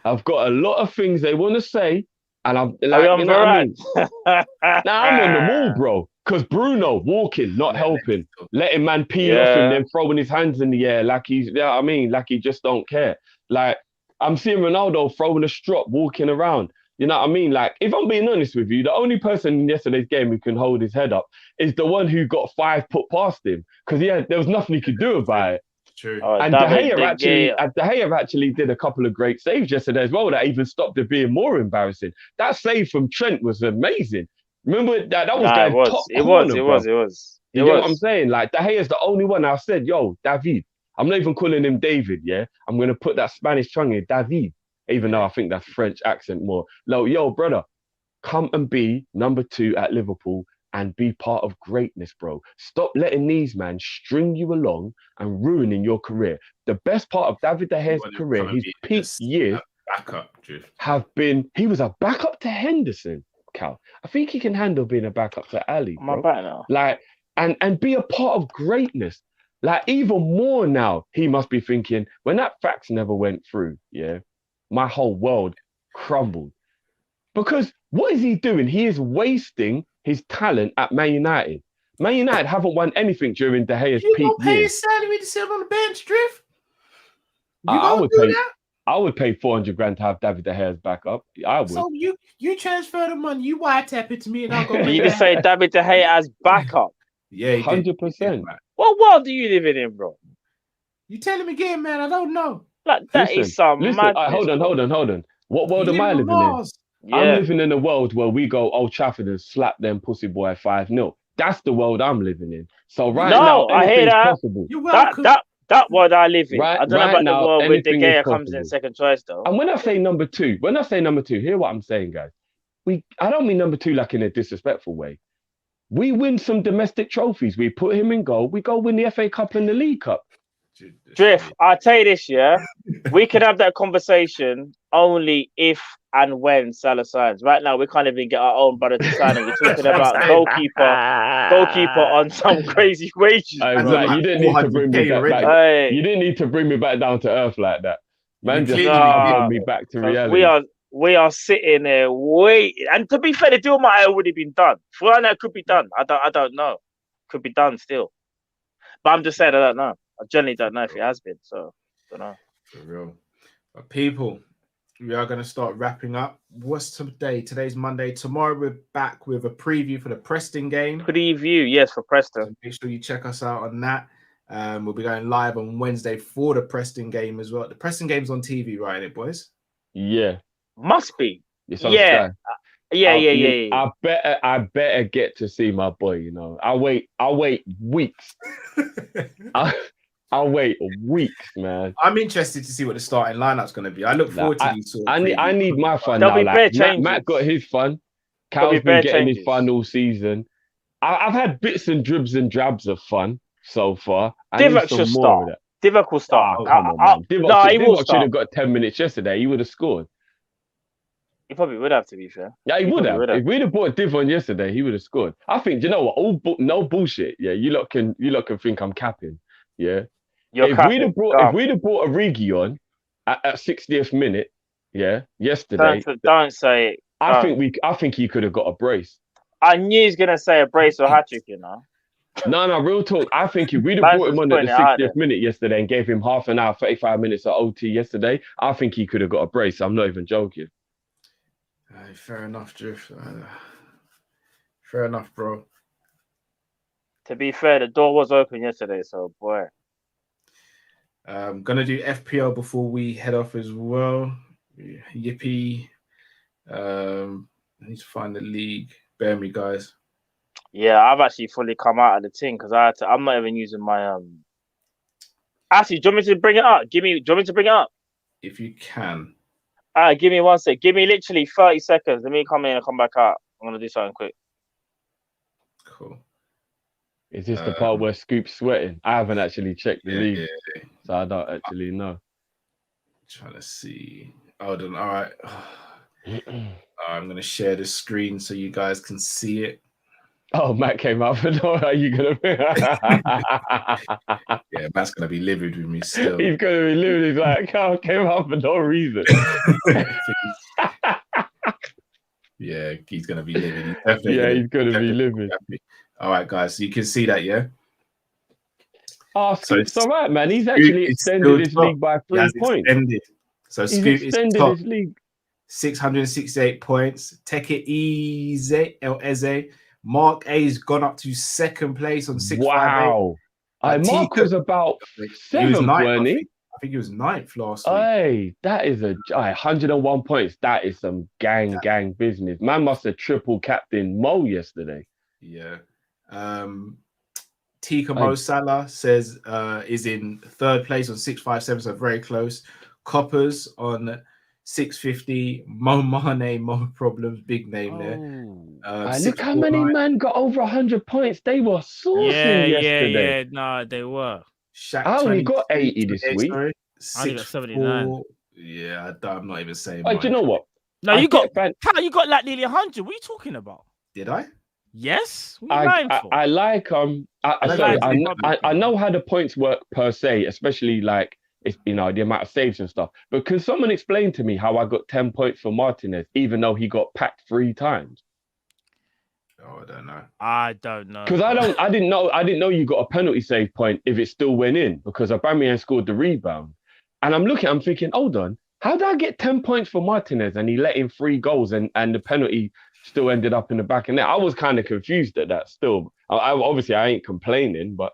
I've got a lot of things they want to say, and I'm Are like, you on you know what I mean? Varane? Now I'm on the wall, bro. Because Bruno walking, not helping, letting man peel off him, then throwing his hands in the air like he's, you know what I mean? Like he just don't care. Like I'm seeing Ronaldo throwing a strop, walking around. You know what I mean? Like, if I'm being honest with you, the only person in yesterday's game who can hold his head up is the one who got 5 put past him. Because there was nothing he could do about it. True. And De Gea actually did a couple of great saves yesterday as well that even stopped it being more embarrassing. That save from Trent was amazing. Remember that was going top corner, bro. You get what I'm saying? Like, De Gea's the only one. I said, yo, David. I'm not even calling him David, yeah? I'm going to put that Spanish tongue in, David. Even though I think that's French accent more. Like, yo, brother, come and be number 2 at Liverpool and be part of greatness, bro. Stop letting these man string you along and ruining your career. The best part of David De Gea's career, his peak years, have been, he was a backup to Henderson, Cal. I think he can handle being a backup to Ali, bro. I'm back now. Like, and be a part of greatness. Like, even more now, he must be thinking, when that fax never went through, yeah, my whole world crumbled. Because what is he doing? He is wasting his talent at Man United. Man United haven't won anything during De Gea's peak years. You gonna pay his salary to sit on the bench, Drift? I would pay 400 grand to have David De Gea's backup. I would. So you transfer the money, you wiretap it to me, and I'll go. You just say David De Gea as backup. Yeah, 100%. What world are you living in, bro? You tell him again, man. I don't know. Like that is some madness. Hold on. What world am I living in? Yeah. I'm living in a world where we go Old Trafford and slap them pussy boy 5-0. That's the world I'm living in. So now, I hear that. Possible. That world I live in. Right, I don't know about the world where De Gea comes in second choice though. And when I say number 2, hear what I'm saying, guys. I don't mean number 2 like in a disrespectful way. We win some domestic trophies. We put him in goal. We go win the FA Cup and the League Cup. Drift, I'll tell you this, yeah. We can have that conversation only if and when Salah signs. Right now, we can't even get our own brother to sign him. We're talking about goalkeeper on some crazy wages. You didn't need to bring me back. You didn't need to bring me back down to earth like that. Man, just bring me back to reality. We are sitting there waiting. And to be fair, the deal might have already been done. For all I know, it could be done. I don't know. Could be done still. But I'm just saying, I don't know. I generally don't know if it has been. So, I don't know. For real. But people, we are going to start wrapping up. What's today? Today's Monday. Tomorrow we're back with a preview for the Preston game. Preview, yes, for Preston. So make sure you check us out on that. We'll be going live on Wednesday for the Preston game as well. The Preston game's on TV, right, it boys? Yeah. Must be. Yeah. Yeah. I better get to see my boy, you know. I'll wait weeks. I'll wait weeks, man. I'm interested to see what the starting lineup's going to be. I look forward to these sort of I need my fun now. Like, Matt got his fun. Cal's been getting his fun all season. I've had bits and dribs and drabs of fun so far. Divock should start. Divock will start. Come on, man. Divock should have got 10 minutes yesterday. He would have scored. He probably would have, to be fair. Yeah, he would have. If we'd have bought Div on yesterday, he would have scored. I think, you know what? No bullshit. Yeah, you lot can think I'm capping. Yeah. If we'd have brought Origi on at 60th minute, yeah, yesterday. Don't say it. I think he could have got a brace. I knew he was gonna say a brace or hat trick, you know. No, real talk. I think if we'd have brought him on at the 60th minute yesterday and gave him half an hour, 35 minutes of OT yesterday, I think he could have got a brace. I'm not even joking. Fair enough, Drift. Fair enough, bro. To be fair, the door was open yesterday, so boy. Gonna do FPL before we head off as well. Yippee. I need to find the league. Bear me, guys. Yeah, I've actually fully come out of the thing because I'm not even using my Actually, do you want me to bring it up? Do you want me to bring it up? If you can. Give me 1 sec. Give me literally 30 seconds. Let me come in and come back out. I'm gonna do something quick. Cool. Is this the part where Scoop's sweating? I haven't actually checked the league, so I don't actually know. Trying to see. Hold on. All right. I'm gonna share the screen so you guys can see it. Oh, Matt came out for no. Are you gonna? Yeah, Matt's gonna be livid with me still. He's gonna be livid. He's like, Carl came out for no reason. Yeah, he's gonna be livid. He's gonna be livid. All right, guys, so you can see that, yeah. Oh, Scoop's all right, man. He's Scoop actually is extended his still league by 3 points. So He's Scoop is extended top, his league. 668 points. Take it easy, El Eze. Mark A's gone up to second place on 658. Wow. Mark was about seventh, wasn't he? I think he was ninth last week. Hey, that is 101 points. That is some gang business. Man must have triple captain Mo yesterday. Yeah. Tika Mo Salah says is in third place on 657, so very close. Coppers on 650. Mo Mane, Mo Problems, big name there. Look how many men got over 100 points. They were sourcing yesterday. Yeah. No, they were. Shaq I only got 80 this week. I only got 79. Yeah, I'm not even saying. Do you know what? No, you got you got like nearly 100. What are you talking about? Did I? Yes. I like I know how the points work per se, especially like it's the amount of saves and stuff. But can someone explain to me how I got 10 points for Martinez, even though he got packed 3 times? Oh, I don't know. Because I didn't know you got a penalty save point if it still went in, because Aubameyang scored the rebound. And I'm thinking, hold on, how did I get 10 points for Martinez and he let in 3 goals and the penalty still ended up in the back of net? I was kind of confused at that still. Obviously I ain't complaining, but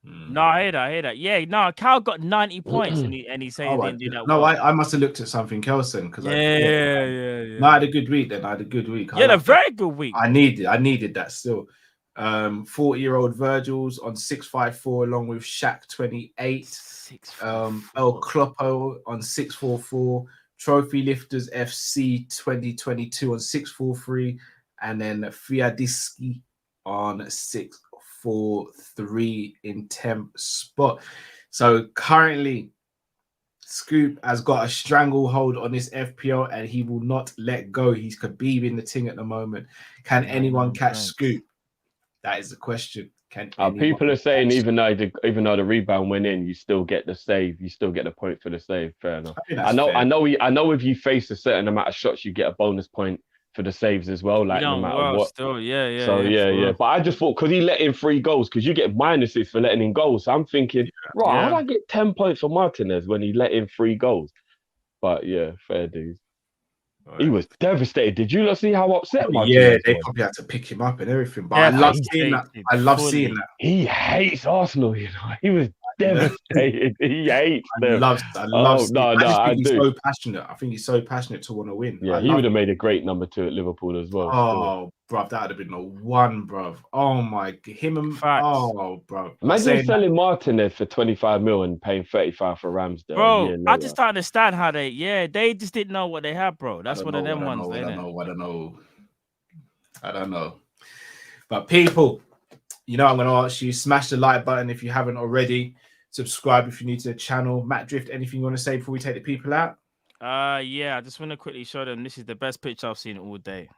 no, I hear that. Yeah, no, Cal got 90 points and he's saying he didn't do that. No, I must have looked at something else then, because yeah. No, I had a good week then. I had a good week. Yeah, a very good week. I needed that still. 40-year-old Virgil's on 654 along with Shaq 28. El Cloppo on 644. Trophy Lifters FC 2022 on 643, and then Fiadiski on 643 in 10th spot. So currently, Scoop has got a stranglehold on this FPL and he will not let go. He's Khabib in the ting at the moment. Can anyone catch Scoop? That is the question. People are saying even though the rebound went in, you still get the save. You still get the point for the save. Fair enough. I know. If you face a certain amount of shots, you get a bonus point for the saves as well. Like no matter what. Still, yeah. So yeah. But I just thought because he let in 3 goals, because you get minuses for letting in goals. So I'm thinking, how did I get 10 points for Martinez when he let in 3 goals? But yeah, fair dues. Right. He was devastated. Did you not see how upset Martinez was? They probably had to pick him up and everything. But I love seeing that. I love seeing that. He hates Arsenal, He was devastated. He hates them. I love I he's do. so passionate. I think he's so passionate to want to win. Yeah, he would have made a great number 2 at Liverpool as well. Oh, bruv, that would have been the one, bruv. Oh my, bruv. Imagine selling Martinez for 25 mil and paying 35 for Ramsdale. Bro, I just don't understand how they just didn't know what they had, bro. That's one of them ones. I don't know. But people, I'm going to ask you, smash the like button if you haven't already. Subscribe if you're new to the channel. Matt Drift, anything you want to say before we take the people out? Yeah, I just want to quickly show them this is the best picture I've seen all day.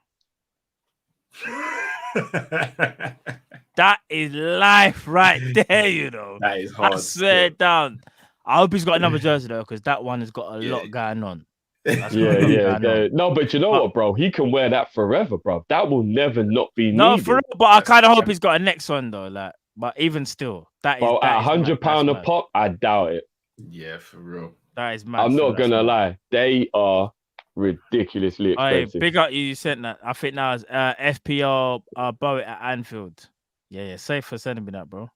That is life right there, That is hard. I swear down. I hope he's got another jersey though, because that one has got a lot going on. No, but you know what, bro? He can wear that forever, bro. That will never not be needed. No, for real, but I kind of hope he's got a next one though. Like, but even still, that is at £100 a pop. I doubt it. Yeah, for real. That is mad. I'm not gonna lie. They are ridiculously expensive. Hey, big up you sent that. I think that was FPL Boat at Anfield. Yeah. Safe for sending me that, bro.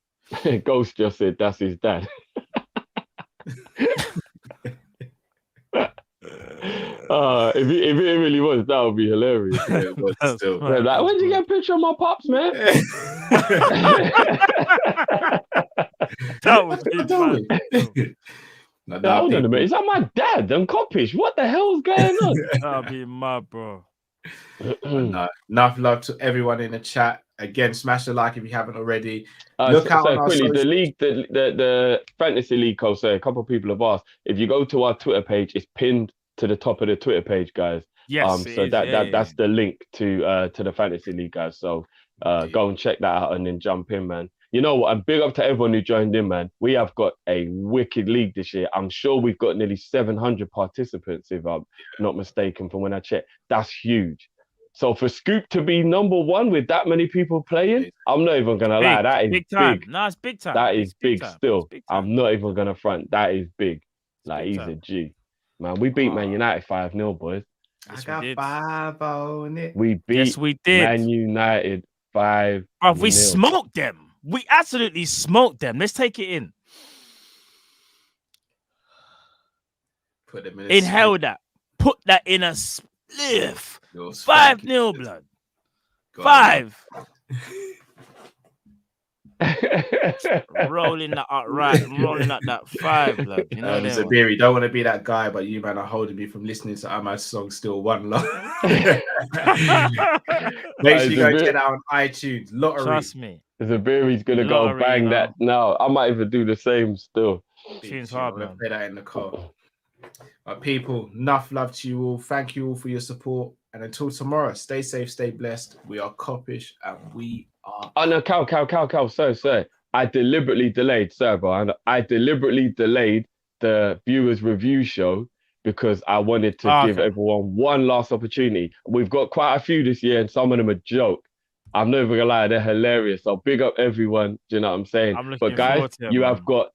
Ghost just said that's his dad. If it really was, that would be hilarious. Yeah, but still. Like, where'd you get a picture of my pops, man? That was good. Hold on a minute. Is that my dad? Them Kop-Ish? What the hell's going on? That'll be mad, bro. Enough love to everyone in the chat. Again, smash the like if you haven't already. Look out on our quickly, the league, the fantasy league code. So a couple of people have asked. If you go to our Twitter page, it's pinned to the top of the Twitter page, guys. Yes. That's the link to the fantasy league, guys. So Go and check that out and then jump in, man. You know what? And big up to everyone who joined in, man. We have got a wicked league this year. I'm sure we've got nearly 700 participants, if I'm not mistaken, from when I checked. That's huge. So for Scoop to be number one with that many people playing, I'm not even going to lie. That is big time. big. No, it's big time. That is big time. still. Big time. I'm not even going to front. That is big. Like, big he's time. a G. Man, we beat Man United 5-0, boys. I got 5 on it. We beat Yes, we did. Man United 5-0. We smoked them. We absolutely smoked them. Let's take it in. Put them in. Inhale that. Put that in a spliff. 5-0, blood. 5. Rolling that up right, rolling up that 5, blood. You know Zabiri, don't want to be that guy, but you man are holding me from listening to Ahmad's song Still One Love. Make sure you go check that out on iTunes. Lottery. Trust me. Zabiri's gonna go bang that now. I might even do the same still. Tune's hard, man. Play that in the car. But people, enough love to you all. Thank you all for your support. And until tomorrow, stay safe, stay blessed. We are Kop-Ish and we are. Oh no, Cal. Sir. I deliberately delayed, sir, bro. I deliberately delayed the viewers review show because I wanted to give everyone one last opportunity. We've got quite a few this year, and some of them are joke. I'm never gonna lie, they're hilarious. So big up everyone. Do you know what I'm saying? But guys, you have got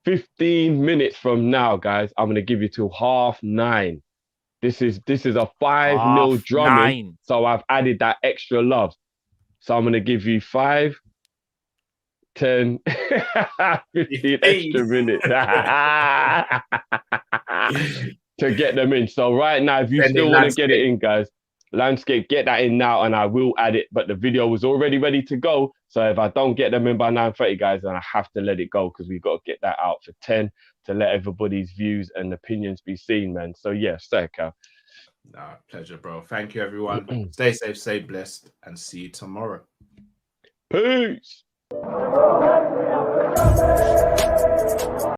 15 minutes from now, guys. I'm gonna give you till 9:30. This is a 5-0 drumming. So I've added that extra love. So I'm gonna give you 5, 10, 15 extra minutes to get them in. So right now, if you still want to get it in, guys, Landscape, get that in now and I will add it. But the video was already ready to go. So if I don't get them in by 9:30, guys, then I have to let it go because we've got to get that out for 10 to let everybody's views and opinions be seen, man. So yeah, stay, Cal. Nah, pleasure, bro. Thank you, everyone. Stay safe, stay blessed, and see you tomorrow. Peace.